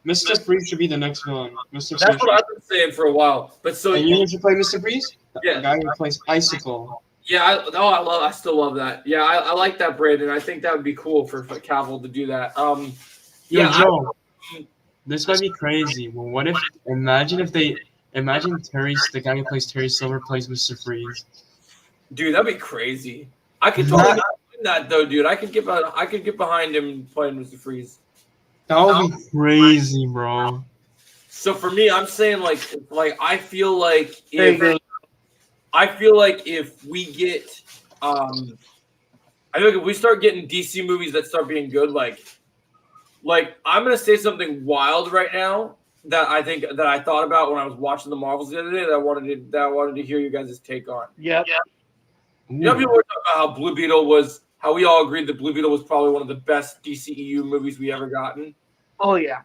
Mr. Freeze should be the next villain. Mr. That's Freeze. what I've been saying for a while. But so And you should play Mr. Freeze? Yeah. The guy who plays Icicle. Yeah, I still love that. Yeah, I like that, Brandon. I think that would be cool for Cavill to do that. Yo, Joe, this might be crazy. Well, what if imagine Terry, the guy who plays Terry Silver, plays Mr. Freeze. Dude, that'd be crazy. I could totally not win that though, dude. I could get behind him playing Mr. Freeze. That would be crazy, bro. So for me, I'm saying like I feel like if we get I think if we start getting DC movies that start being good, like I'm gonna say something wild right now that I thought about when I was watching the Marvels the other day that I wanted to hear you guys' take on. Yep. You know, people were talking about how Blue Beetle was, how we all agreed that Blue Beetle was probably one of the best DCEU movies we ever gotten. Oh yeah.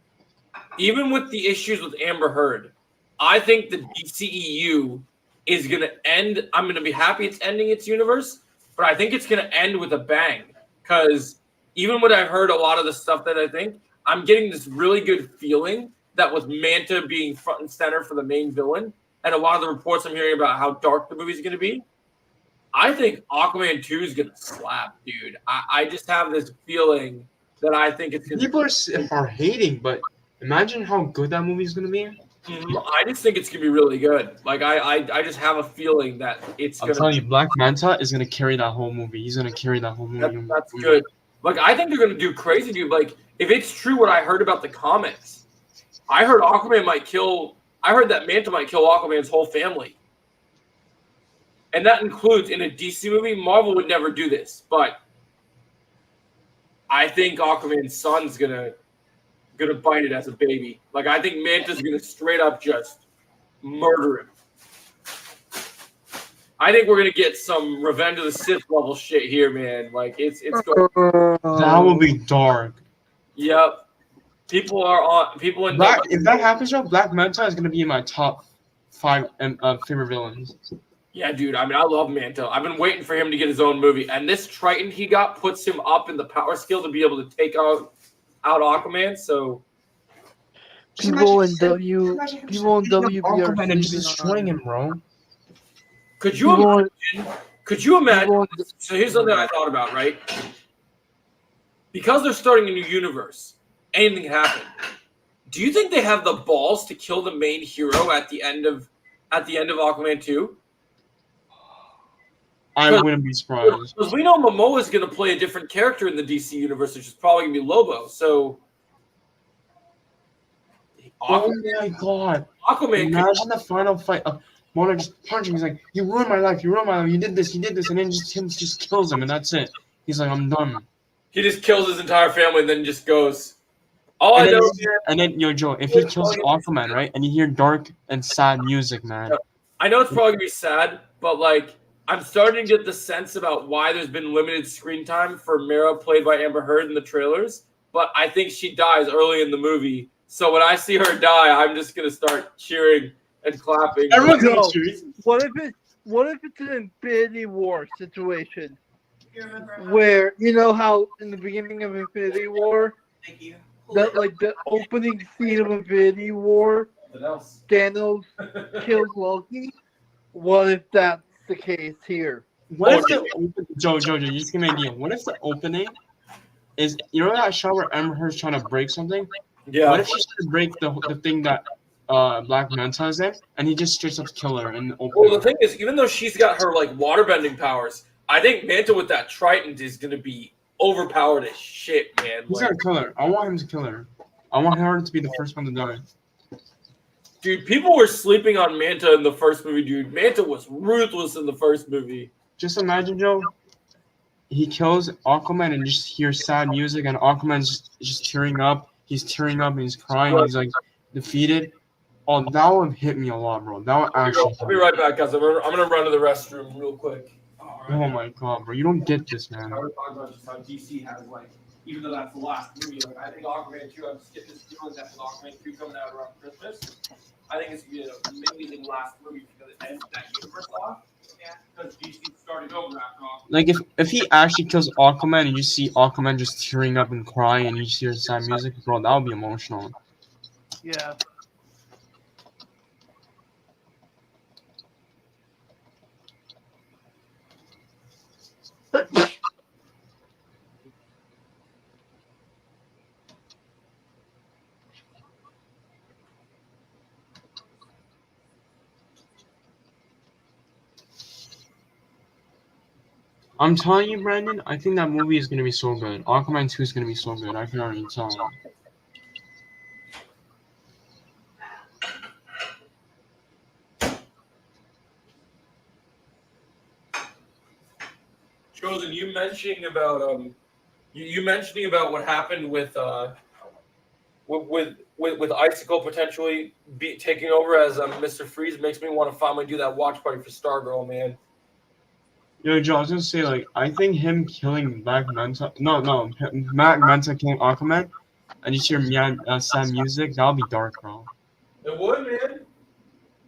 Even with the issues with Amber Heard, I think the DCEU is gonna end. I'm gonna be happy it's ending its universe, but I think it's gonna end with a bang. Because even when I've heard a lot of the stuff that I think, I'm getting this really good feeling that with Manta being front and center for the main villain, and a lot of the reports I'm hearing about how dark the movie's gonna be, I think Aquaman 2 is gonna slap, dude. I just have this feeling that I think it's gonna. People are hating, but imagine how good that movie is gonna be. I just think it's gonna be really good. Like I just have a feeling that it's. I'm telling you, Black Manta is gonna carry that whole movie. He's gonna carry that whole movie. That's good. Like I think they're gonna do crazy, dude. Like if it's true what I heard about the comics, I heard Aquaman might kill. I heard that Manta might kill Aquaman's whole family. And that includes in a DC movie. Marvel would never do this, but I think Aquaman's son's gonna bite it as a baby. Like I think Manta's gonna straight up just murder him. I think we're gonna get some Revenge of the Sith level shit here, man. Like it's going. That will be dark. Yep. People in if that happens, Joe, Black Manta is gonna be in my top 5 favorite villains. Yeah, dude. I mean, I love Manta. I've been waiting for him to get his own movie, and this Triton he got puts him up in the power skill to be able to take out Aquaman. So People in WB are Aquaman and just destroying him, bro. Could you imagine? So here's something I thought about, right? Because they're starting a new universe, anything can happen. Do you think they have the balls to kill the main hero at the end of Aquaman 2? I wouldn't be surprised. Because we know Momoa is going to play a different character in the DC universe, which is probably going to be Lobo. So, Oh my god! Aquaman. Imagine the final fight of Mona just punching. He's like, "You ruined my life. You ruined my life. You did this. You did this," and then him just kills him, and that's it. He's like, "I'm done." He just kills his entire family and then just goes. And then, yo, Joe, if he kills Aquaman, right, and you hear dark and sad music, man. I know it's probably gonna be sad, but like I'm starting to get the sense about why there's been limited screen time for Mera, played by Amber Heard, in the trailers. But I think she dies early in the movie, so when I see her die, I'm just gonna start cheering and clapping. Everyone's gonna cheer. What if it's an Infinity War situation? Where you know how in the beginning of Infinity War, that like the opening scene of Infinity War, What else? Thanos kills Loki. What if that's the case here? What if Joe, you just give me an idea. What if the opening is that shot where Amber Heard's trying to break something? Yeah. What if she's trying to break the thing that Black Manta is in, and he just straight up kill her in the Well, opening? the thing is, even though she's got her like waterbending powers, I think Manta with that Trident is gonna be overpowered as shit, man. He's Like, gonna kill her. I want him to kill her. I want her to be the first one to die. dude, people were sleeping on Manta in the first movie, dude. Manta was ruthless in the first movie. Just imagine, Joe. He kills Aquaman and just hears sad music, and Aquaman's just tearing up. He's tearing up and he's crying. He's like defeated. Oh, that would hit me a lot, bro. That would actually. I'll be right back, guys. I'm gonna run to the restroom real quick. Oh my god, bro! You don't get this, man. I was talking about just how DC has like, even though that's the last movie, like I think Aquaman 2. I'm just getting this feeling that with Aquaman 2 coming out around Christmas, I think it's gonna be an amazing last movie because it ends that universe off. Because DC started over after all. Like if he actually kills Aquaman and you see Aquaman just tearing up and crying and you hear sad music, bro, that would be emotional. Yeah. I'm telling you, Brandon, I think that movie is gonna be so good. Aquaman 2 is gonna be so good. I can already tell. Chosen, you mentioning about you mentioning about what happened with Icicle potentially taking over as Mr. Freeze makes me want to finally do that watch party for Stargirl, man. Yo, Joe, I was gonna say, like, I think him killing Black Manta, Black Manta killing Aquaman, and you hear sad music, that'll be dark, bro. It would, man.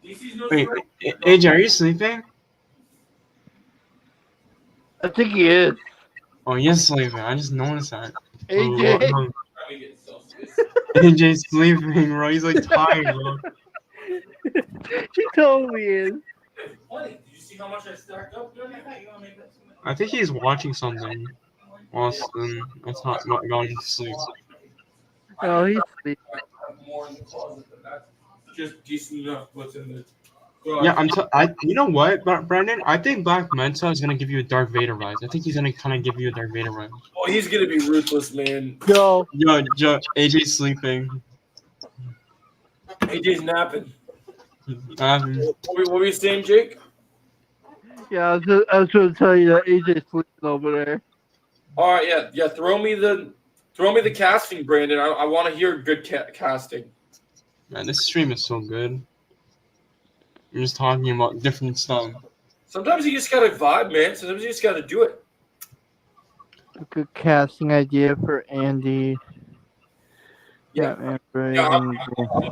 DC's no Wait, sweat. AJ, are you sleeping? I think he is. Oh, yes, sleeping. I just noticed that. AJ. Trying to get Celsius. AJ's sleeping, bro. He's like tired, bro. He totally is. It's funny. Did you see how much I stacked up? I think he's watching something. Whilst that's not going to sleep. Oh, he's sleeping. I have more in the closet, but that's just decent enough. What's in the Yeah, you know what, Brandon? I think Black Manta is gonna give you a Darth Vader vibe. I think he's gonna kind of give you a Darth Vader vibe. Oh, he's gonna be ruthless, man. Yo, Yo, AJ's sleeping. AJ's napping. Um, What were you saying, Jake? yeah, I was going to tell you that AJ's sleeping over there. All right, yeah. Throw me the casting, Brandon. I want to hear good casting. man, this stream is so good. We're just talking about different stuff. Sometimes you just gotta vibe, man. Sometimes you just gotta do it. A good casting idea for Andy. Yeah. Man, right. Yeah, I'm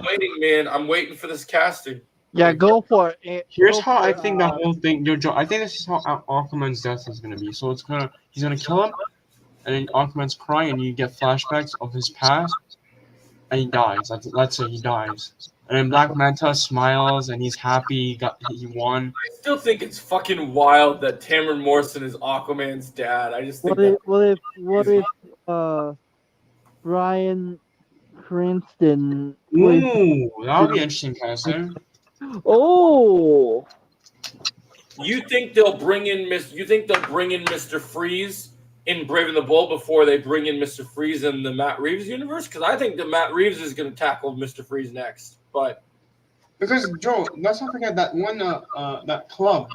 waiting, man. I'm waiting for this casting. Yeah, go for it. Here's Go how for I it, think that whole thing. Yo, Joe, I think this is how Aquaman's death is gonna be. So he's gonna kill him, and then Aquaman's crying, and you get flashbacks of his past, and he dies. Let's say he dies, and then Black Manta smiles and he's happy. He won. I still think it's fucking wild that Tamron Morrison is Aquaman's dad. I just think What if Bryan Cranston? Ooh, that would be interesting, casting. Oh, you think they'll bring in Mr. Freeze in Brave and the Bold before they bring in Mr. Freeze in the Matt Reeves universe? Because I think that Matt Reeves is going to tackle Mr. Freeze next. But Because Joe, let's not forget that one that club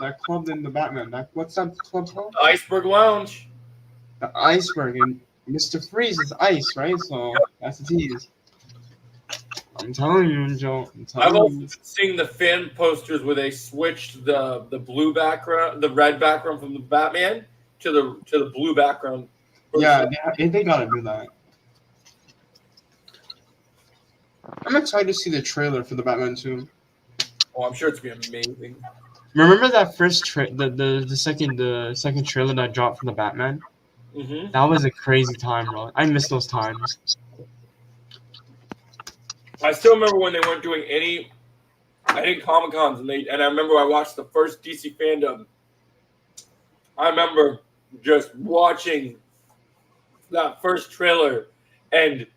in the Batman. What's that club called? the Iceberg Lounge. The Iceberg, and Mr. Freeze is ice, right? So that's the tease. I'm telling you, Joe. I've also been seeing the fan posters where they switched the blue background, the red background from the Batman to the blue background. Yeah, they gotta do that. I'm excited to see the trailer for the Batman 2. Oh, I'm sure it's gonna be amazing. Remember that first the second trailer that dropped for the Batman? Mm-hmm. That was a crazy time, bro. I miss those times. I still remember when they weren't doing any Comic Cons, and I remember I watched the first DC fandom. I remember just watching that first trailer, and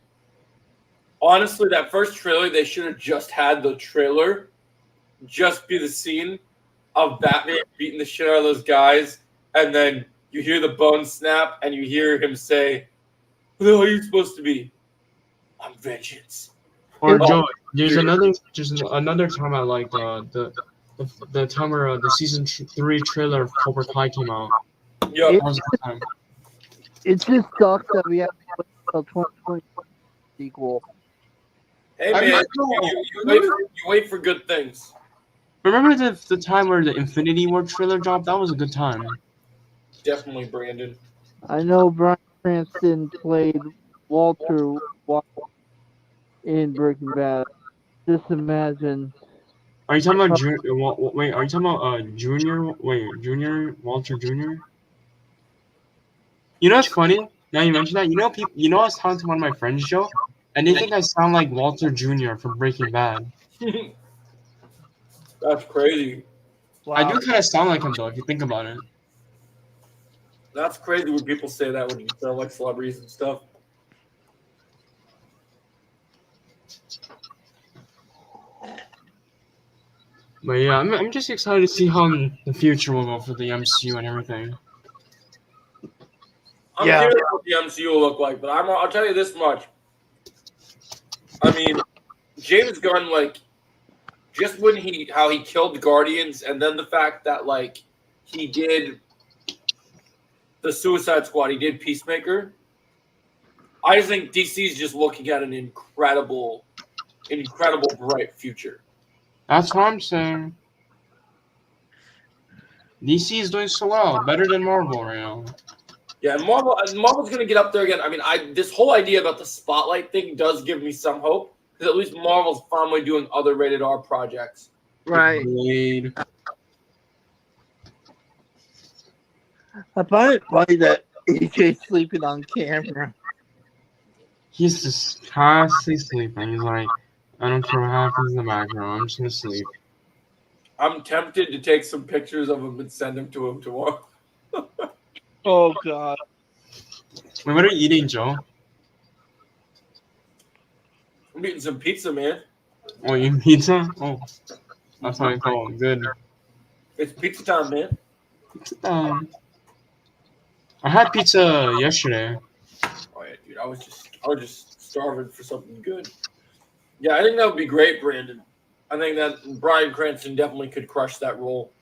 honestly, that first trailer, they should have just had the trailer just be the scene of Batman beating the shit out of those guys, and then you hear the bone snap, and you hear him say, "Who the hell are you supposed to be? I'm vengeance." Or Oh, Joe, there's another time I liked the time where the season 3 trailer of Cobra Kai came out. Yep. That was a good time. it just sucks that we have to wait until 2020 sequel. Hey I'm man, not- you wait for good things. Remember the time where the Infinity War trailer dropped? That was a good time. Definitely, Brandon. I know Bryan Cranston played Walter White in Breaking Bad. Just imagine. Are you talking about wait? Are you talking about Junior? Wait, Junior Walter Junior? You know what's funny? Now you mention that. You know people. You know I was talking to one of my friends, Joe, and they think I sound like Walter Junior from Breaking Bad. That's crazy. I Wow. do kind of sound like him though, if you think about it. That's crazy when people say that when you sound like celebrities and stuff. But yeah, I'm just excited to see how the future will go for the MCU and everything. I'm Yeah. curious what the MCU will look like, but I'll tell you this much. I mean, James Gunn, like, just when how he killed the Guardians, and then the fact that like he did the Suicide Squad, he did Peacemaker. I just think DC's just looking at an incredible bright future. That's what I'm saying. DC is doing so well, better than Marvel right now. Yeah, and Marvel's gonna get up there again. I mean, this whole idea about the spotlight thing does give me some hope, because at least Marvel's finally doing other rated R projects. Right. Blade. I find it funny that AJ's sleeping on camera. He's just constantly sleeping. He's like, I don't care what happens in the background. I'm just gonna sleep. I'm tempted to take some pictures of him and send them to him tomorrow. Oh God. Wait, what are you eating, Joe? I'm eating some pizza, man. Oh, you eating pizza? Oh, that's what I call it. Good. It's pizza time, man. I had pizza yesterday. Oh yeah, dude. I was just starving for something good. Yeah, I think that would be great, Brandon. I think that Bryan Cranston definitely could crush that role.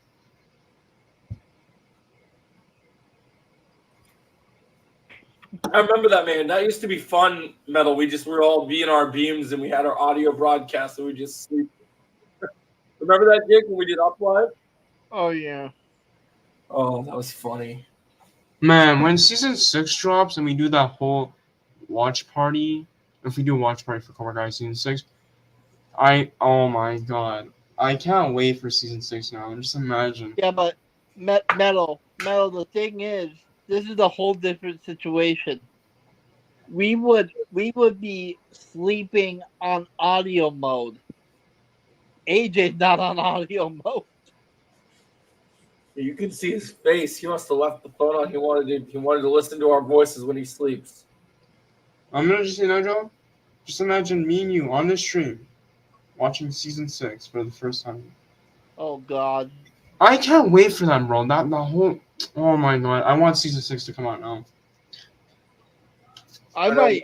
I remember that, man. That used to be fun, Metal. We were all be in our beams and we had our audio broadcast and we just sleep. Remember that, Jake, when we did Up Live? Oh yeah. Oh, that was funny. Man, when season 6 drops and we do that whole watch party, if we do a watch party for Cobra Kai season 6, oh my god. I can't wait for season 6 now. Just imagine. Yeah, but metal. The thing is, this is a whole different situation. We would be sleeping on audio mode. AJ's not on audio mode. You can see his face. He must have left the phone on. He wanted to listen to our voices when he sleeps. I'm gonna just, Joe? Just imagine me and you on the stream watching season 6 for the first time. Oh God. I can't wait for that, bro. That the whole. Oh my god. I want season 6 to come out now. I might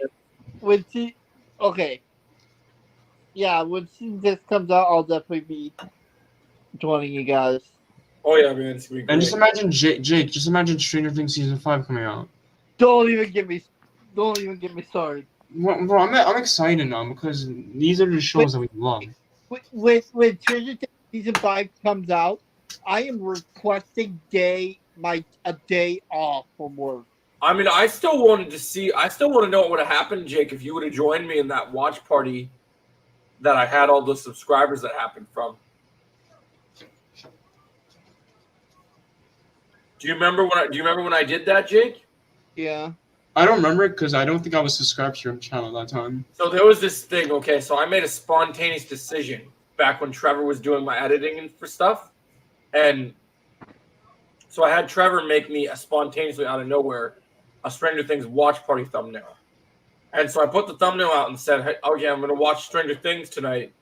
when see. Okay. Yeah, when season 6 comes out, I'll definitely be joining you guys. Oh yeah, man, it's gonna be great. And just imagine Jake. Just imagine Stranger Things season 5 coming out. Don't even get me started. Well, bro, I'm excited now because these are the shows that we love. When Stranger Things season 5 comes out, I am requesting a day off from work. I mean, I still want to know what would have happened, Jake, if you would have joined me in that watch party that I had all the subscribers that happened from. Do you remember when I did that, Jake? Yeah. I don't remember it because I don't think I was subscribed to your channel at that time. So there was this thing. Okay, so I made a spontaneous decision back when Trevor was doing my editing and for stuff, and so I had Trevor make me a spontaneously out of nowhere a Stranger Things watch party thumbnail. And so I put the thumbnail out and said, hey, okay, I'm going to watch Stranger Things tonight,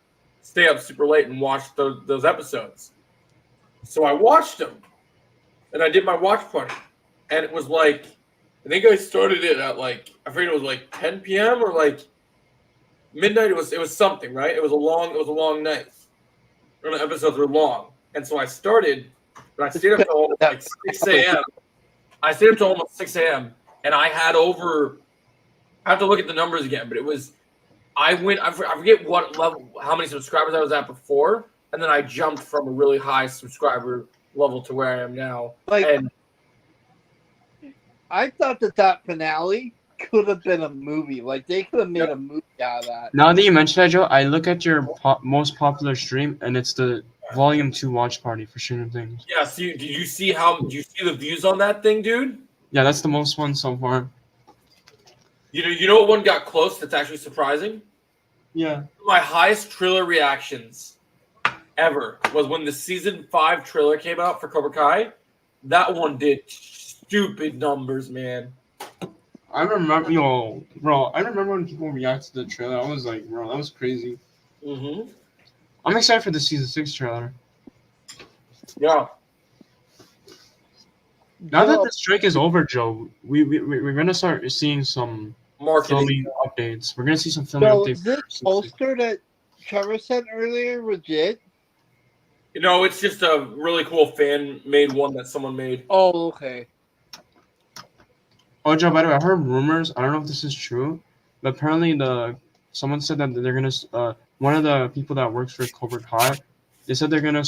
stay up super late and watch those episodes. So I watched them, and I did my watch party. And it was like, I think I started it at like, I forget it was like 10 p.m. or like midnight. It was something, right? It was a long night. The episodes were long. And so I started, but I stayed up till like 6 a.m. I stayed up till almost 6 a.m. And I had over, I have to look at the numbers again, but it was, I forget what level, how many subscribers I was at before. And then I jumped from a really high subscriber level to where I am now. And I thought that finale could have been a movie. Like, they could have made a movie out of that. Now that you mention that, Joe, I look at your most popular stream, and it's the Volume 2 watch party for Stranger Things. Yeah, did you see the views on that thing, dude? Yeah, that's the most one so far. You know what one got close that's actually surprising? Yeah. My highest trailer reactions ever was when the season 5 trailer came out for Cobra Kai. That one did stupid numbers, man. I remember, bro. I remember when people reacted to the trailer. I was like, bro, that was crazy. Mm-hmm. I'm excited for the season 6 trailer. Yeah. Now that the strike is over, Joe, we're gonna start seeing some filming updates. We're gonna see some filming updates. Is this poster that Trevor sent earlier legit? It's just a really cool fan-made one that someone made. Oh, okay. Oh, Joe, by the way, I heard rumors. I don't know if this is true, but apparently someone said that they're gonna one of the people that works for Cobra Kai, they said they're gonna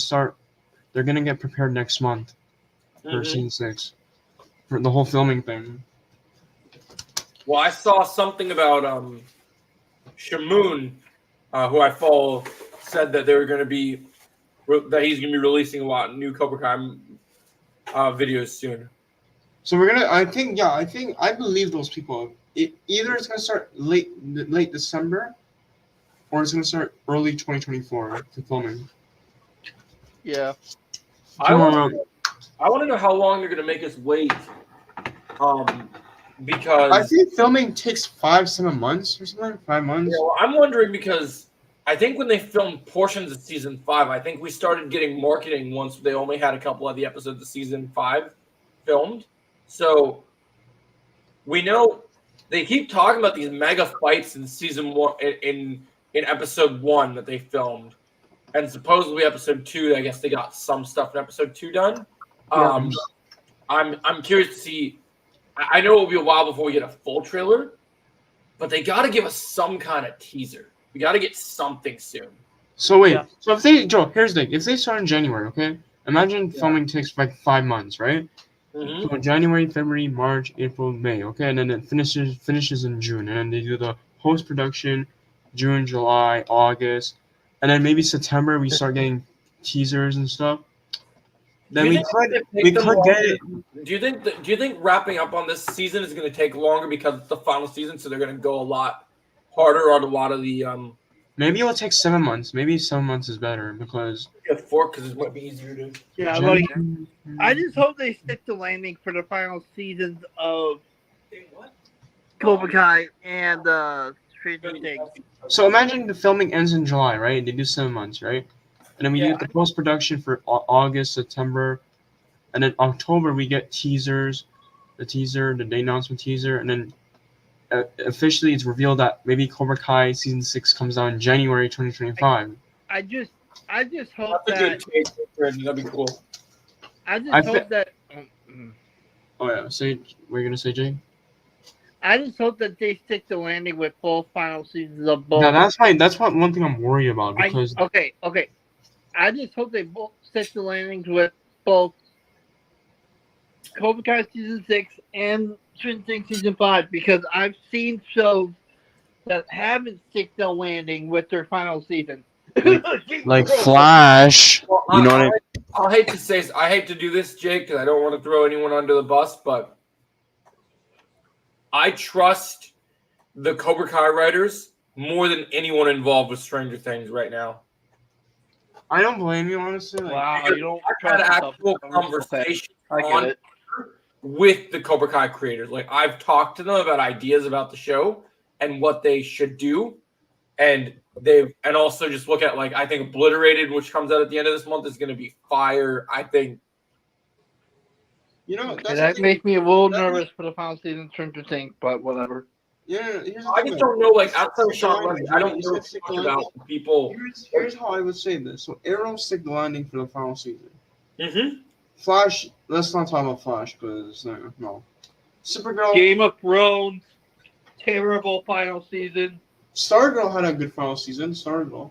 get prepared next month for season 6 for the whole filming thing. Well, I saw something about Shamoon, who I follow, said that he's going to be releasing a lot of new Cobra Kai videos soon. So I believe those people. Either it's gonna start late December, or it's gonna start early 2024 to filming. Yeah. I want to know how long they're gonna make us wait. Because I think filming takes 5-7 months or something. 5 months. Yeah, well, I'm wondering because I think when they filmed portions of season 5, I think we started getting marketing once they only had a couple of the episodes of season 5 filmed. So we know they keep talking about these mega fights in season 1 in episode 1 that they filmed, and supposedly episode 2. I guess they got some stuff in episode 2 done. I'm curious to see. I know it'll be a while before we get a full trailer, but they got to give us some kind of teaser. We got to get something soon. So wait, so if they, Joe, here's the thing. If they start in January, okay? Imagine filming takes like 5 months, right? Mm-hmm. So January, February, March, April, May, okay? And then it finishes in June. And then they do the post-production, June, July, August. And then maybe September we start getting teasers and stuff. Then we could get it. Do you think wrapping up on this season is going to take longer because it's the final season, so they're going to go a lot harder on a lot of the Maybe it'll take 7 months. Maybe 7 months is better because 4 because it might be easier to. Yeah, like I just hope they stick to landing for the final seasons of Cobra Kai and Stranger Things. So imagine the filming ends in July, right? They do 7 months, right? And then we do the post production for August, September, and then October we get teasers, the day announcement teaser, and then officially it's revealed that maybe Cobra Kai season 6 comes out in January 2025. I just hope That's a good take, that'd be cool. I just hope that. Oh yeah, what are you gonna say, Jay? I just hope that they stick to landing with both final seasons of both. Yeah, that's one thing I'm worried about because. Okay. I just hope they both stick to landing with both Cobra Kai season 6 and Stranger Things season 5 because I've seen shows that haven't stick to landing with their final season. Like Flash. Well, You know what I mean? I hate to do this, Jake, because I don't want to throw anyone under the bus, but I trust the Cobra Kai writers more than anyone involved with Stranger Things right now. I don't blame you, honestly. Like, Wow, you don't I've trust had yourself. actual Okay, conversations I get on it. with the Cobra Kai creators. Like I've talked to them about ideas about the show and what they should do. And also just look at, like, I think Obliterated, which comes out at the end of this month, is going to be fire. I think. you know, Okay, that's the that thing. makes me a little That nervous for the final season of Stranger Things, but whatever. Yeah, here's the I thing. just though. don't know. Like You said outside of stick the Sean landing, Levy, I don't you know said stick the much landing. about people. Here's how I would say this. So Arrow stick the landing for the final season. Mm-hmm. Flash, let's not talk about Flash because no. Supergirl, Game of Thrones, terrible final season. Stargirl had a good final season. Stargirl.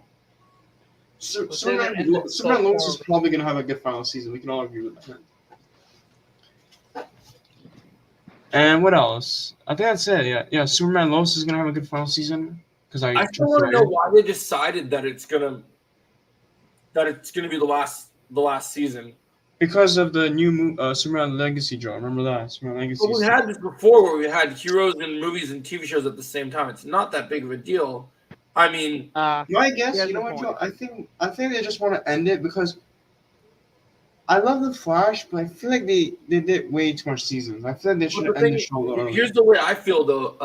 But then it ended so Superman Lois is horribly. probably gonna have a good final season. We can all agree with that. And what else? I think that's it. Yeah. Superman Lois is gonna have a good final season because I still want to know why they decided that it's gonna be the last season. because of the new Superman Legacy Joe. Remember that Superman Legacy. But we had this before, where we had heroes in movies and TV shows at the same time. It's not that big of a deal. I mean, My guess, Yeah, you know good what, Joe? point. I think they just want to end it because I love the Flash, but I feel like they did way too much seasons. I feel like they should but end the show early. here's the way I feel though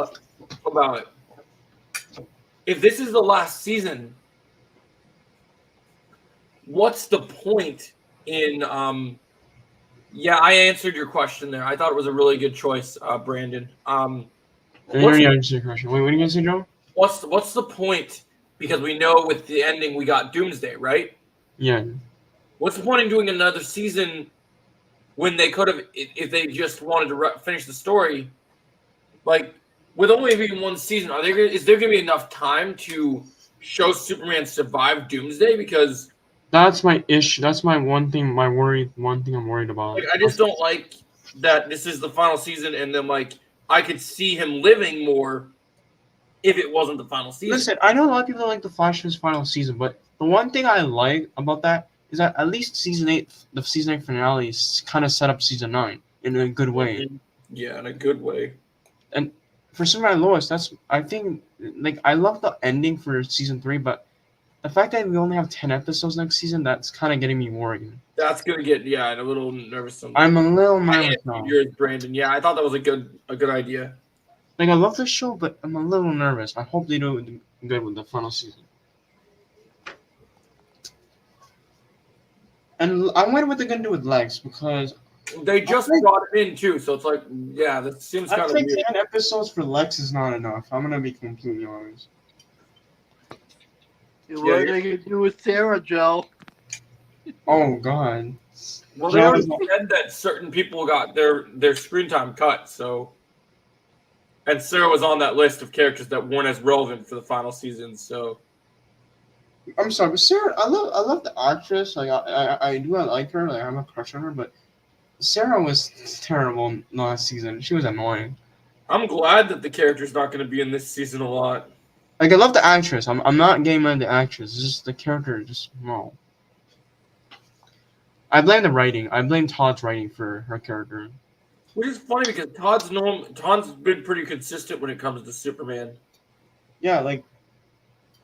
about it. If this is the last season, what's the point in Yeah, I answered your question there. I thought it was a really good choice, Brandon. And you already answered your question. Wait, what are you gonna say, Joe? What's the point? Because we know with the ending we got Doomsday, right? Yeah. What's the point in doing another season when they could have, if they just wanted to finish the story? Like, with only being one season, is there going to be enough time to show Superman survive Doomsday? Because That's my issue. That's my one thing. One thing I'm worried about. like, I just don't like that this is the final season, and then like I could see him living more if it wasn't the final season. Listen, I know a lot of people don't like the Flash's final season, but the one thing I like about that is that at least the season 8 finale kind of set up season 9 in a good way. Yeah, in a good way. And for Superman and Lois, I think like I love the ending for season 3, but the fact that we only have 10 episodes next season, that's kind of getting me worried. That's gonna get a little nervous. I'm a little nervous now. Yours, Brandon. Yeah, I thought that was a good idea. Like I love the show, but I'm a little nervous. I hope they do good with the final season. And I wonder what they're gonna do with Lex because They just brought him in too, so it's like, yeah, that seems kind I of think weird. 10 episodes for Lex is not enough. I'm gonna be completely honest. What are they going to do with Sarah, Joe? Oh God. Well, they already said that certain people got their screen time cut, so. And Sarah was on that list of characters that weren't as relevant for the final season, so. I'm sorry, but Sarah, I love the actress. Like I like her. Like I have a crush on her, but Sarah was terrible last season. She was annoying. I'm glad that the character's not going to be in this season a lot. Like I love the actress. I'm not gay mad at the actress. It's just the character. Just no. I blame the writing. I blame Todd's writing for her character. Which is funny because Todd's been pretty consistent when it comes to Superman. Yeah, like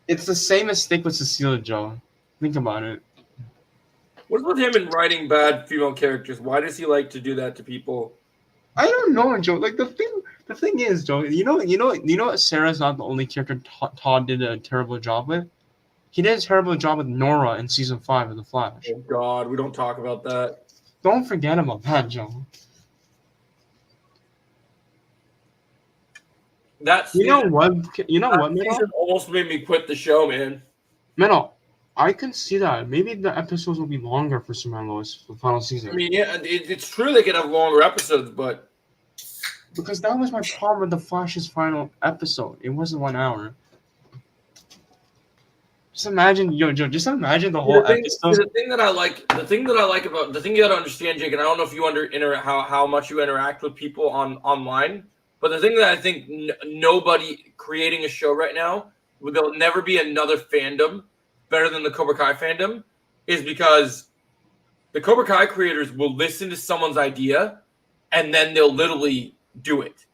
it's the same mistake with Cecilia Joe. Think about it. What is with him in writing bad female characters? Why does he like to do that to people? I don't know, Joe. Like the thing is, Joe. You know, Sarah's not the only character Todd did a terrible job with. He did a terrible job with Nora in season 5 of The Flash. Oh God, we don't talk about that. Don't forget about that, Joe. You know what, Minnow? Season almost made me quit the show, man. Minnow, I can see that. Maybe the episodes will be longer for Superman Lois for the final season. I mean, yeah, it's true they could have longer episodes, but because that was my problem with The Flash's final episode. It wasn't 1 hour. Just imagine, Joe. Just imagine the whole episode. The thing you gotta understand, Jake, and I don't know if you how much you interact with people online, but the thing that I think nobody creating a show right now, there'll never be another fandom better than the Cobra Kai fandom, is because the Cobra Kai creators will listen to someone's idea, and then they'll literally do it.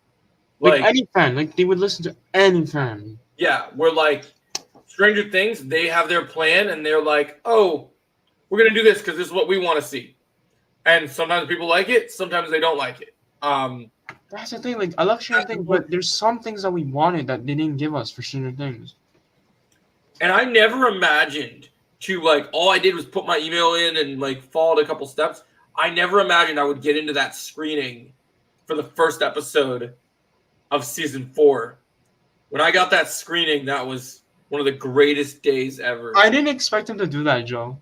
Like any fan, like they would listen to any fan. Yeah, we're like Stranger Things. They have their plan, and they're like, "Oh, we're gonna do this because this is what we want to see." And sometimes people like it, sometimes they don't like it. That's the thing. Like I love Stranger Things, but there's some things that we wanted that they didn't give us for Stranger Things. And I never imagined to like all I did was put my email in and like followed a couple steps. I never imagined I would get into that screening for the first episode of season 4. When I got that screening, that was one of the greatest days ever. I didn't expect them to do that, Joe.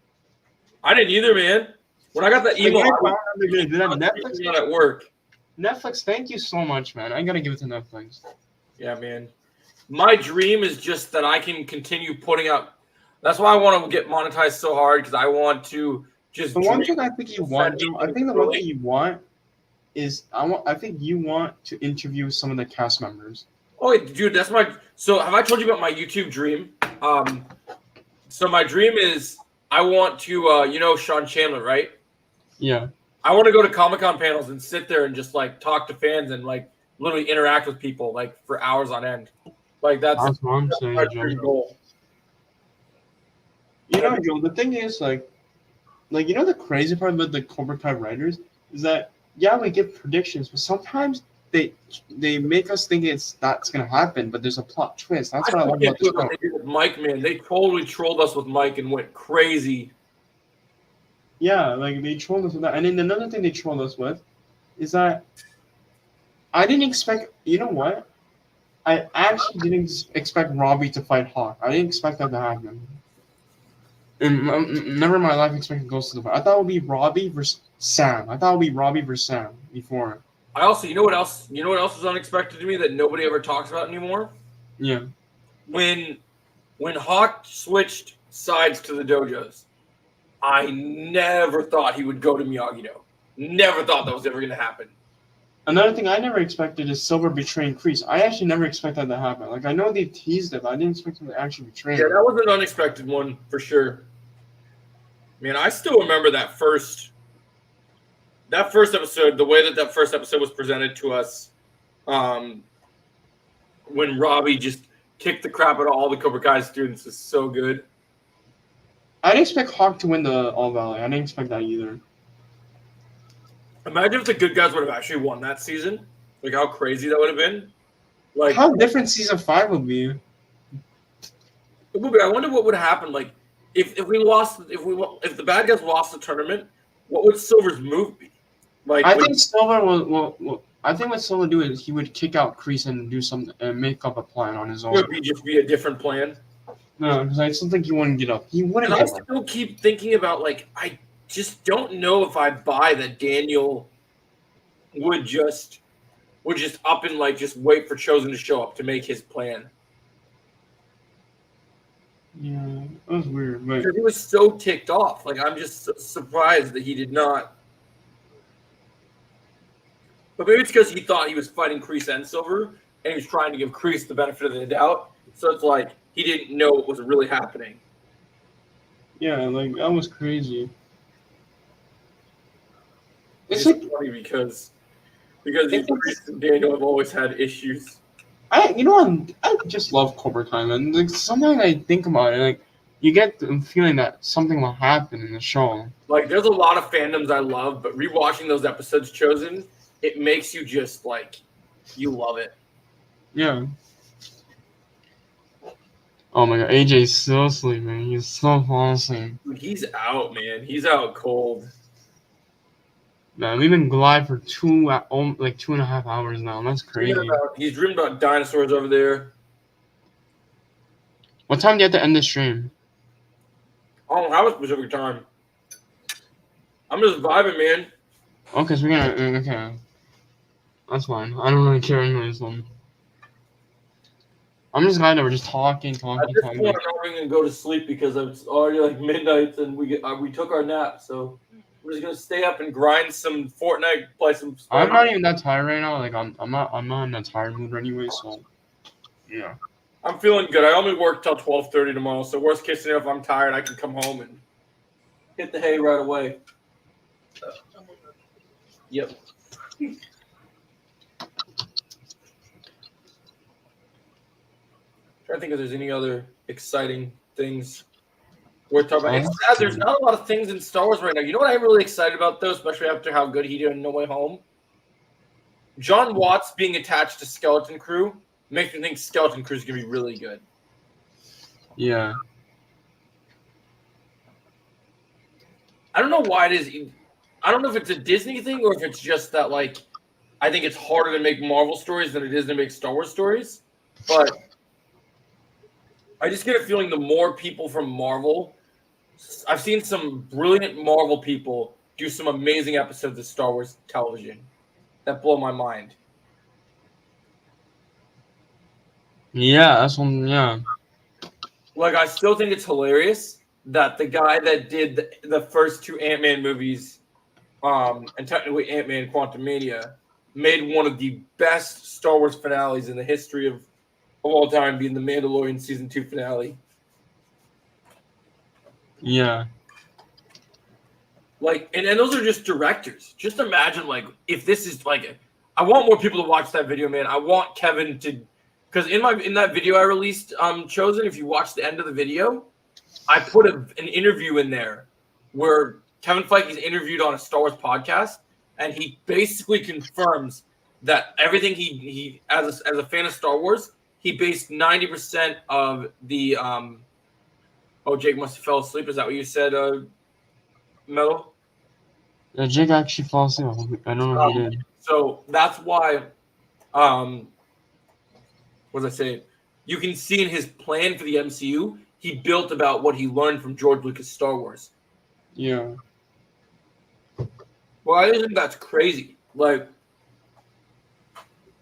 I didn't either, man. When I got that email, I found out they're gonna do that. Netflix, not at work. Netflix, thank you so much, man. I gotta give it to Netflix. Yeah, man. My dream is just that I can continue putting out. That's why I want to get monetized so hard because I want to just. The one thing I think you want, I think the one thing you want is I think you want to interview some of the cast members. Oh, wait, dude, that's my. So, have I told you about my YouTube dream? So my dream is I want to, you know, Sean Chandler, right? Yeah. I want to go to Comic-Con panels and sit there and just like talk to fans and like literally interact with people like for hours on end. Like that's what I'm saying, my Joe. dream goal. You know, Joe, the thing is, like, you know, the crazy part about the Cobra Kai writers is that, yeah, we give predictions, but sometimes they make us think that's gonna happen, but there's a plot twist. That's what I love about the show. They did with Mike, man. They totally trolled us with Mike and went crazy. Yeah, like they trolled us with that. And then another thing they trolled us with is that I didn't expect. You know what? I actually didn't expect Robbie to fight Hawk. I didn't expect that to happen. And never in my life expected Ghost to fight. I thought it would be Robbie versus Sam. Before. I also, you know what else was unexpected to me that nobody ever talks about anymore? Yeah. When Hawk switched sides to the dojos, I never thought he would go to Miyagi-Do. Never thought that was ever going to happen. Another thing I never expected is Silver betraying Kreese. I actually never expected that to happen. Like, I know they teased it, but I didn't expect him to actually betray him. Yeah, that was an unexpected one for sure. Man, I still remember that first episode, the way that first episode was presented to us, when Robbie just kicked the crap out of all the Cobra Kai students is so good. I didn't expect Hawk to win the All Valley. I didn't expect that either. Imagine if the good guys would have actually won that season. Like how crazy that would have been. Like how different season 5 would be. It would be. I wonder what would happen. Like if the bad guys lost the tournament, what would Silver's move be? Like I think Silver will. I think what Silver would do is he would kick out Kreese and do something and make up a plan on his own. It would just be a different plan. No, because I still think he wouldn't get up. He wouldn't. And I still keep thinking about like I just don't know if I buy that Daniel would just up and like just wait for Chosen to show up to make his plan. Yeah, that was weird. But because he was so ticked off. Like I'm just surprised that he did not. But maybe it's because he thought he was fighting Kreese and Silver, and he was trying to give Kreese the benefit of the doubt. So it's like he didn't know what was really happening. Yeah, like that was crazy. It's like funny because Kreese and Daniel have always had issues. I just love Cobra Kai, man. Like sometimes I think about it, like you get the feeling that something will happen in the show. Like there's a lot of fandoms I love, but rewatching those episodes Chosen, it makes you just like you love it. Yeah. Oh my god, AJ's so asleep, man. He's so falling asleep. Dude, he's out, man. He's out cold. Man, we've been live for 2.5 hours now. That's crazy. He's dreamed about dinosaurs over there. What time do you have to end the stream? I don't have a specific time. I'm just vibing, man. Okay, so we're gonna okay. That's fine. I don't really care anyways. I'm just glad that we're just talking. At this point, I'm not going to go to sleep because it's already like midnight and we took our nap. So we're just going to stay up and grind some Fortnite, play some. I'm not even that tired right now. Like I'm not in a tired mood anyway. So yeah. I'm feeling good. I only work till 12:30 tomorrow. So worst case scenario, if I'm tired, I can come home and hit the hay right away. Yep. I think if there's any other exciting things we're talking about. It's sad there's not a lot of things in Star Wars right now. You know what I'm really excited about, though, especially after how good he did in No Way Home? John Watts being attached to Skeleton Crew makes me think Skeleton Crew is going to be really good. Yeah. I don't know why it is. I don't know if it's a Disney thing or if it's just that, like, I think it's harder to make Marvel stories than it is to make Star Wars stories. But I just get a feeling the more people from Marvel, I've seen some brilliant Marvel people do some amazing episodes of Star Wars television that blow my mind. Yeah, that's one. Yeah. Like, I still think it's hilarious that the guy that did the first two Ant-Man movies, and technically Ant-Man Quantumania, made one of the best Star Wars finales in the history of all time, being the Mandalorian Season 2 finale. Yeah. Like, and those are just directors. Just imagine, like, if this is like, I want more people to watch that video, man. I want Kevin to, because in that video I released, Chosen, if you watch the end of the video, I put an interview in there where Kevin Feige's interviewed on a Star Wars podcast, and he basically confirms that everything he as a fan of Star Wars, he based 90% of the oh, Jake must have fell asleep. Is that what you said, Melo? Yeah, Jake actually fell asleep. I don't know if he did. So that's why, what was I saying? You can see in his plan for the MCU, he built about what he learned from George Lucas' Star Wars. Yeah. Well, I think that's crazy. Like,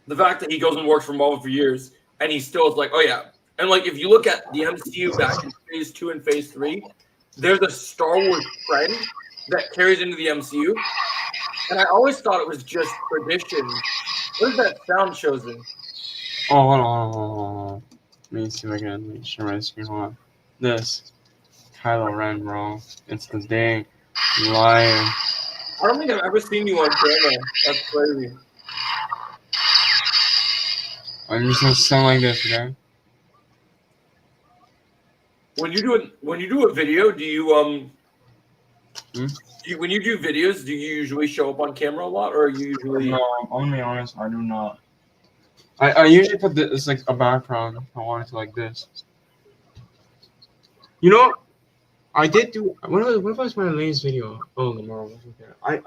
the fact that he goes and works for Marvel for years, and he still is like, oh yeah. And like, if you look at the MCU back in Phase 2 and Phase 3, there's a Star Wars trend that carries into the MCU. And I always thought it was just tradition. What is that sound, Chosen? Oh, hold on. Let me see if I can share my screen. Hold on. This. Kylo Ren, bro. It's the dang liar. I don't think I've ever seen you on camera. That's crazy. I'm just gonna sound like this, okay? When you do a video, do you when you do videos, do you usually show up on camera a lot, or are you usually? No, I'm gonna be honest, I do not. I usually put this like a background. I want it to like this. You know, I did do. What was my latest video? Oh, the Marvel. Okay.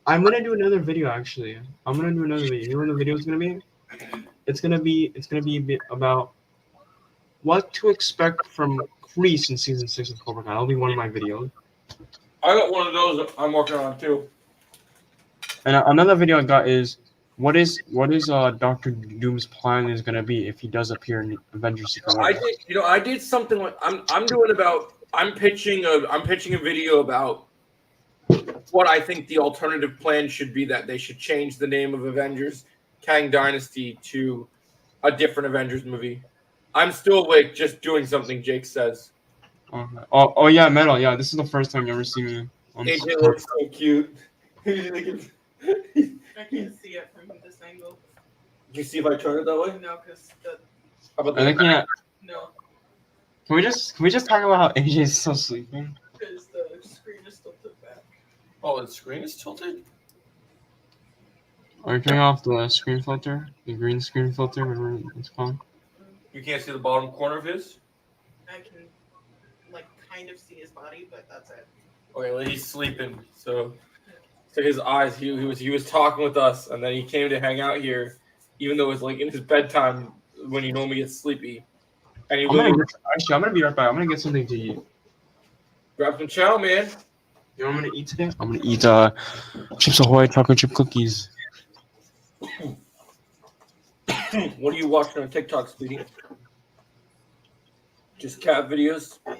I'm gonna do another video actually. I'm gonna do another video. You know what the video is gonna be? It's gonna be a bit about what to expect from Kreese in season 6 of Cobra Kai. That'll be one of my videos. I got one of those I'm working on too. And another video I got is what is Doctor Doom's plan is gonna be if he does appear in Avengers Secret Wars. I did something like I'm pitching a video about what I think the alternative plan should be, that they should change the name of Avengers Kang Dynasty to a different Avengers movie. I'm still awake, just doing something Jake says. Okay. Oh yeah, Metal. Yeah, this is the first time you ever see me. AJ looks so cute. I can't see it from this angle. Can you see if I turn it that way? No, because the How about I think yeah. no, Can we just talk about how AJ is still sleeping? because the screen is tilted back. Oh, the screen is tilted? Are you turning off the screen filter? The green screen filter, whatever it's called? You can't see the bottom corner of his? I can like kind of see his body, but that's it. Okay, well, he's sleeping, so his eyes. He was talking with us, and then he came to hang out here, even though it's like in his bedtime when he normally gets sleepy. And he I'm gonna be right back. I'm gonna get something to eat. grab some chow, man. You know what I'm gonna eat today? I'm gonna eat Chips Ahoy chocolate chip cookies. What are you watching on TikTok, Speedy? Just cat videos? Well,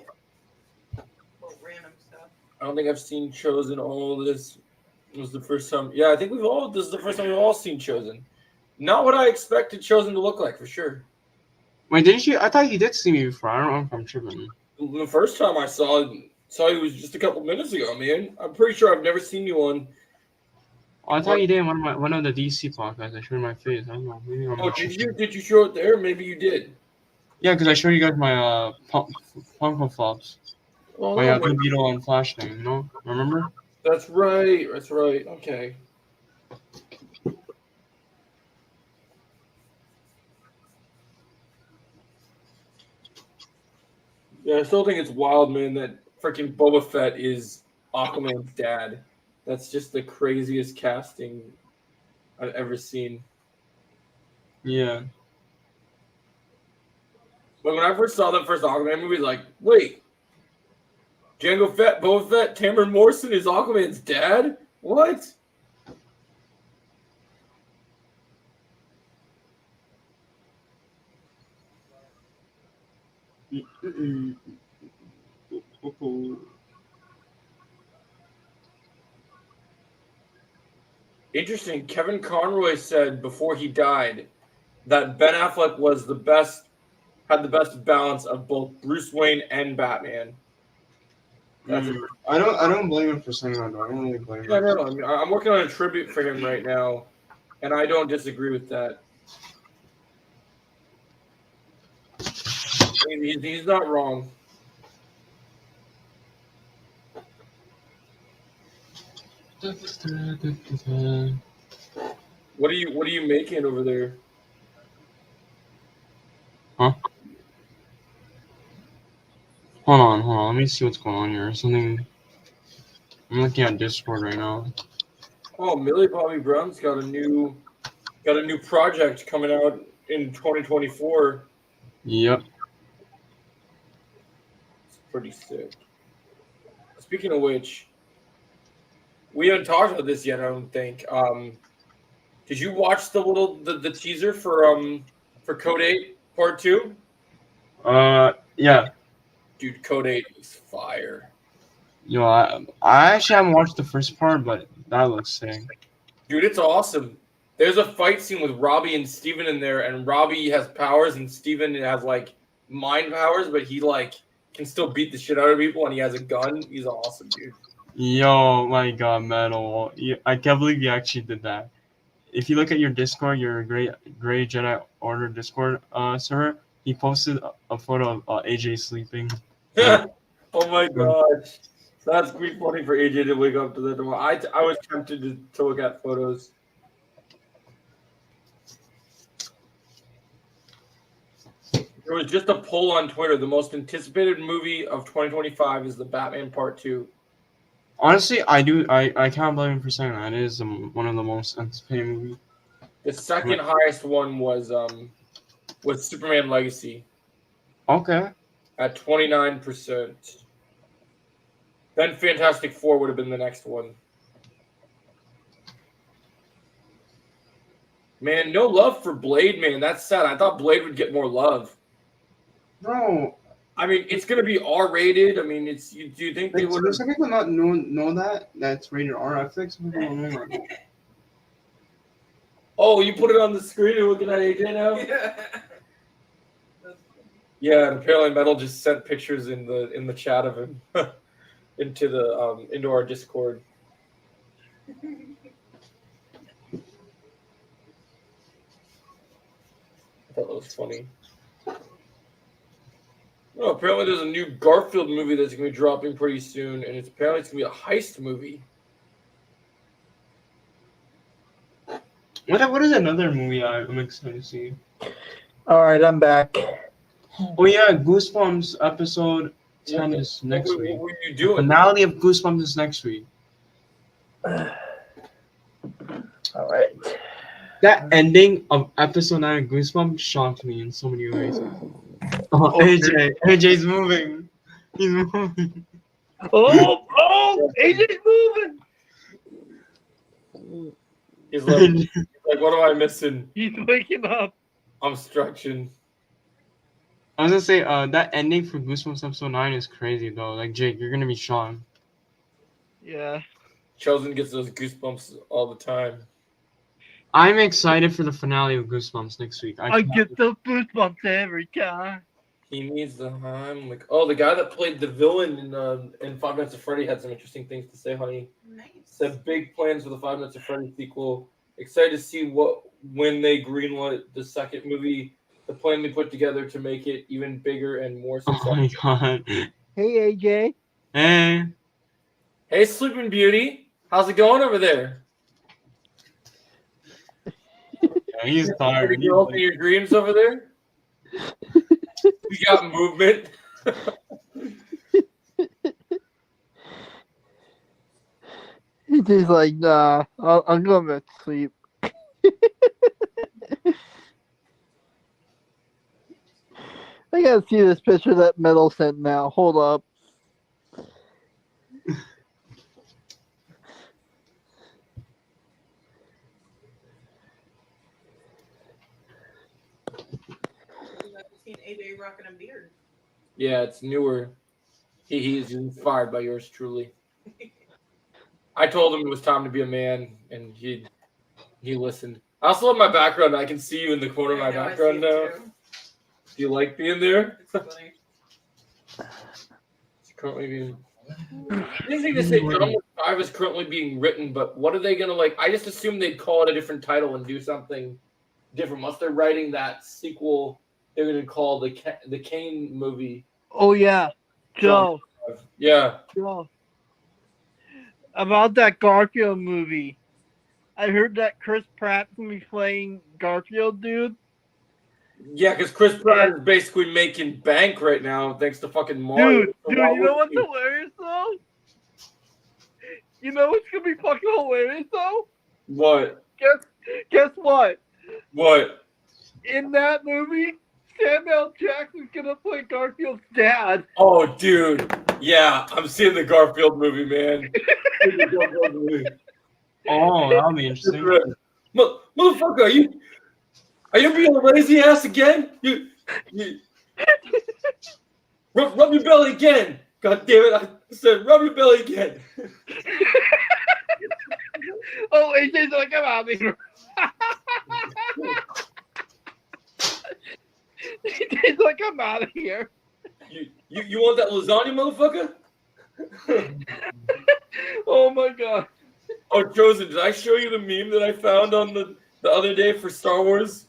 random stuff. I don't think I've seen Chosen all of this. It was the first time. Yeah, I think this is the first time we've all seen Chosen. Not what I expected Chosen to look like, for sure. Wait, didn't you? I thought you did see me before. I don't know if I'm tripping. The first time I saw you was just a couple minutes ago, man. I'm pretty sure I've never seen you on. Oh, I thought you did in one of the DC podcasts. I showed my face. I don't know. Maybe I'm Oh, did you show it there? Maybe you did. Yeah, because I showed you guys my Funko Flops. Oh, My Blue Beetle and Flash thing, you know? Remember? that's right. That's right. Okay. Yeah, I still think it's wild, man, that freaking Boba Fett is Aquaman's dad. That's just the craziest casting I've ever seen. Yeah. But when I first saw that first Aquaman movie, like, wait, Jango Fett, Boba Fett, Tamron Morrison is Aquaman's dad? What? Interesting. Kevin Conroy said before he died that Ben Affleck was had the best balance of both Bruce Wayne and Batman. That's I don't blame him for saying that. Though. I don't really blame yeah, him. no, I mean, I'm working on a tribute for him right now, and I don't disagree with that. He's not wrong. What are you making over there? Huh? Hold on. Let me see what's going on here. Something. I'm looking at Discord right now. Oh, Millie Bobby Brown's got a new project coming out in 2024. Yep. It's pretty sick. Speaking of which, we haven't talked about this yet, I don't think. Did you watch the teaser for Code 8 Part 2? Yeah. Dude, Code 8 is fire. Yo, I actually haven't watched the first part, but that looks sick. Dude, it's awesome. There's a fight scene with Robbie and Steven in there, and Robbie has powers and Steven has like mind powers, but he like can still beat the shit out of people and he has a gun. He's awesome, dude. Yo, my God, Metal. I can't believe you actually did that. If you look at your Discord, your Gray Jedi Order Discord server, he posted a photo of AJ sleeping. Oh my gosh. That's pretty funny for AJ to wake up to that tomorrow. I was tempted to look at photos. There was just a poll on Twitter. The most anticipated movie of 2025 is The Batman Part 2. Honestly, I can't blame him for saying that. It is one of the most anticipated movies. The second highest one was Superman Legacy Okay. at 29%. Then Fantastic Four would have been the next one. Man, no love for Blade, man. That's sad. I thought Blade would get more love. No. I mean, it's gonna be R-rated. I mean, do you think they would? Some people not know that that's rated R. I think some people don't know that. Oh, you put it on the screen and looking at AJ now? Yeah, and apparently Metal just sent pictures in the chat of him into our Discord. I thought that was funny. Oh, apparently there's a new Garfield movie that's gonna be dropping pretty soon, and apparently it's gonna be a heist movie. What is another movie I'm excited to see? All right, I'm back. Oh yeah, Goosebumps episode 10 is next week. What were you The doing? finale of Goosebumps is next week. All right. That ending of episode 9 of Goosebumps shocked me in so many ways. Oh, AJ's moving. He's moving. Oh, AJ's moving. He's like, what am I missing? He's waking up. I'm stretching. I was gonna say, that ending for Goosebumps episode 9 is crazy though. Like Jake, you're gonna be shocked. Yeah. Chosen gets those goosebumps all the time. I'm excited for the finale of Goosebumps next week. I get the goosebumps every time. He needs the Heimlich. Oh, the guy that played the villain in Five Nights at Freddy had some interesting things to say, honey. Nice. Said big plans for the Five Nights at Freddy sequel. Excited to see when they greenlit the second movie. the plan they put together to make it even bigger and more Oh successful. my god. Hey, AJ. Hey. Hey, Sleeping Beauty, how's it going over there? Yeah, he's Are tired. the girls in your dreams over there? We got movement. He's like, nah, I'm going to sleep. I gotta see this picture that Metal sent now. Hold up. I've seen AJ rocking a beard. Yeah, it's newer. He's inspired by yours truly. I told him it was time to be a man, and he listened. I also love my background. I can see you in the corner of my background now. Do you like being there? It's funny. It's currently being. I didn't think they say John Wick 5 is currently being written, but what are they gonna like? I just assumed they'd call it a different title and do something different. Once they're writing that sequel, they're gonna call the Kane movie. Oh, yeah. Joe. Yeah. Joe. About that Garfield movie. I heard that Chris Pratt's gonna be playing Garfield, dude. Yeah, because Chris Pratt is basically making bank right now thanks to fucking Mario. Dude, you know what's hilarious though? You know what's gonna be fucking hilarious though? What? Guess what? What? In that movie, Samuel Jackson's gonna play Garfield's dad. Oh, dude. Yeah, I'm seeing the Garfield movie, man. Oh, that'll be interesting. Motherfucker, are you being a lazy ass again? You rub your belly again. God damn it! I said rub your belly again. Oh, AJ's like, I'm out of here. AJ's like, I'm out of here. You want that lasagna, motherfucker? Oh my god. Oh, Chosen, did I show you the meme that I found on the other day for Star Wars?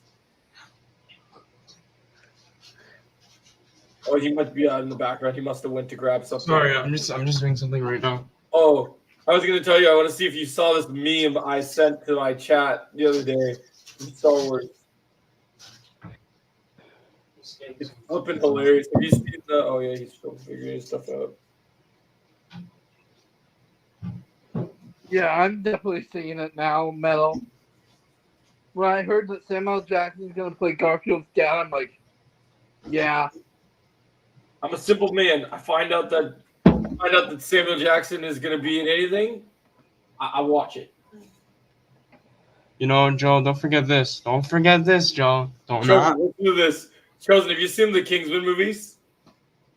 Oh, he must be out in the background. He must have went to grab something. Sorry, I'm just doing something right now. Oh, I was gonna tell you. I want to see if you saw this meme I sent to my chat the other day from Star Wars. It's flipping hilarious. Have you seen the? Oh yeah, he's still figuring his stuff out. Yeah, I'm definitely seeing it now, Metal. When I heard that Samuel Jackson's gonna play Garfield's dad, I'm like, yeah. I'm a simple man. I find out that Samuel Jackson is gonna be in anything, I watch it. You know, Joe, don't forget this. Don't forget this, Joe. Don't Chosen, not. listen to this. Chosen, have you seen the Kingsman movies?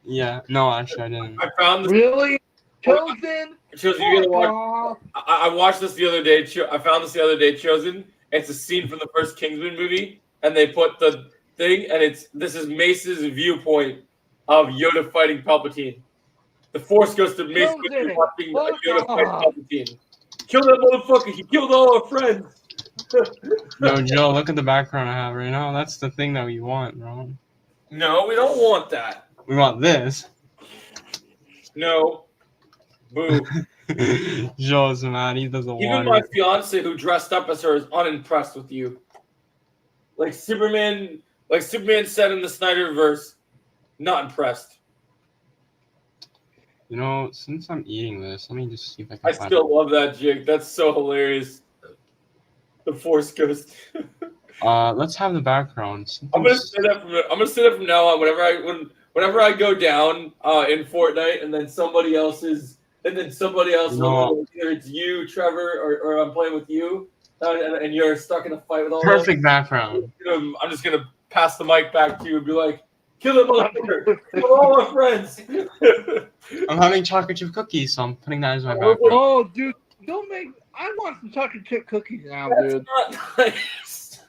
Yeah, no, actually, I didn't. I found this. Really? Chosen? Chosen, you gotta watch. I watched this the other day. I found this the other day. Chosen. It's a scene from the first Kingsman movie, and they put the thing, and this is Mace's viewpoint of Yoda fighting Palpatine. The Force goes to Mace watching Yoda fight Palpatine. Kill that motherfucker! He killed all our friends. No, Joe, look at the background I have right now. That's the thing that we want, bro. No, we don't want that. We want this. No. Boo. Joe's mad. He doesn't Even want my it. fiance, who dressed up as her, is unimpressed with you. Like Superman said in the Snyderverse, not impressed. You know, since I'm eating this, let me just see if I can I find still love that jig. That's so hilarious. The Force Ghost. Let's have the background. I'm gonna say that from now on. Whenever I go down in Fortnite, and then somebody else either it's you, Trevor, or I'm playing with you, and you're stuck in a fight with all Perfect background. I'm just gonna pass the mic back to you and be like, "Kill that motherfucker! Kill all our friends!" I'm having chocolate chip cookies, so I'm putting that as my background. Oh, dude, don't make. I want some chocolate chip cookies now, That's dude. not nice.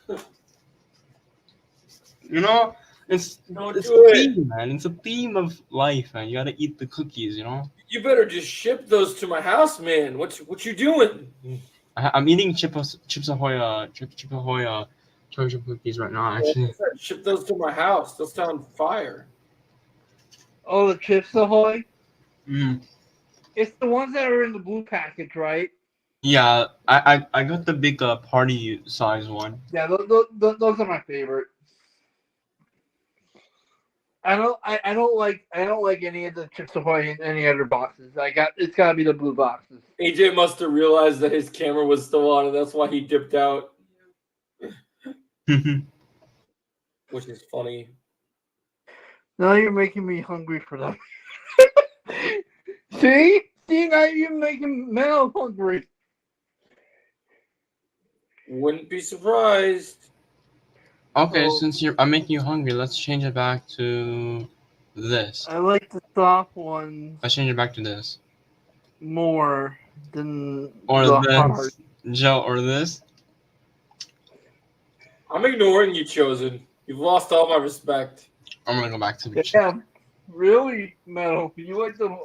You know, it's Don't a do it. theme, man. It's a theme of life, man. You gotta eat the cookies, you know. You better just ship those to my house, man. What you doing? I'm eating Chips Ahoy Chocolate cookies right now, actually. Ship those to my house. Those sound fire. Oh, the Chips Ahoy. Mm. It's the ones that are in the blue package, right? Yeah, I got the big party size one. Yeah, those are my favorite. I don't like any of the Chips Ahoy in any other boxes. It's gotta be the blue boxes. AJ must have realized that his camera was still on, and that's why he dipped out, which is funny. Now you're making me hungry for them. See, now you're making Mel hungry. Wouldn't be surprised. Okay, Oh. since I'm making you hungry, let's change it back to this. I like the soft ones Let's change it back to this. more than Or the this. hard. Joe, or this. I'm ignoring you, Chosen. You've lost all my respect. I'm gonna go back to the Yeah, really, Mel. You like the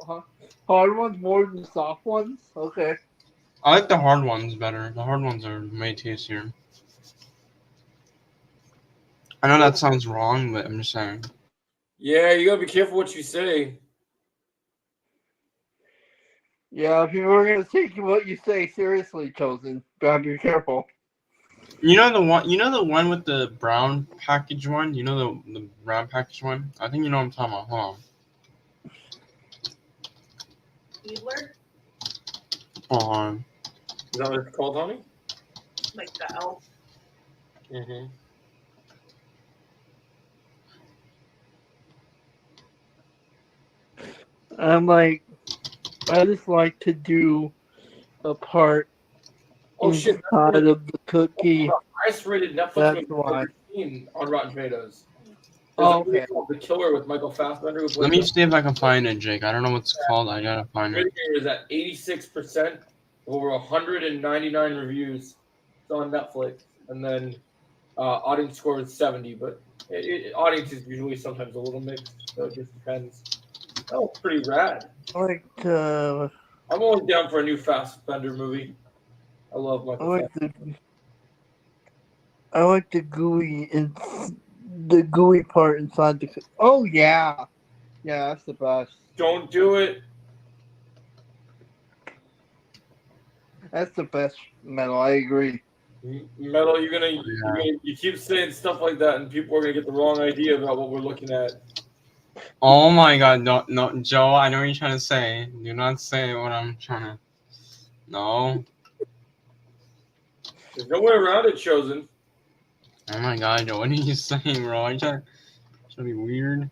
hard ones more than the soft ones? Okay. I like the hard ones better. The hard ones are way tastier. I know that sounds wrong, but I'm just saying. Yeah, you gotta be careful what you say. Yeah, if you were gonna take what you say seriously, Chosen, gotta be careful. You know the one. You know the one with the brown package one. You know the brown package one. I think you know what I'm talking about. Hold on. Needler? Hold on. Is that what it's called, honey? Like the elf. Mm-hmm. I just like to do a part Oh shit! inside of the cookie. Highest rated Netflix That's movie why. I've ever seen on Rotten Tomatoes. Oh, There's a movie okay. called The Killer with Michael Fassbender. Who Let plays me the see if I can find it, Jake. I don't know what it's called. I gotta find it. rating is at 86%, over 199 reviews. It's on Netflix, and then audience score is 70. But audience is usually sometimes a little mixed, so it just depends. That was pretty rad. I like to. I'm always down for a new Fassbender movie. I love I Michael like Fassbender. the gooey in the gooey part inside the. Oh yeah, yeah, that's the best. Don't do it. That's the best Metal. I agree. Metal, you keep saying stuff like that, and people are gonna get the wrong idea about what we're looking at. Oh my god, no, Joe, I know what you're trying to say. Do not say what I'm trying to. No. There's no way around it, Chosen. Oh my god, Joe, what are you saying, bro? Are you trying to be weird?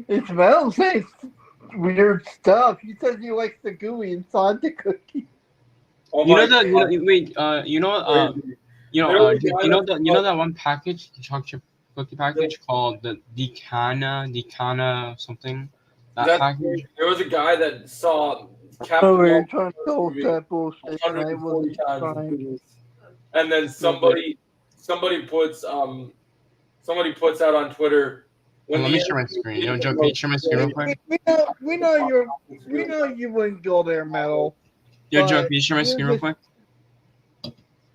It's Metal saying weird stuff. He says he likes the gooey inside the cookie. Oh You my know God. that one package, the chocolate chip cookie package called the Decana something. That package. There was a guy that saw Oh, we're Captain trying to go with that bullshit. I 140 wasn't times, trying. and then somebody puts out on Twitter. Let me share my screen. Yo, Joe, can you share my screen real quick? We know you wouldn't go there, Metal. Yo, Joe, can you share my screen real quick?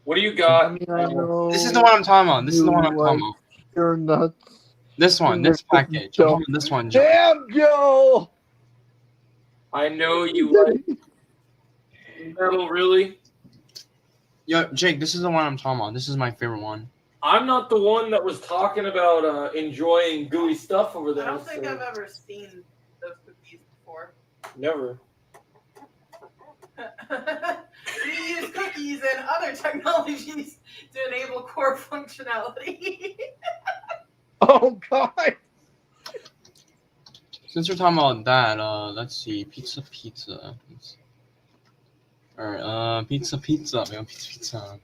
What do you got? I mean, I know. This is the one I'm talking about. This is the one I'm talking about. You're nuts. This one, this package. I'm talking about this one, Joe. Damn, Joe! I know you like Metal, really. Yo, Jake, this is the one I'm talking about. This is my favorite one. I'm not the one that was talking about enjoying gooey stuff over there. I don't think I've ever seen those cookies before. Never. We use cookies and other technologies to enable core functionality. Oh, God. Since we're talking about that, let's see. Pizza. Alright, pizza. Man, pizza.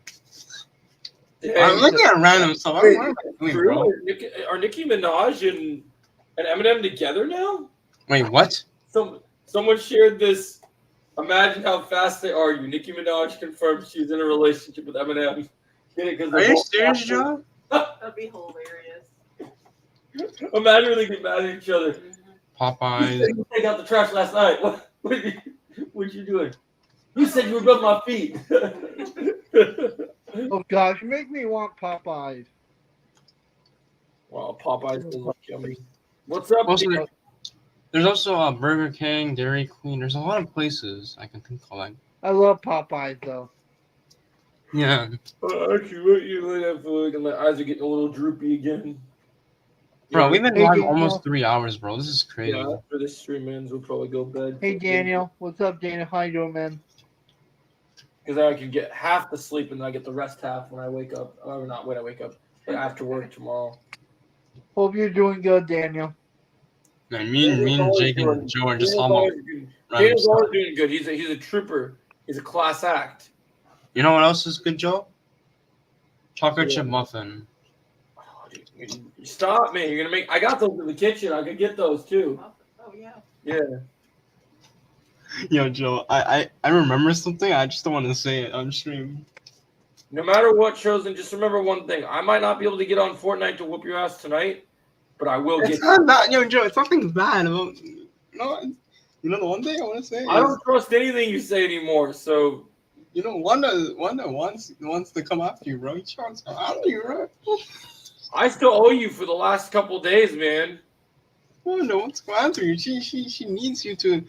I'm looking at random stuff. What am I doing, bro? Are Nicki Minaj and Eminem together now? Wait, what? Someone shared this. Imagine how fast they argue. Nicki Minaj confirmed she's in a relationship with Eminem. Are you serious, Joe? That'd be hilarious. Imagine when they get mad at each other. Popeyes. You said you take out the trash last night. What you doing? You said you were above my feet. Oh gosh, you make me want Popeyes. Well, Popeyes does look yummy. What's up, Also, Dino? there's also Burger King, Dairy Queen. There's a lot of places I can think of. Like, I love Popeyes though. yeah. Actually, what you like that food? And my eyes are getting a little droopy again. Bro, Yeah, we've been Hey, live Daniel. almost 3 hours, bro. This is crazy. yeah, after this stream ends, we'll probably go bed. Hey Daniel, what's up, Daniel? How you doing, man? Because I can get half the sleep and then I get the rest half when I wake up. Or not when I wake up, but after work tomorrow. Hope you're doing good, Daniel. Man, me and Jake and Joe are just talking about random Daniel's stuff. always doing good. He's a trooper. He's a class act. You know what else is good, Joe? Chocolate Yeah. chip muffin. Oh, dude, stop, man! You're gonna make. I got those in the kitchen. I could get those too. Oh yeah. Yeah. Yo, Joe, I remember something. I just don't want to say it on stream. No matter what shows, and just remember one thing: I might not be able to get on Fortnite to whoop your ass tonight, but I will get. It's not that, yo, Joe. It's nothing bad about. You know the one thing I want to say. I don't trust anything you say anymore. So You know, Wanda wants to come after you, bro. He tries to come after you, bro. I still owe you for the last couple days, man. Wanda wants to come after you. She needs you to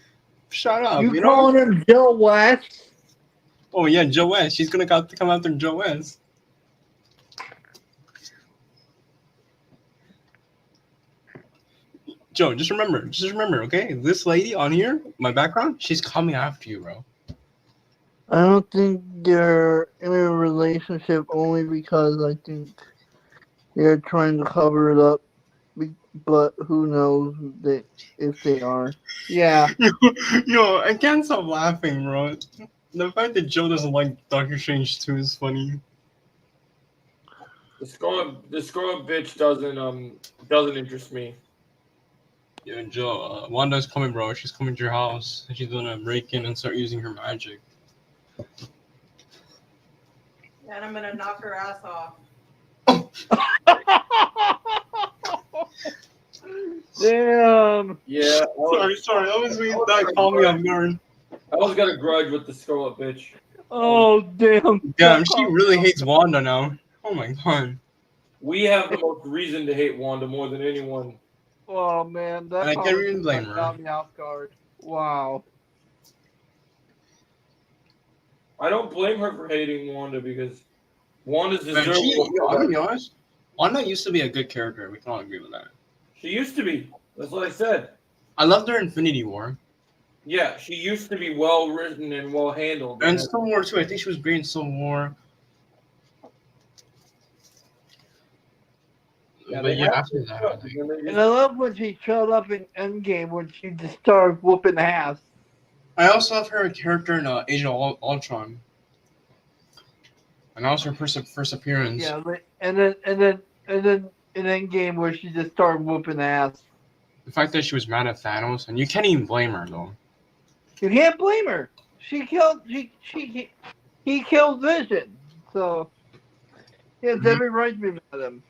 shut up. You You calling know? him Joe West? Oh yeah, Joe West. She's gonna come after Joe West. Joe, just remember, okay? This lady on here, my background, she's coming after you, bro. I don't think they're in a relationship only because I think they're trying to cover it up. But who knows if they are. Yeah. Yo, I can't stop laughing, bro. The fact that Joe doesn't like Doctor Strange 2 is funny. The scroll bitch doesn't interest me. Yo, Joe, Wanda's coming, bro. She's coming to your house. She's gonna break in and start using her magic. And I'm gonna knock her ass off. Damn. Yeah. Sorry. That was me. That caught me off guard. I always got a grudge with the scroll bitch. Oh, damn. Damn, she really hates Wanda now. Oh my god. We have the most reason to hate Wanda more than anyone. Oh, man. That And I can't comment even blame her. got me off guard. Wow. I don't blame her for hating Wanda because Wanda's Man, deserving. I'm gonna be honest. Wanda used to be a good character. We can all agree with that. She used to be. That's what I said. I loved her in Infinity War. Yeah, she used to be well written and well handled. And Civil War too. I think she was great in Civil War. Yeah, But they yeah, have after that, I think. And I love when she showed up in Endgame when she just started whooping ass. I also have her character in Age of Ultron. And that was her first appearance. Yeah, and then in Endgame where she just started whooping ass. The fact that she was mad at Thanos, and you can't even blame her though. You can't blame her. He killed Vision, so he has every right to be mad at him.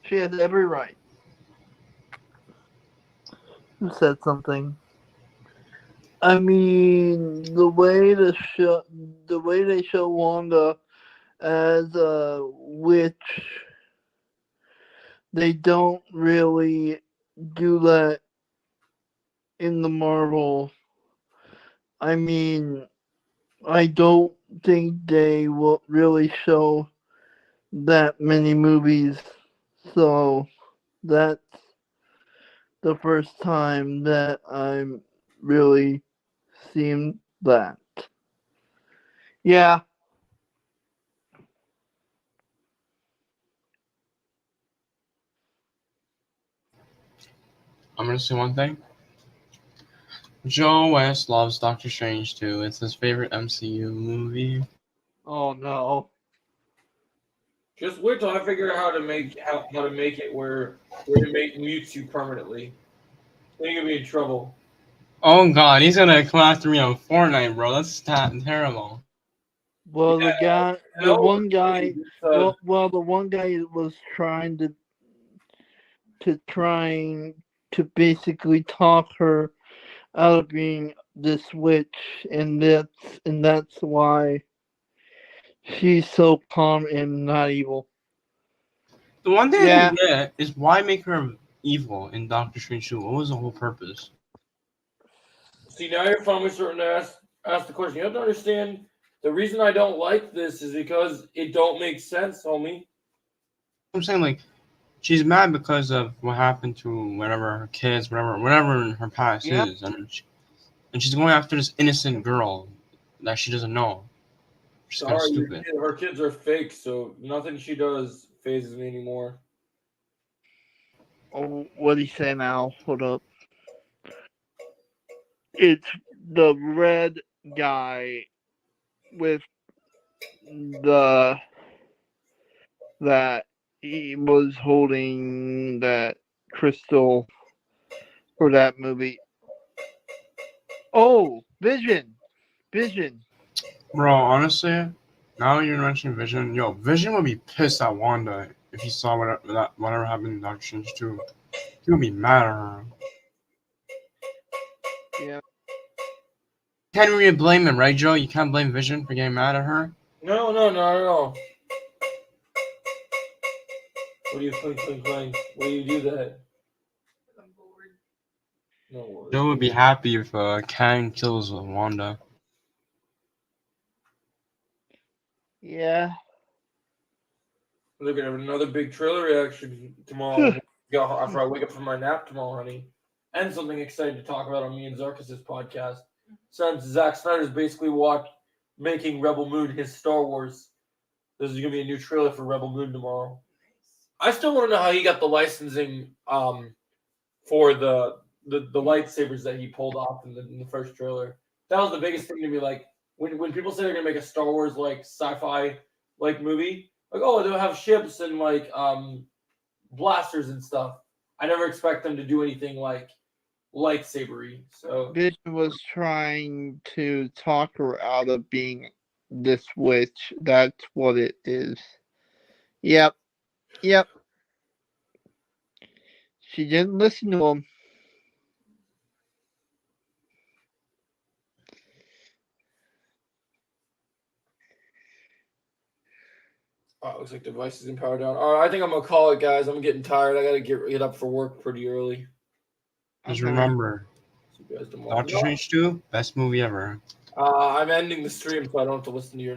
She has every right. Who said something? I mean, the way they show Wanda as a witch, they don't really do that in the Marvel. I mean, I don't think they will really show that many movies, so that's the first time that I'm really seeing that. Yeah. I'm gonna say one thing. Joe West loves Doctor Strange too. It's his favorite MCU movie. Oh no. Just wait till I figure out how to make it where it mutes you permanently. Then you're gonna be in trouble. Oh god, he's gonna come after me on Fortnite, bro. That's terrible. Well, Yeah, the one guy uh, the one guy was trying to basically talk her out of being this witch, and that's why she's so calm and not evil. The one thing I Yeah. don't get is why make her evil in Doctor Strange 2? What was the whole purpose? See, now you're finally starting to ask the question. You have to understand the reason I don't like this is because it don't make sense, homie. I'm saying like she's mad because of what happened to whatever her kids, whatever in her past Yeah. is, and she's going after this innocent girl that she doesn't know. She's kind of Sorry, stupid. her kids are fake, so nothing she does phases me anymore. Oh, what do you say now? Hold up. It's the red guy with the that he was holding that crystal for that movie. Oh, Vision. Bro, honestly, now you're mentioning Vision, Vision would be pissed at Wanda if he saw whatever happened in Doctor Strange 2. He would be mad at her. Yeah. Can't really blame him, right, Joe? You can't blame Vision for getting mad at her. No, not at all. What do you think? Why do you do that? I'm bored. No worries. Joe would be happy if Kang kills Wanda. Yeah. We're gonna have another big trailer reaction tomorrow. After I wake up from my nap tomorrow, honey. And something exciting to talk about on me and Zarkis' podcast. Since Zack Snyder's basically making Rebel Moon his Star Wars. This is gonna be a new trailer for Rebel Moon tomorrow. I still want to know how he got the licensing for the lightsabers that he pulled off in the first trailer. That was the biggest thing to me. Like when people say they're gonna make a Star Wars like sci-fi like movie, like oh they'll have ships and like blasters and stuff. I never expect them to do anything like lightsabery. So Vision was trying to talk her out of being this witch. That's what it is. Yep. She didn't listen to him. it looks like the device is in power down. All right, I think I'm gonna call it, guys. I'm getting tired. I gotta get up for work pretty early. Just Okay. remember, See you guys tomorrow. Doctor Strange 2, best movie ever. I'm ending the stream so I don't have to listen to your